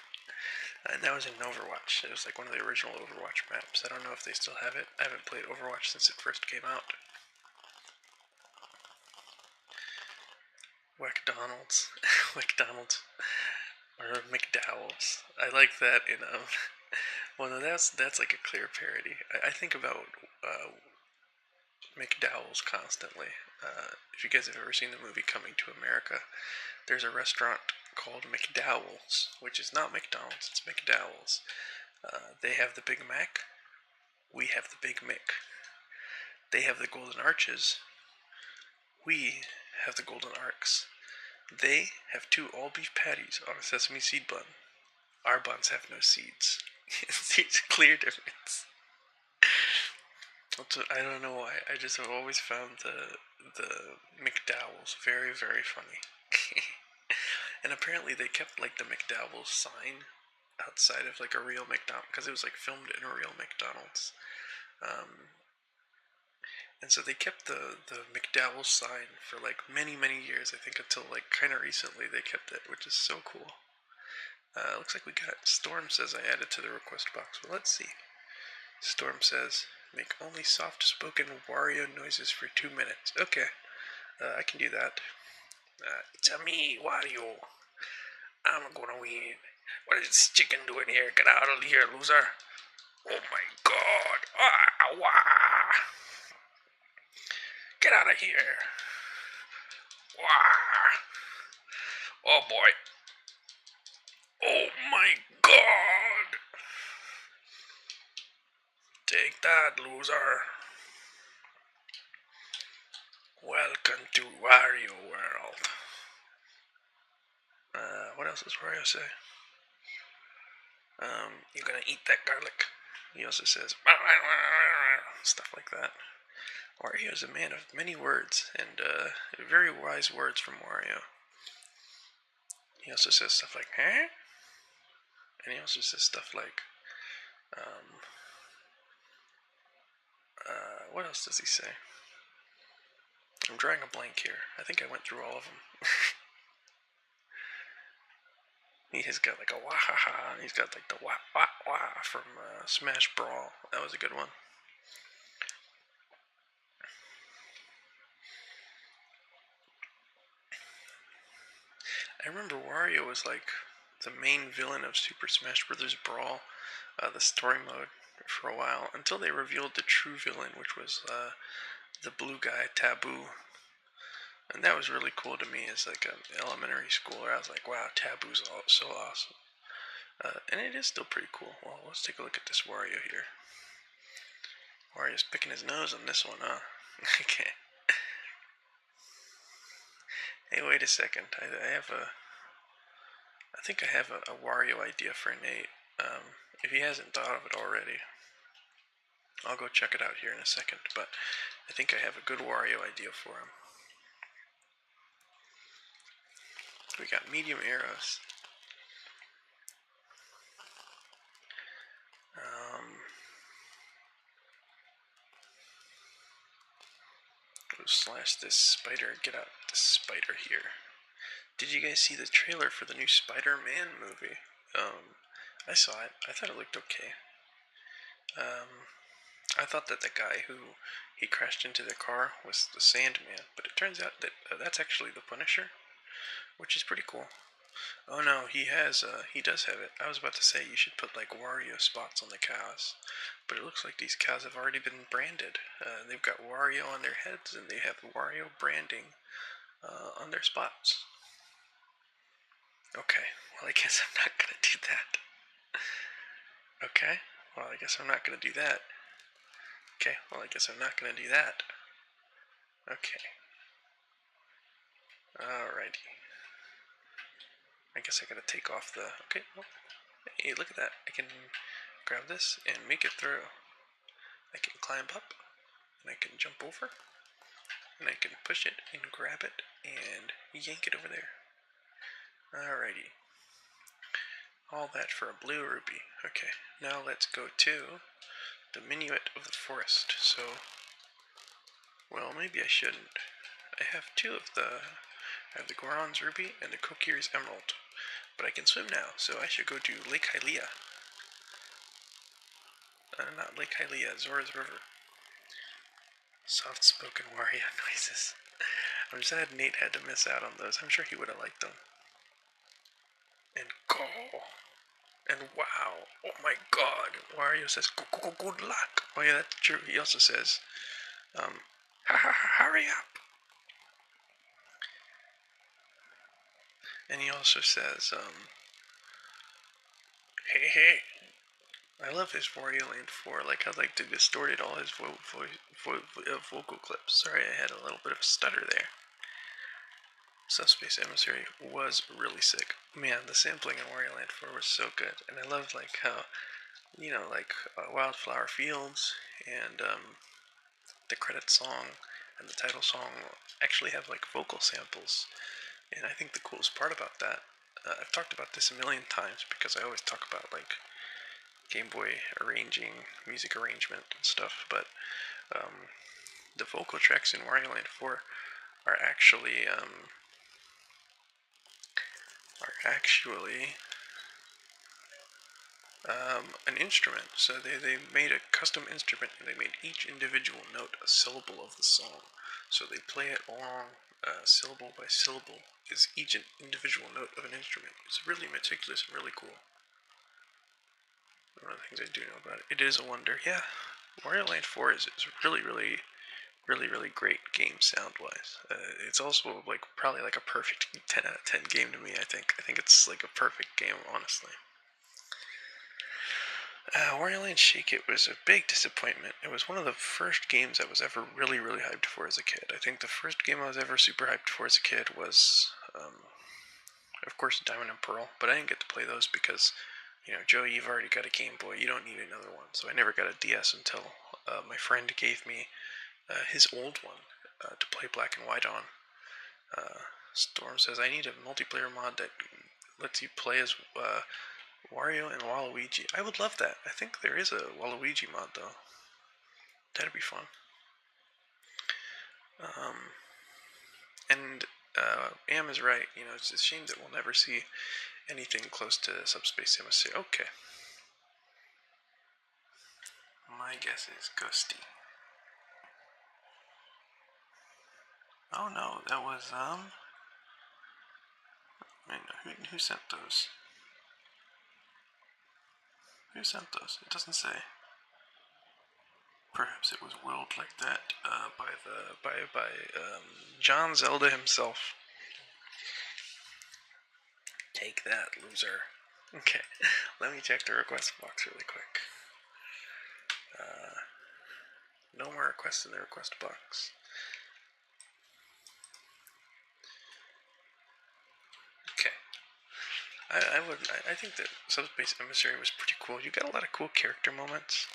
And that was in Overwatch. It was like one of the original Overwatch maps. I don't know if they still have it. I haven't played Overwatch since it first came out. McDonald's. McDonald's. Or McDowell's. I like that in, well, no, that's like a clear parody. I think about, McDowell's constantly. If you guys have ever seen the movie Coming to America, there's a restaurant called McDowell's, which is not McDonald's, it's McDowell's. They have the Big Mac. We have the Big Mick. They have the Golden Arches. We have the Golden Arcs. They have 2 all-beef patties on a sesame seed bun. Our buns have no seeds. It's a clear difference. I don't know why. I just have always found the McDowell's very, very funny. And apparently they kept like the McDowell's sign outside of like a real McDonald's, because it was like filmed in a real McDonald's. And so they kept the McDowell's sign for like many, many years. I think until like kind of recently they kept it, which is so cool. Looks like we got Storm says I added to the request box. Well, let's see. Storm says, Make only soft-spoken Wario noises for 2 minutes. Okay, I can do that. It's a me, Wario. I'm gonna win. What is this chicken doing here? Get out of here, loser. Oh my god. Ah, wah. Get out of here. Wah. Oh boy. Oh my god. Take that, loser. Welcome to Wario World. What else does Wario say? You're gonna eat that garlic. He also says stuff like that. Wario is a man of many words, and very wise words from Wario. He also says stuff like, huh? And he also says stuff like, what else does he say? I'm drawing a blank here. I think I went through all of them. He has got like a wah ha ha, and he's got like the wah wah wah from Smash Brawl. That was a good one. I remember Wario was like the main villain of Super Smash Bros. Brawl, the story mode, for a while, until they revealed the true villain, which was the blue guy, Taboo. And that was really cool to me as like an elementary schooler. I was like, wow, Taboo's so awesome. And it is still pretty cool. Well, let's take a look at this Wario here. Wario's picking his nose on this one, huh? Okay. Hey, wait a second. I think I have a Wario idea for Nate. If he hasn't thought of it already, I'll go check it out here in a second. But I think I have a good Wario idea for him. We got medium arrows. Go slash this spider. Get out this spider here. Did you guys see the trailer for the new Spider-Man movie? I saw it. I thought it looked okay. I thought that the guy who he crashed into the car was the Sandman, but it turns out that that's actually the Punisher, which is pretty cool. Oh no, he does have it. I was about to say you should put like Wario spots on the cows, but it looks like these cows have already been branded. They've got Wario on their heads, and they have Wario branding on their spots. Okay, well I guess I'm not gonna do that. Okay, well I guess I'm not gonna do that. Okay, well I guess I'm not gonna do that. Okay. Alrighty. I guess I gotta take off the... Okay, well, hey, look at that. I can grab this and make it through. I can climb up, and I can jump over, and I can push it and grab it and yank it over there. Alrighty. All that for a blue ruby. Okay, now let's go to the minuet of the forest. So, well, maybe I shouldn't. I have two of the... I have the Goron's ruby and the Kokiri's emerald. But I can swim now, so I should go to Lake Hylia. Not Lake Hylia, Zora's River. Soft-spoken Wario noises. I'm sad Nate had to miss out on those. I'm sure he would have liked them. And go. And wow. Oh my god. Wario says, good luck. Oh yeah, that's true. He also says, hurry up. And he also says, hey. I love his Wario Land 4, like how like they distorted all his vocal clips. Sorry, I had a little bit of a stutter there. Subspace Emissary was really sick. Man, the sampling in Wario Land 4 was so good. And I loved like how, you know, like Wildflower Fields and the credit song and the title song actually have like vocal samples. And I think the coolest part about that, I've talked about this a million times because I always talk about like Game Boy arranging, music arrangement and stuff, but the vocal tracks in Wario Land 4 are actually An instrument. So they made a custom instrument, and they made each individual note a syllable of the song. So they play it along syllable by syllable is each individual note of an instrument. It's really meticulous and really cool. One of the things I do know about it. It is a wonder. Yeah, Wario Land 4 is really, really, really, really great game sound-wise. It's also like probably like a perfect 10 out of 10 game to me. I think it's like a perfect game, honestly. Wario Land Shake It was a big disappointment. It was one of the first games I was ever really, really hyped for as a kid. I think the first game I was ever super hyped for as a kid was, of course, Diamond and Pearl, but I didn't get to play those because, Joey, you've already got a Game Boy. You don't need another one. So I never got a DS until my friend gave me his old one to play Black and White on. Storm says, I need a multiplayer mod that lets you play as Wario and Waluigi. I would love that. I think there is a Waluigi mod, though. That'd be fun. And Am is right. It's a shame that we'll never see anything close to Subspace Emissary. Okay. My guess is Ghosty. Oh no, that was, who sent those? Who sent those? It doesn't say. Perhaps it was willed like that by John Zelda himself. Take that, loser. Okay, let me check the request box really quick. No more requests in the request box. Okay. I think that Subspace Emissary was pretty cool. You got a lot of cool character moments.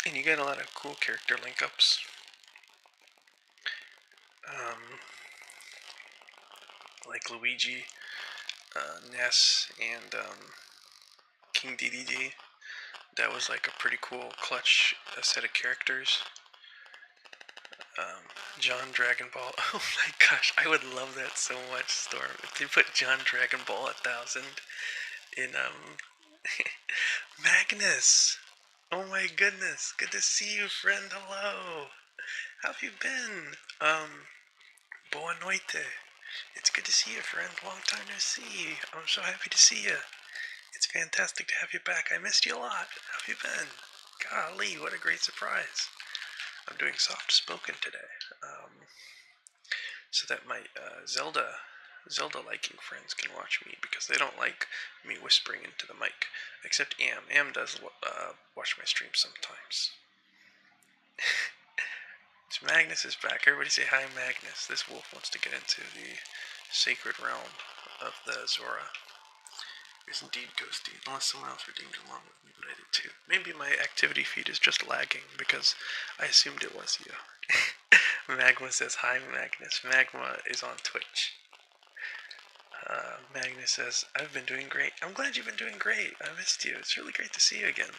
And you get a lot of cool character link-ups. Like Luigi, Ness, and King DDD. That was like a pretty cool clutch set of characters. John Dragon Ball. Oh my gosh, I would love that so much, Storm. If they put John Dragon Ball 1000 in Magnus. Oh my goodness, good to see you, friend. Hello. How have you been? Boa noite. It's good to see you, friend. Long time no see. I'm so happy to see you. It's fantastic to have you back. I missed you a lot. How have you been? Golly, what a great surprise. I'm doing soft spoken today, so that my Zelda liking friends can watch me, because they don't like me whispering into the mic. Except Am. Am does watch my stream sometimes. Magnus is back. Everybody say hi, Magnus. This wolf wants to get into the sacred realm of the Zora. It's indeed Ghosty, unless someone else redeemed along with me, but I did too. Maybe my activity feed is just lagging, because I assumed it was you. Magma says, hi, Magnus. Magma is on Twitch. Magnus says, I've been doing great. I'm glad you've been doing great. I missed you. It's really great to see you again.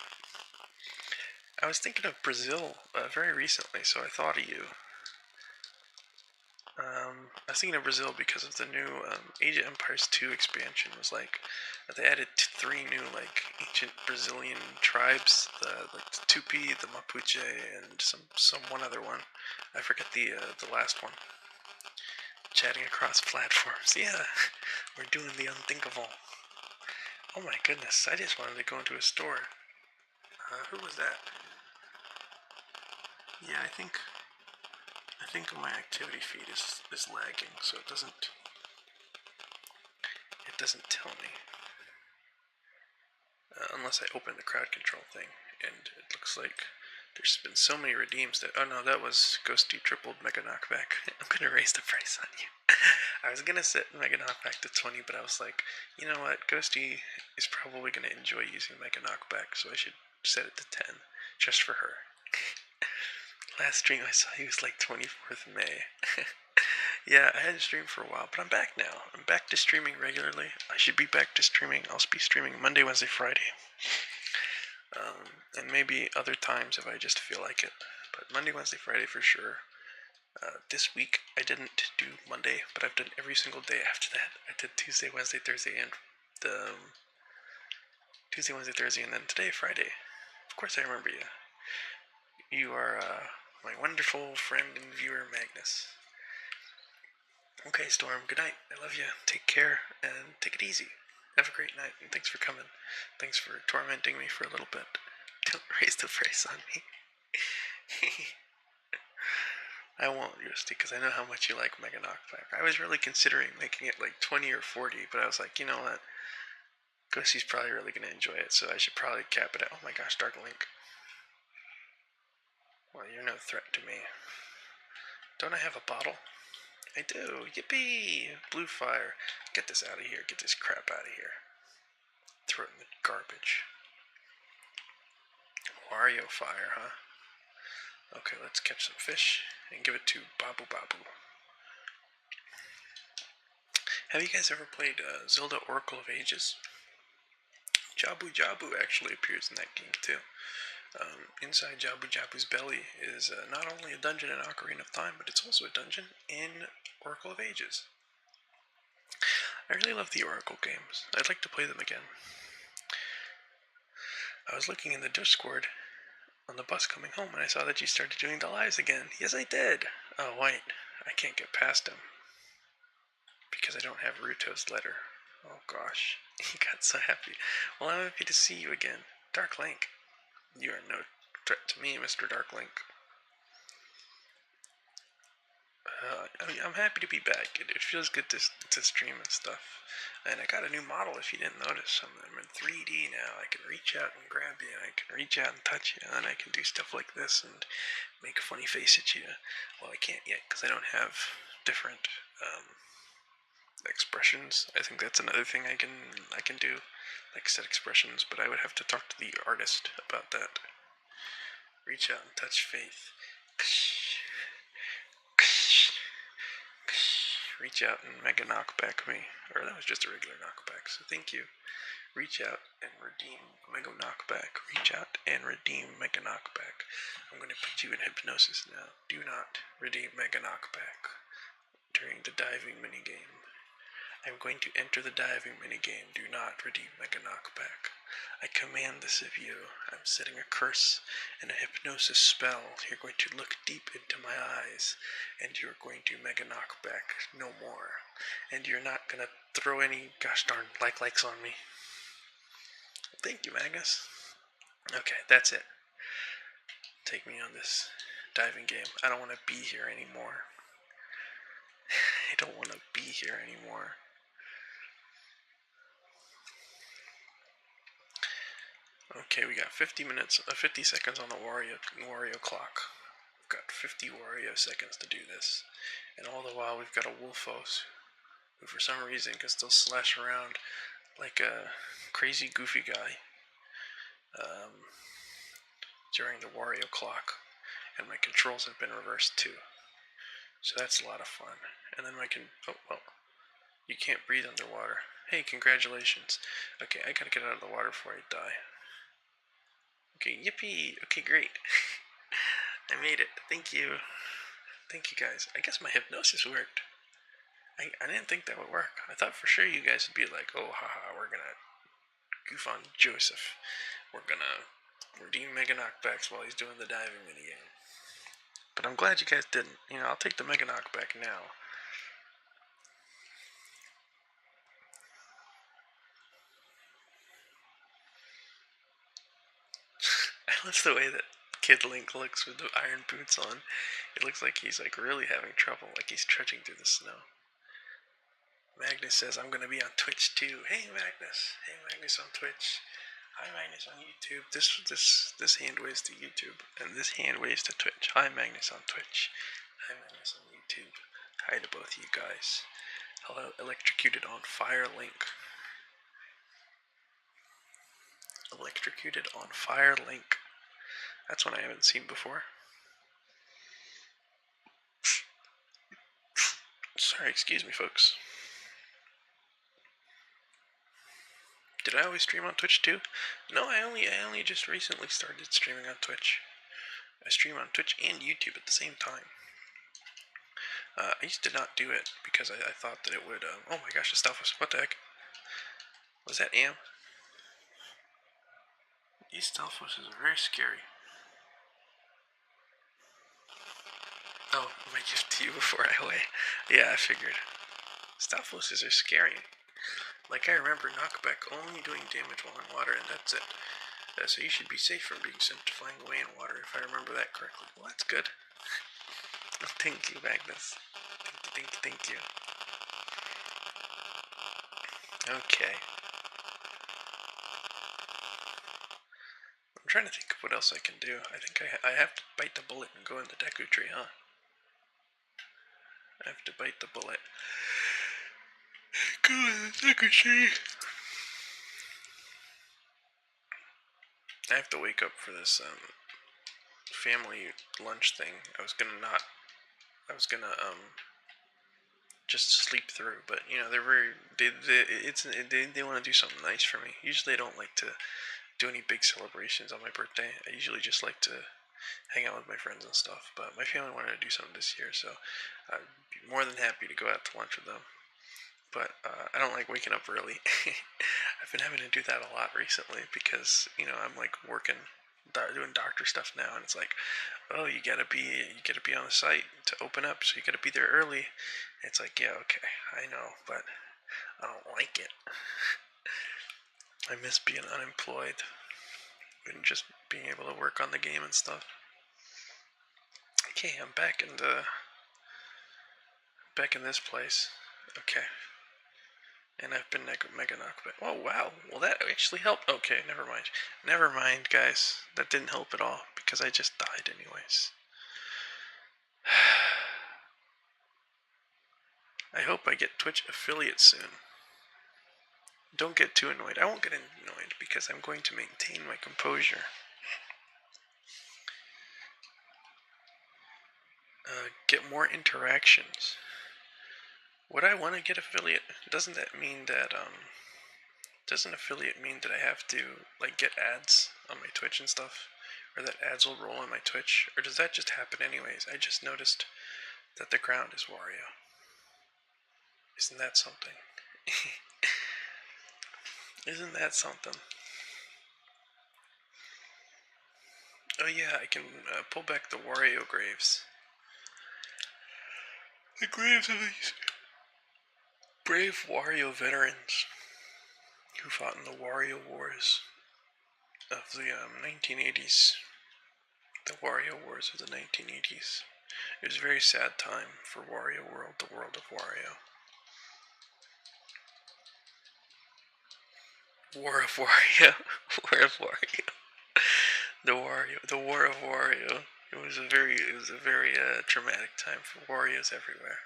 I was thinking of Brazil very recently, so I thought of you. I was thinking of Brazil because of the new Age of Empires 2 expansion. Was like they added 3 new like ancient Brazilian tribes: the Tupi, the Mapuche, and some one other one. I forget the last one. Chatting across platforms. Yeah, we're doing the unthinkable. Oh my goodness! I just wanted to go into a store. Who was that? Yeah, I think my activity feed is lagging, so it doesn't tell me unless I open the crowd control thing, and it looks like there's been so many redeems that oh no, that was Ghosty tripled Mega Knockback. I'm gonna raise the price on you. I was gonna set Mega Knockback to 20, but I was like, you know what, Ghosty is probably gonna enjoy using Mega Knockback, so I should set it to 10 just for her. Last stream I saw you was like 24th May. Yeah, I hadn't streamed for a while, but I'm back now. I'm back to streaming regularly. I should be back to streaming. I'll be streaming Monday, Wednesday, Friday. And maybe other times if I just feel like it. But Monday, Wednesday, Friday for sure. This week I didn't do Monday, but I've done every single day after that. I did Tuesday, Wednesday, Thursday, and Tuesday, Wednesday, Thursday, and then today, Friday. Of course I remember you. You are my wonderful friend and viewer, Magnus. Okay, Storm, good night. I love you. Take care, and take it easy. Have a great night, and thanks for coming. Thanks for tormenting me for a little bit. Don't raise the price on me. I won't, Justy, because I know how much you like Mega Knockback. I was really considering making it like 20 or 40, but I was like, you know what? Ghosty's probably really going to enjoy it, so I should probably cap it at, oh my gosh, Dark Link. Well, you're no threat to me. Don't I have a bottle? I do. Yippee! Blue fire. Get this out of here. Get this crap out of here. Throw it in the garbage. Wario fire, huh? Okay, let's catch some fish and give it to Babu Babu. Have you guys ever played Zelda Oracle of Ages? Jabu Jabu actually appears in that game too. Inside Jabu Jabu's belly is not only a dungeon in Ocarina of Time, but it's also a dungeon in Oracle of Ages. I really love the Oracle games. I'd like to play them again. I was looking in the Discord on the bus coming home and I saw that you started doing the lives again. Yes, I did. Oh, wait. I can't get past him. Because I don't have Ruto's letter. Oh, gosh. He got so happy. Well, I'm happy to see you again. Dark Link. You are no threat to me, Mr. Dark Link. I'm happy to be back. It feels good to stream and stuff. And I got a new model, if you didn't notice. I'm in 3D now. I can reach out and grab you, and I can reach out and touch you, and I can do stuff like this and make a funny face at you. Well, I can't yet, because I don't have different expressions. I think that's another thing I can do, like set expressions, but I would have to talk to the artist about that. Reach out and touch faith. Reach out and mega knockback me. Or that was just a regular knockback, so thank you. Reach out and redeem mega knockback. Reach out and redeem mega knockback. I'm going to put you in hypnosis now. Do not redeem mega knockback during the diving minigame. I'm going to enter the diving minigame. Do not redeem mega knockback. I command this of you. I'm setting a curse and a hypnosis spell. You're going to look deep into my eyes, and you're going to mega knockback no more. And you're not going to throw any gosh darn likes on me. Thank you, Magnus. Okay, that's it. Take me on this diving game. I don't want to be here anymore. I don't want to be here anymore. Okay, we got 50 seconds on the Wario clock. We've got 50 Wario seconds to do this. And all the while we've got a Wolfos, who for some reason can still slash around like a crazy goofy guy during the Wario clock. And my controls have been reversed too. So that's a lot of fun. And then oh well, you can't breathe underwater. Hey, congratulations. Okay, I gotta get out of the water before I die. Okay, yippee! Okay, great. I made it. Thank you. Thank you, guys. I guess my hypnosis worked. I didn't think that would work. I thought for sure you guys would be like, oh, haha, we're gonna goof on Joseph. We're gonna redeem mega knockbacks while he's doing the diving minigame. But I'm glad you guys didn't. You know, I'll take the mega knockback now. I love the way that Kid Link looks with the iron boots on. It looks like he's like really having trouble, like he's trudging through the snow. Magnus says, I'm gonna be on Twitch too. Hey Magnus! Hey Magnus on Twitch. Hi Magnus on YouTube. This hand waves to YouTube, and this hand waves to Twitch. Hi Magnus on Twitch. Hi Magnus on YouTube. Hi to both you guys. Hello, Electrocuted on Fire Link. Electrocuted on Fire Link. That's one I haven't seen before. Sorry, excuse me, folks. Did I always stream on Twitch too? No, I only just recently started streaming on Twitch. I stream on Twitch and YouTube at the same time. I used to not do it because I thought that it would. Oh my gosh, the Stalfos. What the heck? Was that Am? These Stalfoses are very scary. Oh, my gift to you before I away. Yeah, I figured. Stalfoses are scary. Like, I remember knockback only doing damage while in water, and that's it. So you should be safe from being sent flying away in water, if I remember that correctly. Well, that's good. Thank you, Magnus. Thank you. Okay. I'm trying to think of what else I can do. I think I have to bite the bullet and go in the Deku Tree, huh? I have to bite the bullet. Go in the Deku Tree. I have to wake up for this family lunch thing. I was gonna just sleep through, but you know they want to do something nice for me. Usually I don't like to do any big celebrations on my birthday. I usually just like to hang out with my friends and stuff, but my family wanted to do something this year, so I'd be more than happy to go out to lunch with them. But I don't like waking up early. I've been having to do that a lot recently because I'm like working, doing doctor stuff now, and it's like, oh, you gotta be on the site to open up, so you gotta be there early. It's like, yeah, okay, I know, but I don't like it. I miss being unemployed and just being able to work on the game and stuff. Okay, I'm back in this place. Okay. And I've been mega knocked back. Oh, wow. Well, that actually helped. Okay, never mind. Never mind, guys. That didn't help at all, because I just died anyways. I hope I get Twitch affiliate soon. Don't get too annoyed. I won't get annoyed, because I'm going to maintain my composure. Get more interactions. Would I want to get affiliate? Doesn't that mean that, doesn't affiliate mean that I have to, like, get ads on my Twitch and stuff? Or that ads will roll on my Twitch? Or does that just happen anyways? I just noticed that the ground is Wario. Isn't that something? Isn't that something? Oh yeah, I can pull back the Wario graves. The graves of these brave Wario veterans who fought in the Wario Wars of the 1980s. The Wario Wars of the 1980s. It was a very sad time for Wario World, the world of Wario. War of Wario. War of Wario. The War of Wario. It was a very traumatic time for Warriors everywhere.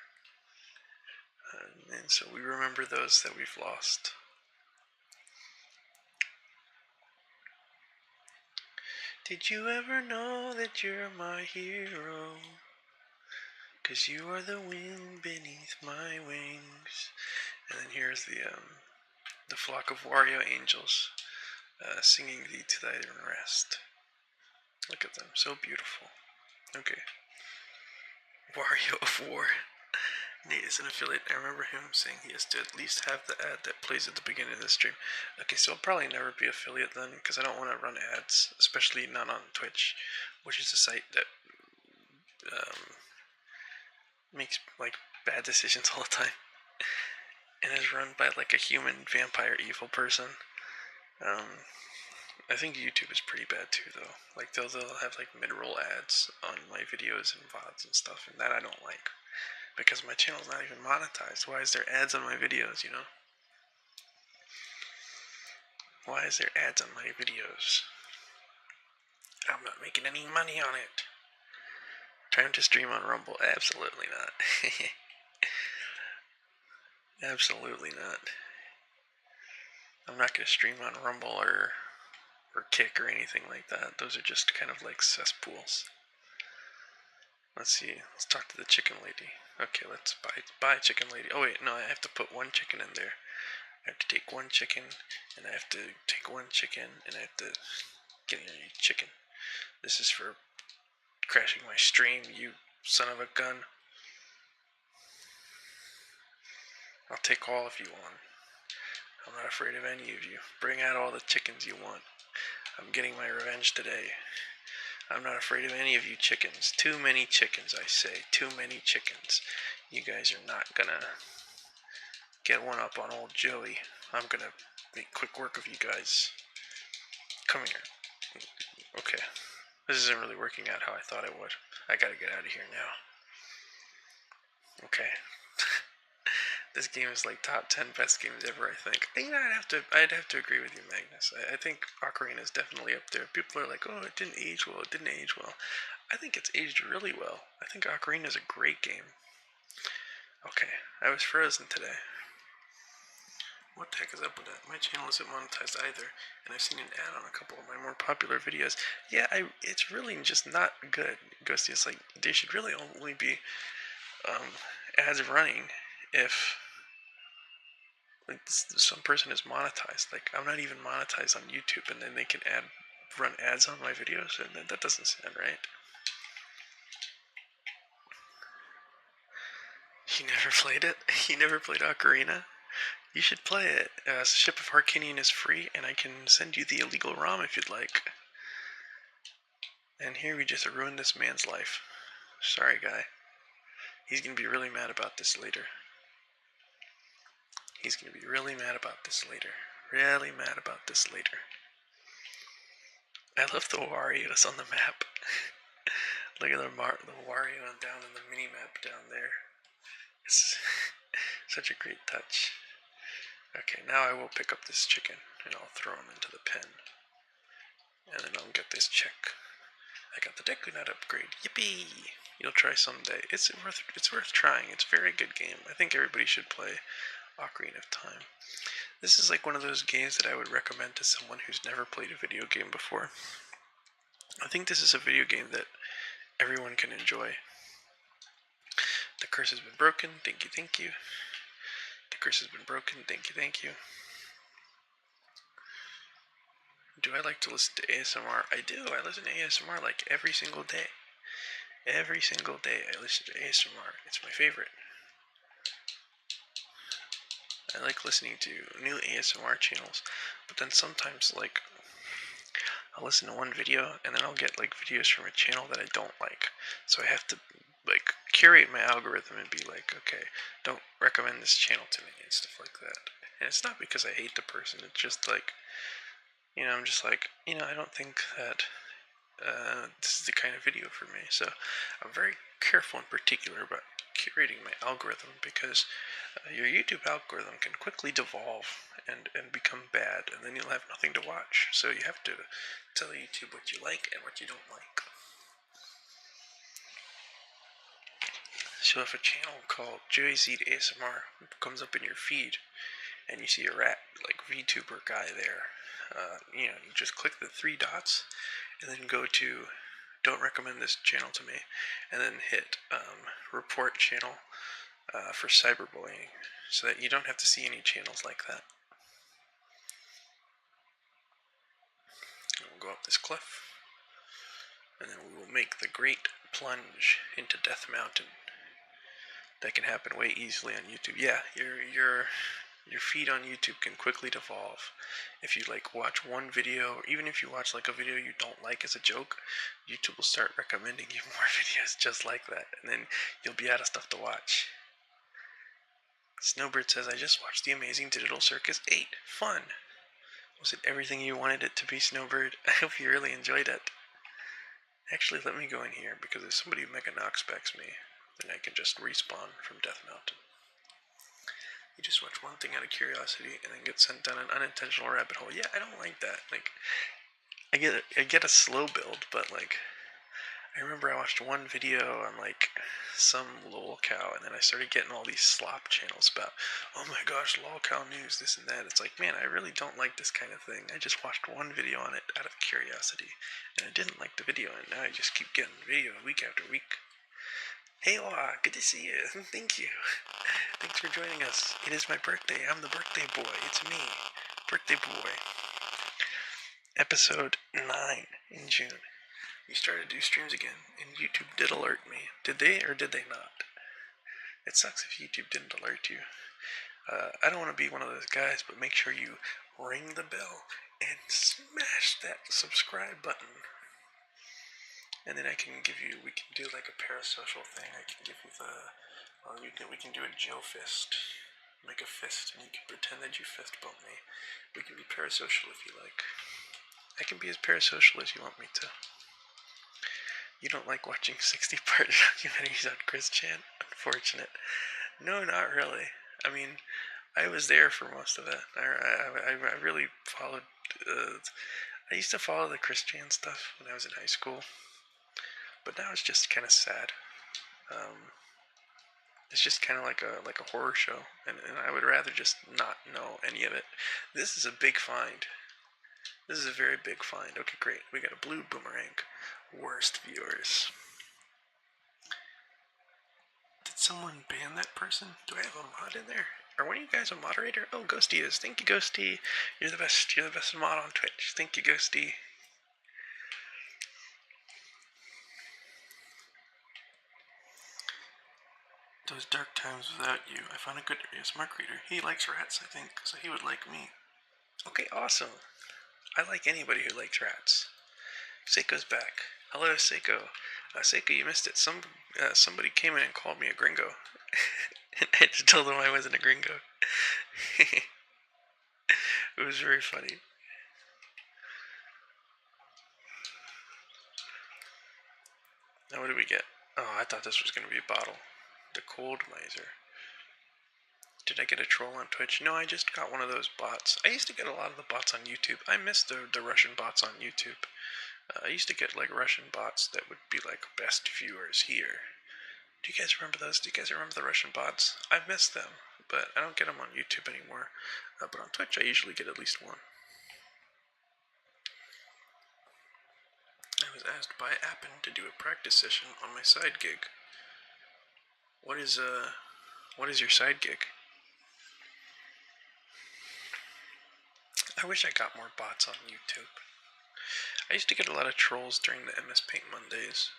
And so we remember those that we've lost. Did you ever know that you're my hero? 'Cause you are the wind beneath my wings. And then here's the flock of Wario angels singing thee to thy rest. Look at them, so beautiful. Okay. Wario of War. Nate is an affiliate. I remember him saying he has to at least have the ad that plays at the beginning of the stream. Okay, so I'll probably never be affiliate then, because I don't want to run ads, especially not on Twitch, which is a site that makes like bad decisions all the time, and is run by like a human vampire evil person. I think YouTube is pretty bad too, though. Like they'll have like mid-roll ads on my videos and VODs and stuff, and that I don't like. Because my channel's not even monetized. Why is there ads on my videos, you know? Why is there ads on my videos? I'm not making any money on it. Trying to stream on Rumble? Absolutely not. Absolutely not. I'm not going to stream on Rumble or Kick or anything like that. Those are just kind of like cesspools. Let's see. Let's talk to the chicken lady. Okay, let's buy chicken lady. Oh wait, no, I have to put one chicken in there. I have to take one chicken, and I have to take one chicken, and I have to get a chicken. This is for crashing my stream, you son of a gun. I'll take all if you want. I'm not afraid of any of you. Bring out all the chickens you want. I'm getting my revenge today. I'm not afraid of any of you chickens. Too many chickens, I say. Too many chickens. You guys are not gonna get one up on old Joey. I'm gonna make quick work of you guys. Come here. Okay. This isn't really working out how I thought it would. I gotta get out of here now. Okay. This game is like top 10 best games ever, I think. You know, I'd have to agree with you, Magnus. I think Ocarina is definitely up there. People are like, oh, it didn't age well, it didn't age well. I think it's aged really well. I think Ocarina is a great game. Okay, I was frozen today. What the heck is up with that? My channel isn't monetized either, and I've seen an ad on a couple of my more popular videos. Yeah, it's really just not good. Ghosty, it's like, there should really only be ads running if like some person is monetized. Like, I'm not even monetized on YouTube, and then they can run ads on my videos, and that doesn't sound right. You never played it? You never played Ocarina? You should play it. Ship of Harkinian is free, and I can send you the illegal ROM if you'd like. And here we just ruined this man's life. Sorry, guy. He's gonna be really mad about this later. He's gonna be really mad about this later. Really mad about this later. I love the Wario's on the map. Look at the Wario down in the mini-map down there. It's such a great touch. Okay, now I will pick up this chicken, and I'll throw him into the pen. And then I'll get this check. I got the Deku Nut upgrade. Yippee! You'll try someday. It's worth trying. It's a very good game. I think everybody should play Ocarina of Time. This is like one of those games that I would recommend to someone who's never played a video game before. I think this is a video game that everyone can enjoy. The curse has been broken. Thank you, thank you. The curse has been broken. Thank you, thank you. Do I like to listen to ASMR? I do. I listen to ASMR like every single day. Every single day I listen to ASMR. It's my favorite. I like listening to new ASMR channels, but then sometimes, like, I'll listen to one video, and then I'll get, like, videos from a channel that I don't like. So I have to, like, curate my algorithm and be like, okay, don't recommend this channel to me and stuff like that. And it's not because I hate the person, it's just, like, you know, I'm just like, you know, I don't think that this is the kind of video for me. So I'm very careful and particular about curating my algorithm, because your YouTube algorithm can quickly devolve and become bad, and then you'll have nothing to watch. So you have to tell YouTube what you like and what you don't like. So if a channel called Joey Seed ASMR comes up in your feed, and you see a rat, like, VTuber guy there, you know, you just click the three dots, and then go to don't recommend this channel to me, and then hit report channel for cyberbullying, so that you don't have to see any channels like that. And we'll go up this cliff, and then we will make the great plunge into Death Mountain. That can happen way easily on YouTube. Yeah, your feed on YouTube can quickly devolve. If you, like, watch one video, or even if you watch, like, a video you don't like as a joke, YouTube will start recommending you more videos just like that, and then you'll be out of stuff to watch. Snowbird says, I just watched The Amazing Digital Circus 8. Fun! Was it everything you wanted it to be, Snowbird? I hope you really enjoyed it. Actually, let me go in here, because if somebody Mega Knox specs me, then I can just respawn from Death Mountain. You just watch one thing out of curiosity and then get sent down an unintentional rabbit hole. Yeah, I don't like that. Like, I get a slow build, but, like, I remember I watched one video on, like, some lolcow, and then I started getting all these slop channels about, oh my gosh, lolcow news, this and that. It's like, man, I really don't like this kind of thing. I just watched one video on it out of curiosity, and I didn't like the video, and now I just keep getting video week after week. Hey, Oa, good to see you. Thank you. Thanks for joining us. It is my birthday. I'm the birthday boy. It's me, birthday boy. Episode 9 in June. We started to do streams again, and YouTube did alert me. Did they, or did they not? It sucks if YouTube didn't alert you. I don't want to be one of those guys, but make sure you ring the bell and smash that subscribe button. And then we can do like a parasocial thing. I can give you we can do a Joe fist. Make a fist, and you can pretend that you fist bump me. We can be parasocial if you like. I can be as parasocial as you want me to. You don't like watching 60-part documentaries on Chris Chan? Unfortunate. No, not really. I mean, I was there for most of it. I really followed. I used to follow the Chris Chan stuff when I was in high school, but now it's just kind of sad. It's just kind of like a horror show, and I would rather just not know any of it. This is a big find. This is a very big find. Okay, great. We got a blue boomerang. Worst viewers. Did someone ban that person? Do I have a mod in there? Are one of you guys a moderator? Oh, Ghosty is. Thank you, Ghosty. You're the best. You're the best mod on Twitch. Thank you, Ghosty. Those dark times without you. I found a good smart reader. He likes rats, I think, so he would like me. Okay, awesome. I like anybody who likes rats. Seiko's back. Hello, Seiko. Seiko, you missed it. Somebody came in and called me a gringo. And I had to tell them I wasn't a gringo. It was very funny. Now what do we get? Oh, I thought this was going to be a bottle. The Cold Miser. Did I get a troll on Twitch? No, I just got one of those bots. I used to get a lot of the bots on YouTube. I miss the Russian bots on YouTube. I used to get like Russian bots that would be like best viewers here. Do you guys remember those? Do you guys remember the Russian bots? I miss them, but I don't get them on YouTube anymore. But on Twitch, I usually get at least one. I was asked by Appen to do a practice session on my side gig. What is your side gig? I wish I got more bots on YouTube. I used to get a lot of trolls during the MS Paint Mondays.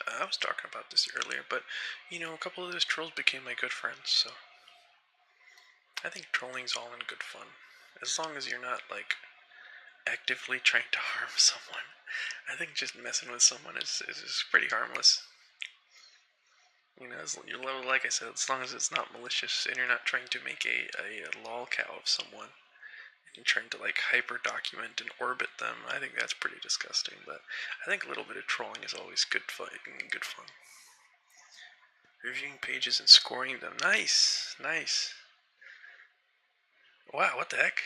I was talking about this earlier, but, a couple of those trolls became my good friends, so I think trolling's all in good fun. As long as you're not, actively trying to harm someone. I think just messing with someone is pretty harmless. Like I said, as long as it's not malicious and you're not trying to make a lolcow of someone and trying to hyper document and orbit them, I think that's pretty disgusting. But I think a little bit of trolling is always good fun. Reviewing pages and scoring them. Nice. Wow, what the heck?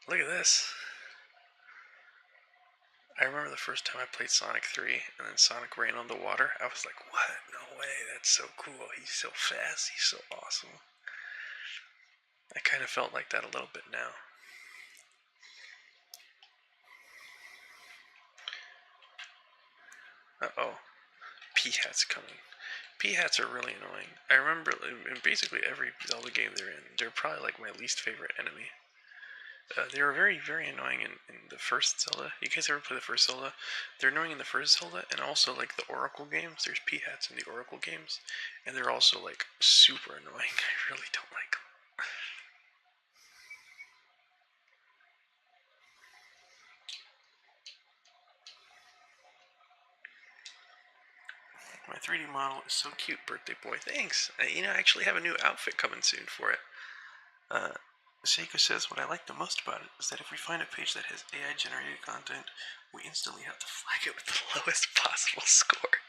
Look at this. I remember the first time I played Sonic 3 and then Sonic ran on the water. I was like, what? No way, that's so cool. He's so fast. He's so awesome. I kind of felt like that a little bit now. Uh-oh. P-Hat's coming. P-Hats are really annoying. I remember in basically every Zelda game they're in, they're probably my least favorite enemy. They were very, very annoying in the first Zelda. You guys ever play the first Zelda? They're annoying in the first Zelda, and also the Oracle games. There's P-Hats in the Oracle games, and they're also super annoying. I really don't like them. My 3D model is so cute, birthday boy. Thanks. I actually have a new outfit coming soon for it. Seiko says, what I like the most about it is that if we find a page that has AI-generated content, we instantly have to flag it with the lowest possible score.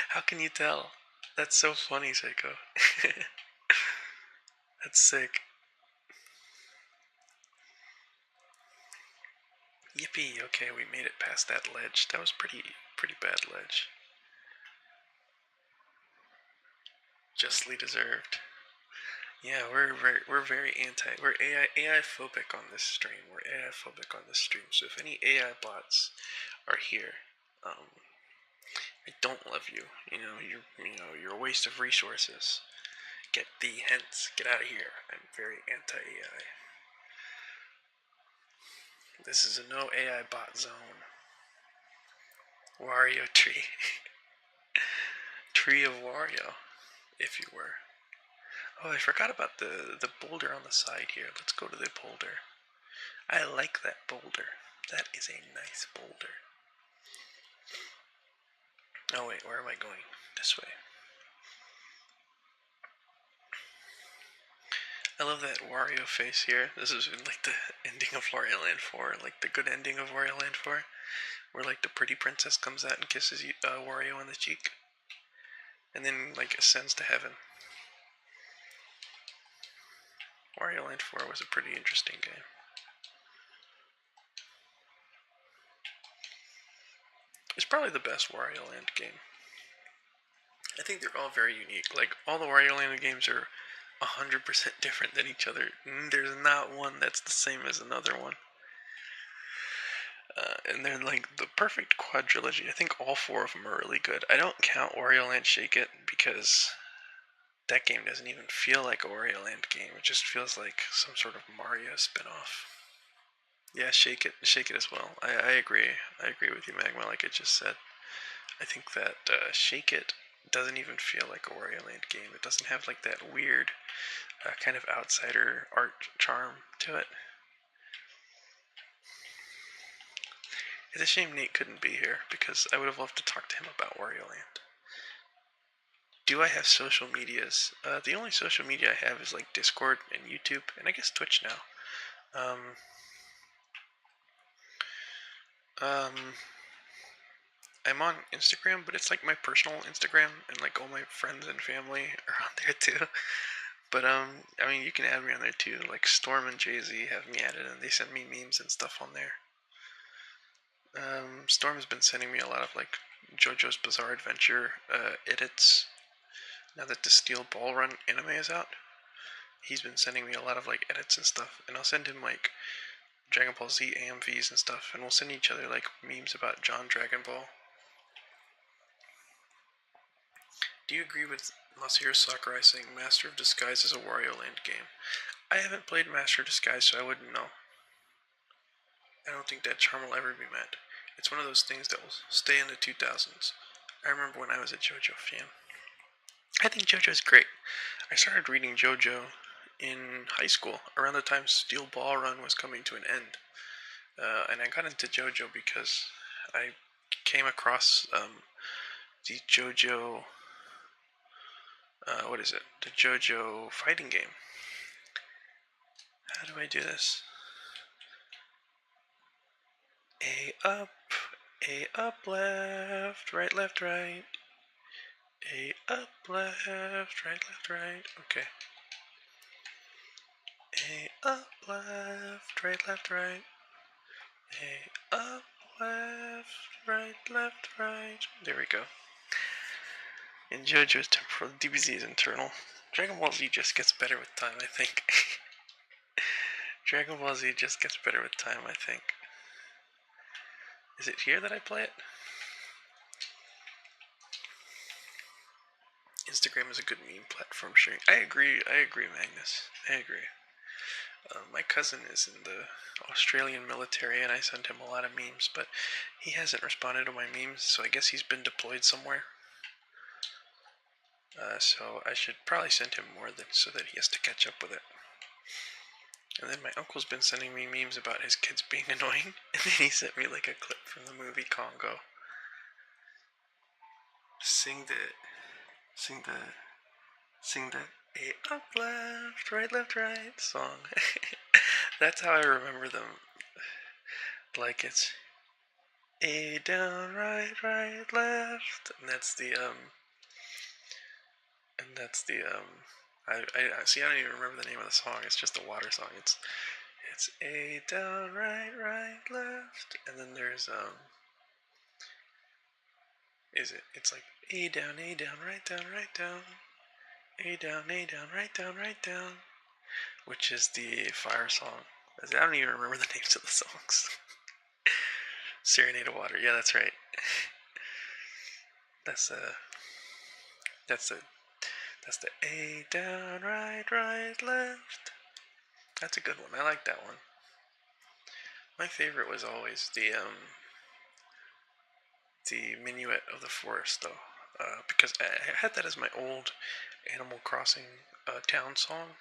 How can you tell? That's so funny, Seiko. That's sick. Yippee, okay, we made it past that ledge. That was pretty bad ledge. Justly deserved. Yeah, we're very we're AI phobic on this stream. We're AI phobic on this stream. So if any AI bots are here, I don't love you. You're a waste of resources. Get thee hence. Get out of here. I'm very anti-AI. This is a no AI bot zone. Wario tree. Tree of Wario, if you were. Oh, I forgot about the boulder on the side here. Let's go to the boulder. I like that boulder. That is a nice boulder. Oh wait, where am I going? This way. I love that Wario face here. This is like the ending of Wario Land 4, like the good ending of Wario Land 4, where like the pretty princess comes out and kisses Wario on the cheek, and then like ascends to heaven. Wario Land 4 was a pretty interesting game. It's probably the best Wario Land game. I think they're all very unique. Like, all the Wario Land games are 100% different than each other. There's not one that's the same as another one. And they're like the perfect quadrilogy. I think all four of them are really good. I don't count Wario Land Shake It because that game doesn't even feel like a Wario Land game. It just feels like some sort of Mario spin-off. Yeah, Shake It as well. I agree. I agree with you, Magma, like I just said. I think that Shake It doesn't even feel like a Wario Land game. It doesn't have like that weird kind of outsider art charm to it. It's a shame Nate couldn't be here because I would have loved to talk to him about Wario Land. Do I have social medias? The only social media I have is like Discord and YouTube, and I guess Twitch now. I'm on Instagram, but it's like my personal Instagram, and like all my friends and family are on there too. But I mean, you can add me on there too. Like Storm and Jay-Z have me added, and they send me memes and stuff on there. Storm has been sending me a lot of like JoJo's Bizarre Adventure edits. Now that the Steel Ball Run anime is out, he's been sending me a lot of like edits and stuff, and I'll send him like Dragon Ball Z AMVs and stuff, and we'll send each other like memes about John Dragon Ball. Do you agree with Masahiro Sakurai saying Master of Disguise is a Wario Land game? I haven't played Master of Disguise, so I wouldn't know. I don't think that charm will ever be met. It's one of those things that will stay in the 2000s. I remember when I was a JoJo fan. I think JoJo's great. I started reading JoJo in high school, around the time Steel Ball Run was coming to an end. And I got into JoJo because I came across the JoJo... what is it? The JoJo fighting game. How do I do this? A up, left, right, left, right. A up, left, right. Okay. A up, left, right. A up, left, right. There we go. And JoJo's temporal, DBZ is internal. Dragon Ball Z just gets better with time, I think. Dragon Ball Z just gets better with time, I think. Is it here that I play it? Instagram is a good meme platform sharing. I agree, Magnus. I agree. My cousin is in the Australian military, and I send him a lot of memes, but he hasn't responded to my memes, so I guess he's been deployed somewhere. So I should probably send him more so that he has to catch up with it. And then my uncle's been sending me memes about his kids being annoying, and then he sent me like a clip from the movie Congo. Sing the A up, left, right song. That's how I remember them. Like it's A down, right, left, and that's the I see. I don't even remember the name of the song. It's just a water song. It's A down, right, left, and then there's It's like A down, right down, A down, right down, which is the fire song. I don't even remember the names of the songs. Serenade of Water. Yeah, that's right. That's the A down, right, left. That's a good one. I like that one. My favorite was always the Minuet of the Forest, though, because I had that as my old Animal Crossing town song.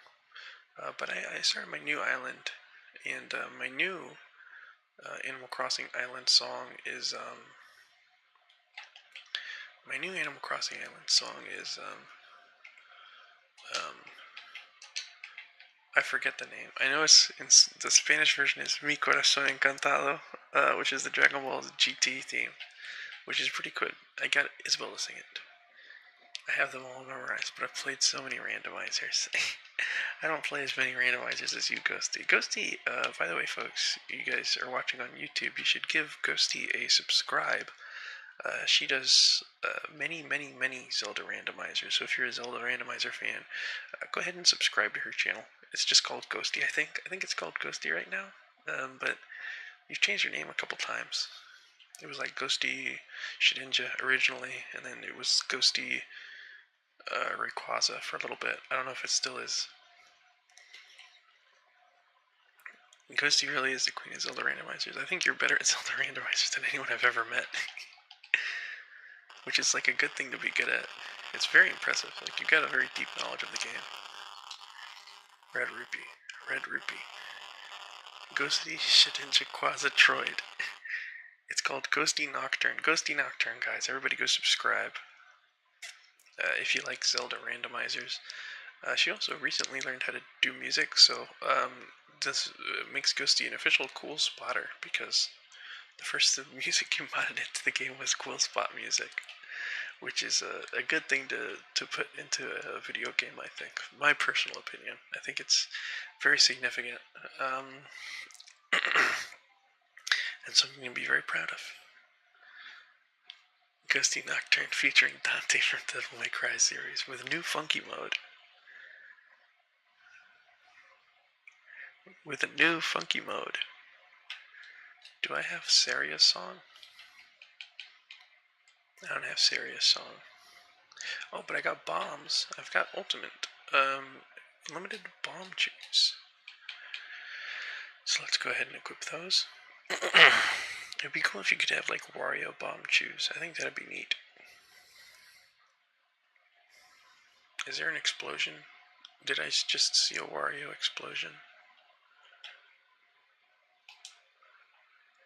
But I started my new island and my new Animal Crossing Island song is um, I forget the name. I know the Spanish version is Mi Corazón Encantado, which is the Dragon Ball GT theme, which is pretty good. I got Isabel to sing it. I have them all memorized, but I've played so many randomizers. I don't play as many randomizers as you, Ghosty. Ghosty, by the way, folks, you guys are watching on YouTube, you should give Ghosty a subscribe. She does many Zelda randomizers, so if you're a Zelda randomizer fan, go ahead and subscribe to her channel. It's just called Ghosty, I think. I think it's called Ghosty right now, but you've changed your name a couple times. It was like Ghosty Shedinja originally, and then it was Ghosty Rayquaza for a little bit. I don't know if it still is. Ghosty really is the queen of Zelda randomizers. I think you're better at Zelda randomizers than anyone I've ever met. Which is like a good thing to be good at. It's very impressive. Like, you've got a very deep knowledge of the game. Red Rupee. Ghosty Shedinja Quasatroid. It's called Ghosty Nocturne. Ghosty Nocturne, guys. Everybody go subscribe. If you like Zelda randomizers. She also recently learned how to do music, so this makes Ghosty an official cool spotter, because the first music you modded into the game was cool spot music, which is a good thing to put into a video game, I think. My personal opinion. I think it's very significant, and something to be very proud of. Ghosty Nocturne featuring Dante from the Devil May Cry series with new funky mode. With a new funky mode. Do I have Saria's song? I don't have Saria's song. Oh, but I got bombs. I've got ultimate. Limited bomb chews. So let's go ahead and equip those. It'd be cool if you could have like Wario bomb chews. I think that'd be neat. Is there an explosion? Did I just see a Wario explosion?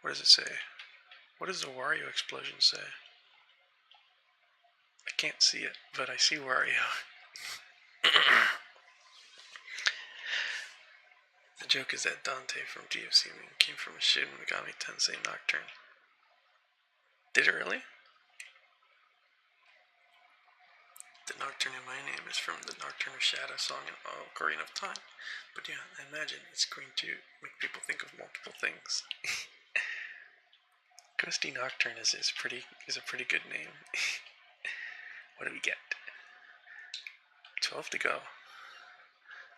What does it say? What does the Wario explosion say? I can't see it, but I see Wario. The joke is that Dante from DFC came from a Shin Megami Tensei Nocturne. Did it really? The Nocturne in my name is from the Nocturne of Shadow song in Ocarina of Time. But yeah, I imagine it's going to make people think of multiple things. Ghosty Nocturne is a pretty good name. What do we get? 12 to go.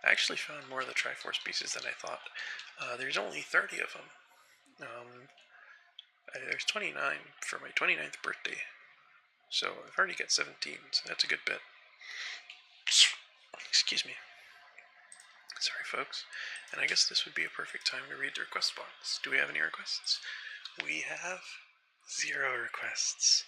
I actually found more of the Triforce pieces than I thought. There's only 30 of them. There's 29 for my 29th birthday. So I've already got 17, so that's a good bit. Excuse me. Sorry, folks. And I guess this would be a perfect time to read the request box. Do we have any requests? We have 0 requests.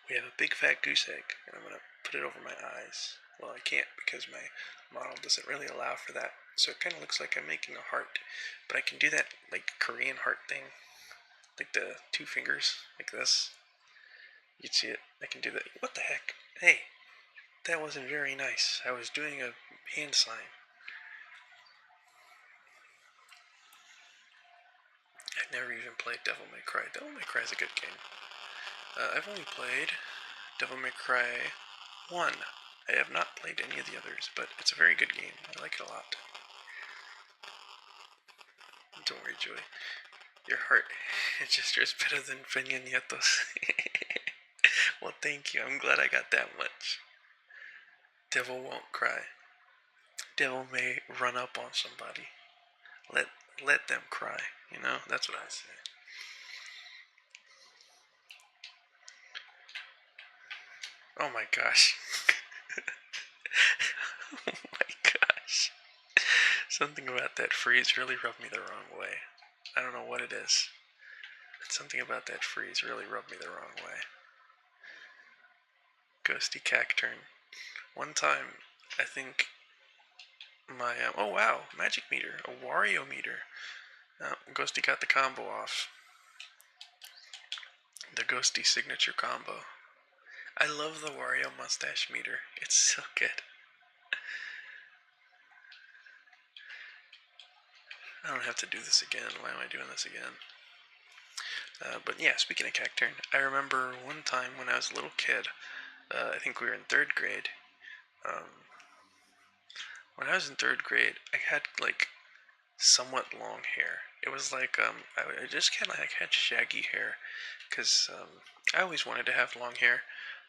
We have a big fat goose egg, and I'm going to put it over my eyes. Well, I can't because my model doesn't really allow for that. So it kind of looks like I'm making a heart. But I can do that, like, Korean heart thing. Like the 2 fingers, like this. You'd see it. I can do that. What the heck? Hey, that wasn't very nice. I was doing a hand sign. I've never even played Devil May Cry. Devil May Cry is a good game. I've only played Devil May Cry 1. I have not played any of the others, but it's a very good game. I like it a lot. Don't worry, Joey. Your heart gesture is better than Peña Nietos. Well, thank you. I'm glad I got that much. Devil won't cry. Devil may run up on somebody. Let them cry. You know, that's what I say. Oh my gosh. Oh my gosh. Something about that freeze really rubbed me the wrong way. I don't know what it is. Something about that freeze really rubbed me the wrong way. Ghosty Cacturn. One time, I think my... oh wow, magic meter. A Wario meter. Oh, Ghosty got the combo off. The Ghosty signature combo. I love the Wario mustache meter. It's so good. I don't have to do this again. Why am I doing this again? But yeah, speaking of Cacturn, I remember one time when I was a little kid, I think we were in 3rd grade. When I was in 3rd grade, I had like somewhat long hair. It was like I just kind of like had shaggy hair, cause I always wanted to have long hair,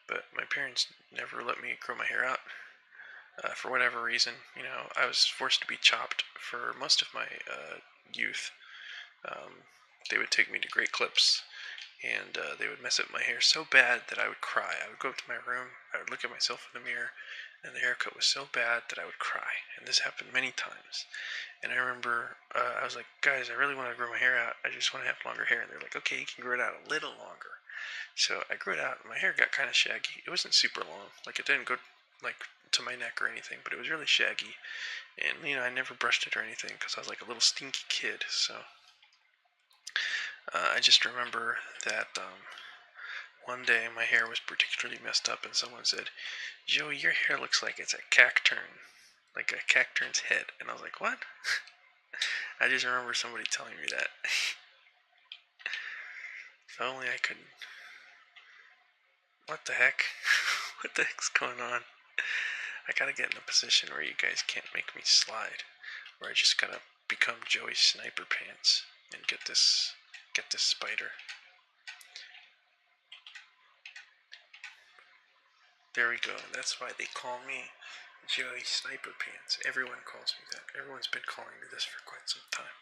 but my parents never let me grow my hair out. For whatever reason, I was forced to be chopped for most of my youth. Um, they would take me to Great Clips, and they would mess up my hair so bad that I would cry. I would go up to my room, I would look at myself in the mirror, and the haircut was so bad that I would cry. And this happened many times. And I remember I was like, guys, I really want to grow my hair out. I just want to have longer hair. And they're like, okay, you can grow it out a little longer. So I grew it out, and my hair got kind of shaggy. It wasn't super long. Like, it didn't go like to my neck or anything, but it was really shaggy. And I never brushed it or anything because I was like a little stinky kid. So I just remember that one day my hair was particularly messed up, and someone said, "Joey, your hair looks like it's a cacturn, like a cacturn's head." And I was like, "What?" I just remember somebody telling me that. If only I could. What the heck? What the heck's going on? I gotta get in a position where you guys can't make me slide. Where I just gotta become Joey Sniper Pants and get this spider. There we go. That's why they call me Joey Sniper Pants. Everyone calls me that. Everyone's been calling me this for quite some time.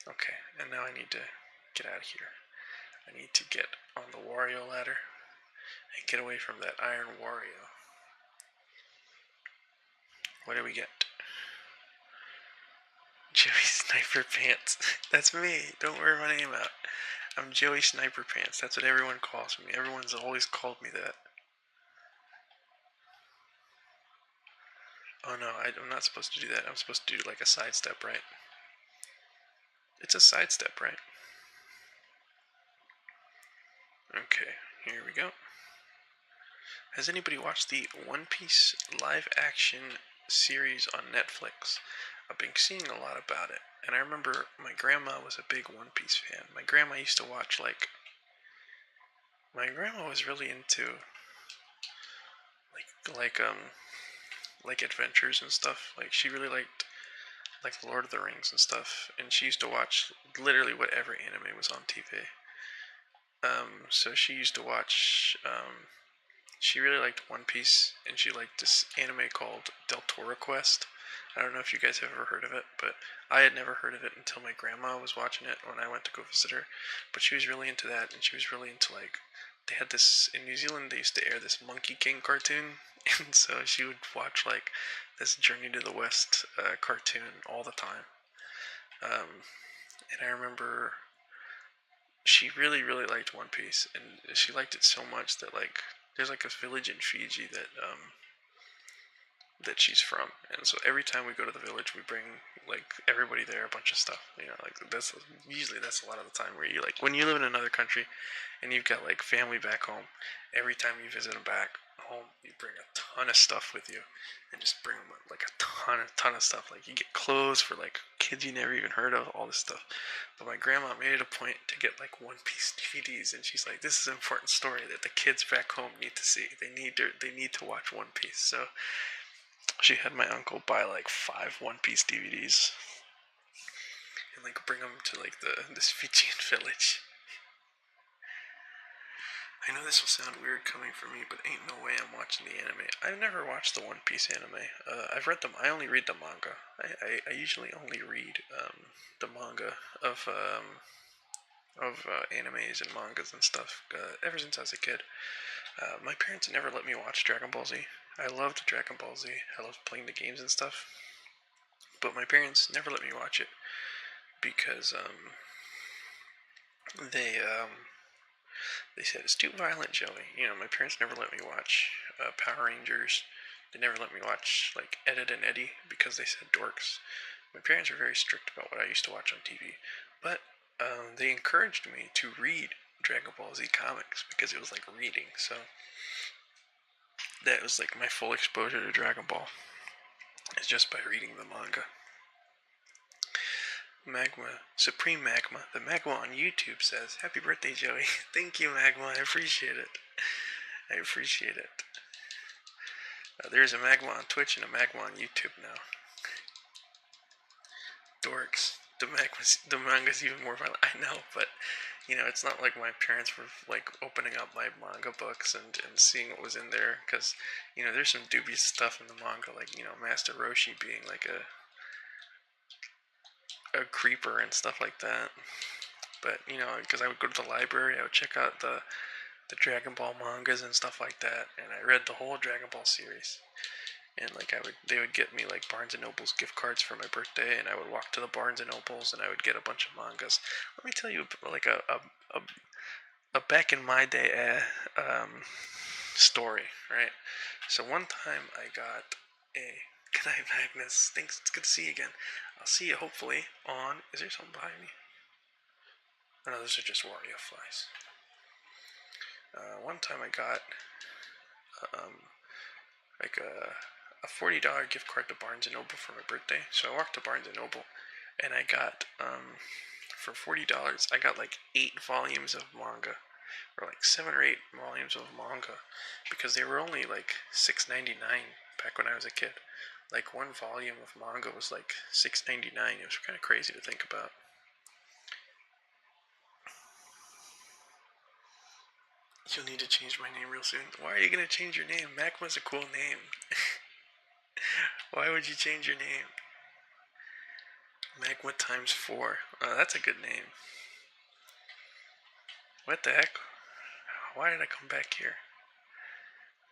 Okay, and now I need to get out of here. I need to get on the Wario ladder and get away from that Iron Wario. What do we get? Joey Sniper Pants. That's me. Don't wear my name out. I'm Joey Sniper Pants. That's what everyone calls me. Everyone's always called me that. Oh no, I'm not supposed to do that. I'm supposed to do like a sidestep, right? It's a sidestep, right? Okay, here we go. Has anybody watched the One Piece live action series on Netflix? I've been seeing a lot about it, and I remember my grandma was a big One Piece fan. My grandma used to watch my grandma was really into like like adventures and stuff. Like she really liked like Lord of the Rings and stuff, and she used to watch literally whatever anime was on TV. So she used to watch. She really liked One Piece, and she liked this anime called Del Toro Quest. I don't know if you guys have ever heard of it, but I had never heard of it until my grandma was watching it when I went to go visit her. But she was really into that, and she was really into like they had this in New Zealand. They used to air this Monkey King cartoon, and so she would watch like this Journey to the West cartoon all the time. And I remember she really really liked One Piece, and she liked it so much that like there's like a village in Fiji that she's from, and so every time we go to the village, we bring like everybody there a bunch of stuff. Like that's usually that's a lot of the time where you like when you live in another country, and you've got like family back home. Every time you visit them back home, you bring a ton of stuff with you, and just bring them like a ton of stuff. Like you get clothes for like kids you never even heard of, all this stuff. But my grandma made it a point to get like One Piece DVDs, and she's like, "This is an important story that the kids back home need to see. They need to watch One Piece." So she had my uncle buy like 5 One Piece DVDs and like bring them to like this Fijian village. I know this will sound weird coming from me, but ain't no way I'm watching the anime. I've never watched the One Piece anime. I've read them. I only read the manga. I usually only read the manga of animes and mangas and stuff. Ever since I was a kid, my parents never let me watch Dragon Ball Z. I loved Dragon Ball Z. I loved playing the games and stuff. But my parents never let me watch it because they they said it's too violent, Joey. My parents never let me watch Power Rangers. They never let me watch like Ed, Edd and Eddie because they said dorks. My parents were very strict about what I used to watch on TV, but they encouraged me to read Dragon Ball Z comics because it was like reading. So that was like my full exposure to Dragon Ball. It's just by reading the manga. Magma, Supreme Magma, the Magma on YouTube says, "Happy birthday, Joey." Thank you, Magma. I appreciate it. I appreciate it. There's a Magma on Twitch and a Magma on YouTube now. Dorks. The manga's even more violent. I know, but you know, it's not like my parents were like opening up my manga books and seeing what was in there, because you know, there's some dubious stuff in the manga, like, you know, Master Roshi being like a creeper and stuff like that. But you know, because I would go to the library, I would check out the Dragon Ball mangas and stuff like that, and I read the whole Dragon Ball series. And like they would get me like Barnes and Noble's gift cards for my birthday, and I would walk to the Barnes and Nobles, and I would get a bunch of mangas. Let me tell you like a back in my day story, right? So one time I got a good night, Magnus. Thanks. It's good to see you again. I'll see you hopefully on. Is there something behind me? Oh, no, those are just Wario flies. One time I got like a $40 gift card to Barnes & Noble for my birthday. So I walked to Barnes & Noble, and I got, for $40, I got like 8 volumes of manga, or like 7 or 8 volumes of manga, because they were only like $6.99 back when I was a kid. Like one volume of manga was like $6.99. It was kind of crazy to think about. You'll need to change my name real soon. Why are you going to change your name? Magma's a cool name. Why would you change your name? Magma times 4. That's a good name. What the heck? Why did I come back here?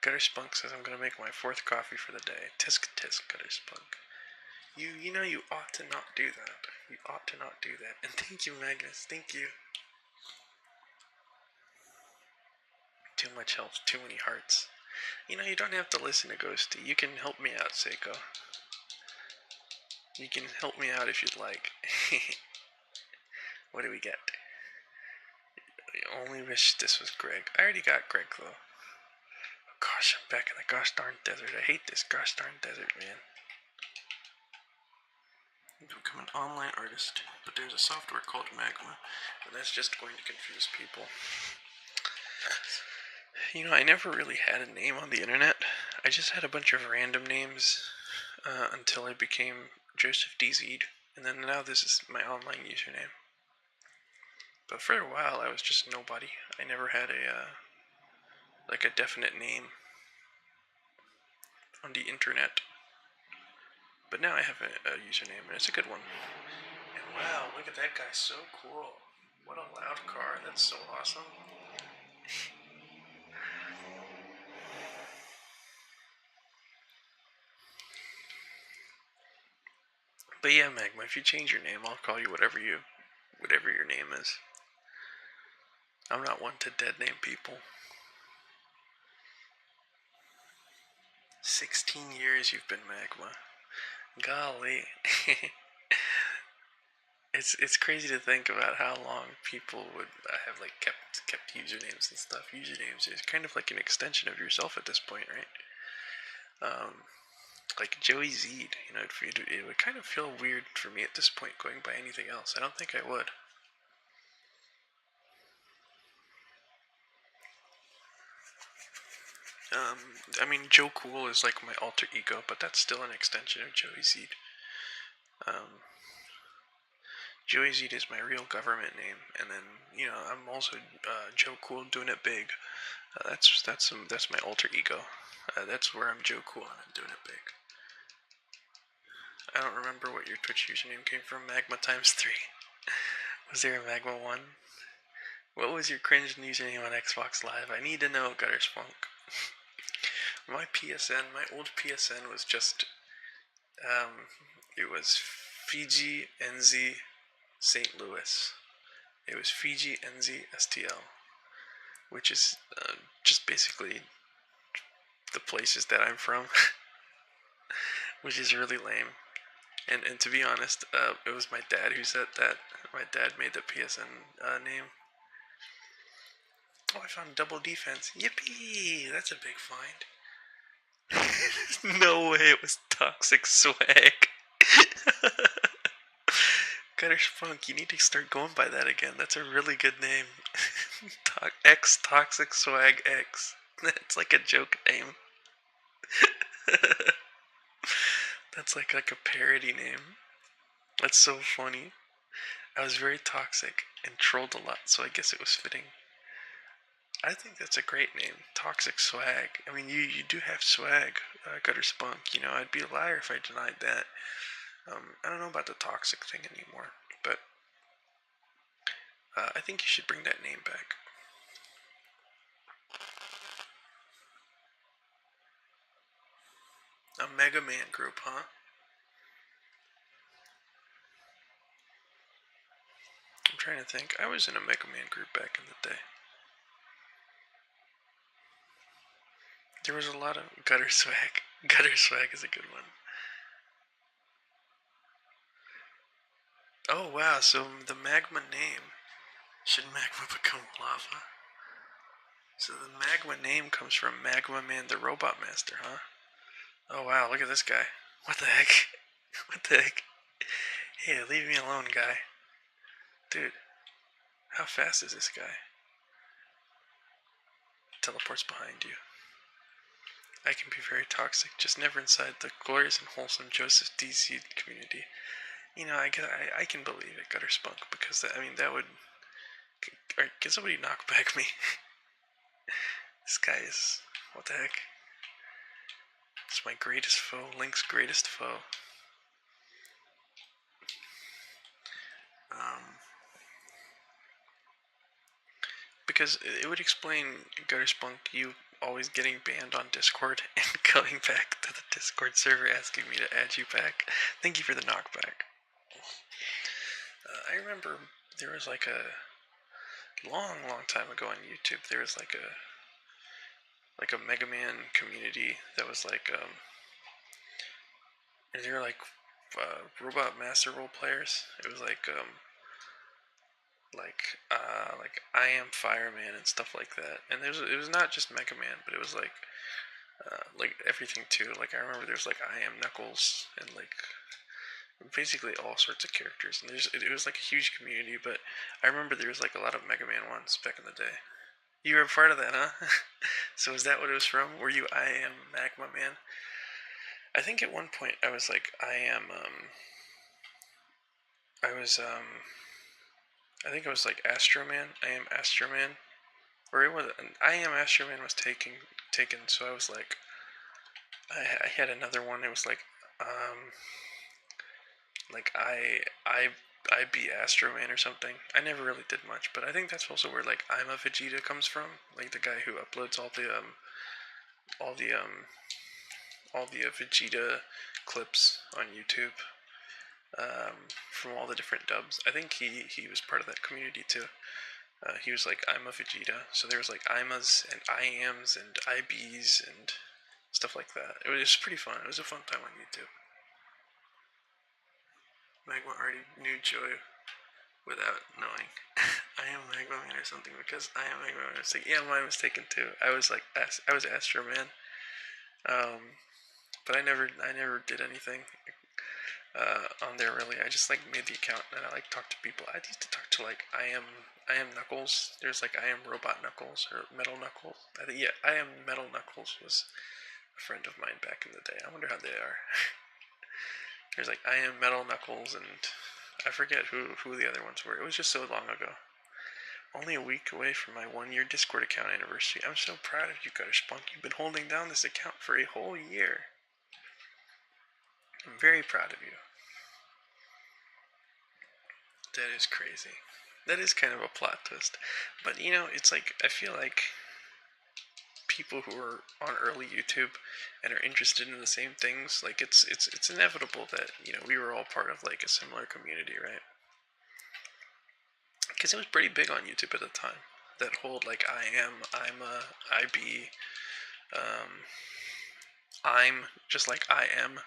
Gutter Spunk says I'm going to make my 4th coffee for the day. Tisk tisk, Gutter Spunk. You know you ought to not do that. You ought to not do that. And thank you, Magnus. Thank you. Too much health, too many hearts. You know, you don't have to listen to Ghosty. You can help me out, Seiko. You can help me out if you'd like. What do we get? I only wish this was Greg. I already got Greg, though. Oh, gosh, I'm back in the gosh darn desert. I hate this gosh darn desert, man. I'm to become an online artist, but there's a software called Magma, and that's just going to confuse people. You know, I never really had a name on the internet. I just had a bunch of random names until I became Joseph DZ, and then now this is my online username. But for a while, I was just nobody. I never had a definite name on the internet. But now I have a username, and it's a good one. And wow, look at that guy, so cool. What a loud car, that's so awesome. But yeah, Magma, if you change your name, I'll call you whatever your name is. I'm not one to dead name people. 16 years you've been Magma. Golly. It's crazy to think about how long people would have like kept usernames and stuff. Usernames is kind of like an extension of yourself at this point, right? Like Joey Z, you know, it would kind of feel weird for me at this point going by anything else. I don't think I would. I mean, Joe Cool is like my alter ego, but that's still an extension of Joey Z. Joey Z is my real government name, and then you know I'm also Joe Cool doing it big. That's my alter ego. That's where I'm Joe Cool and I'm doing it big. I don't remember what your Twitch username came from. Magma times 3. Was there a Magma 1? What was your cringe username on Xbox Live? I need to know, Gutter Spunk. My PSN, my old PSN was just, it was Fiji NZ St. Louis. It was Fiji NZ STL, which is just basically the places that I'm from, which is really lame. And to be honest, it was my dad who said that. My dad made the PSN name. Oh, I found double defense. Yippee! That's a big find. No way it was Toxic Swag. Gutter Spunk, you need to start going by that again. That's a really good name. X Toxic Swag X. That's like a joke name. That's like a parody name. That's so funny. I was very toxic and trolled a lot, so I guess it was fitting. I think that's a great name, Toxic Swag. I mean, you do have swag, Gutter Spunk. You know, I'd be a liar if I denied that. I don't know about the toxic thing anymore, but I think you should bring that name back. A Mega Man group, huh? I'm trying to think. I was in a Mega Man group back in the day. There was a lot of Gutter Swag. Gutter Swag is a good one. Oh wow, so the magma name. Should magma become lava? So the magma name comes from Magma Man the Robot Master, huh? Oh wow, look at this guy. What the heck? What the heck? Hey, leave me alone, guy. Dude, how fast is this guy? Teleports behind you. I can be very toxic, just never inside the glorious and wholesome Joseph DC community. You know, I can believe it, Gutter Spunk, because that would. Can somebody knock back me? This guy is. What the heck? It's my greatest foe, Link's greatest foe. Because it would explain, Gutter Spunk, you always getting banned on Discord and coming back to the Discord server asking me to add you back. Thank you for the knockback. I remember there was like a long time ago on YouTube. There was like a Mega Man community that was like they were like robot master role players. It was like I Am Fireman and stuff like that. And it was not just Mega Man, but it was like everything too. Like I remember there was like I Am Knuckles and like basically all sorts of characters. And it was like a huge community. But I remember there was like a lot of Mega Man ones back in the day. You were a part of that, huh? So is that what it was from? Were you I Am Magma Man? I think at one point I was like I am I was I think it was like Astro Man. I Am Astro Man. Or it was I Am Astro Man was taken, so I was like I had another one. It was like I be Astro Man or something. I never really did much, but I think that's also where like I'm a Vegeta comes from. Like the guy who uploads all the Vegeta clips on YouTube from all the different dubs. I think he was part of that community too. He was like I'm a Vegeta, so there was like Imas and I Ams and IBs and stuff like that. It was pretty fun. It was a fun time on YouTube. Magma already knew Joy without knowing. I am Magma Man or something because I am Magma Man. It's like, yeah, mine was taken too. I was Astro Man. But I never did anything on there really. I just like made the account and I like talked to people. I used to talk to like I am Knuckles. There's like I am Robot Knuckles or Metal Knuckles. I am Metal Knuckles was a friend of mine back in the day. I wonder how they are. There's like I am Metal Knuckles and I forget who the other ones were. It was just so long ago. Only a week away from my 1-year Discord account anniversary. I'm so proud of you, Gutter Spunk. You've been holding down this account for a whole year. I'm very proud of you. That is crazy. That is kind of a plot twist. But you know, it's like I feel like people who are on early YouTube and are interested in the same things, like it's inevitable that, you know, we were all part of like a similar community, right? Because it was pretty big on YouTube at the time. That whole like I'm a IB, I'm just like I am.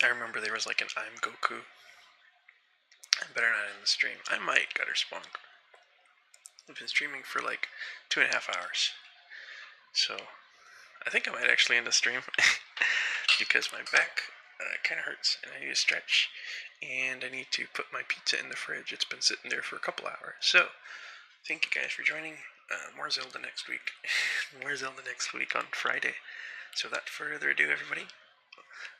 I remember there was like an I'm Goku. I better not end the stream. I might, Gutter Spunk. I've been streaming for like 2.5 hours. So, I think I might actually end the stream. Because my back kind of hurts and I need to stretch. And I need to put my pizza in the fridge. It's been sitting there for a couple hours. So, thank you guys for joining. More Zelda next week. More Zelda next week on Friday. So without further ado, everybody,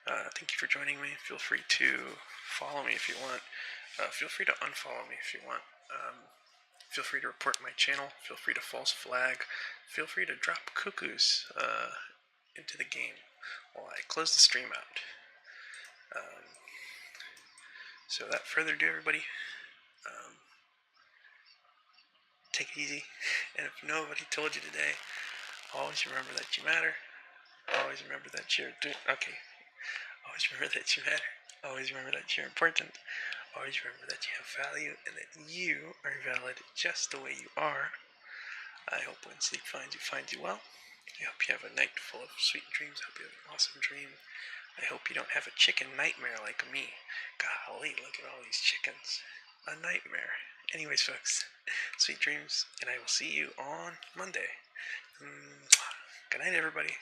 thank you for joining me. Feel free to follow me if you want. Feel free to unfollow me if you want. Feel free to report my channel. Feel free to false flag. Feel free to drop cuckoos into the game while I close the stream out. So without further ado, everybody, take it easy. And if nobody told you today, always remember that you matter. Always remember that you're doing okay. Always remember that you matter. Always remember that you're important. Always remember that you have value and that you are valid just the way you are. I hope when sleep finds you well. I hope you have a night full of sweet dreams. I hope you have an awesome dream. I hope you don't have a chicken nightmare like me. Golly, look at all these chickens. A nightmare. Anyways, folks, sweet dreams, and I will see you on Monday. Good night, everybody.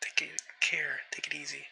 Take care. Take it easy.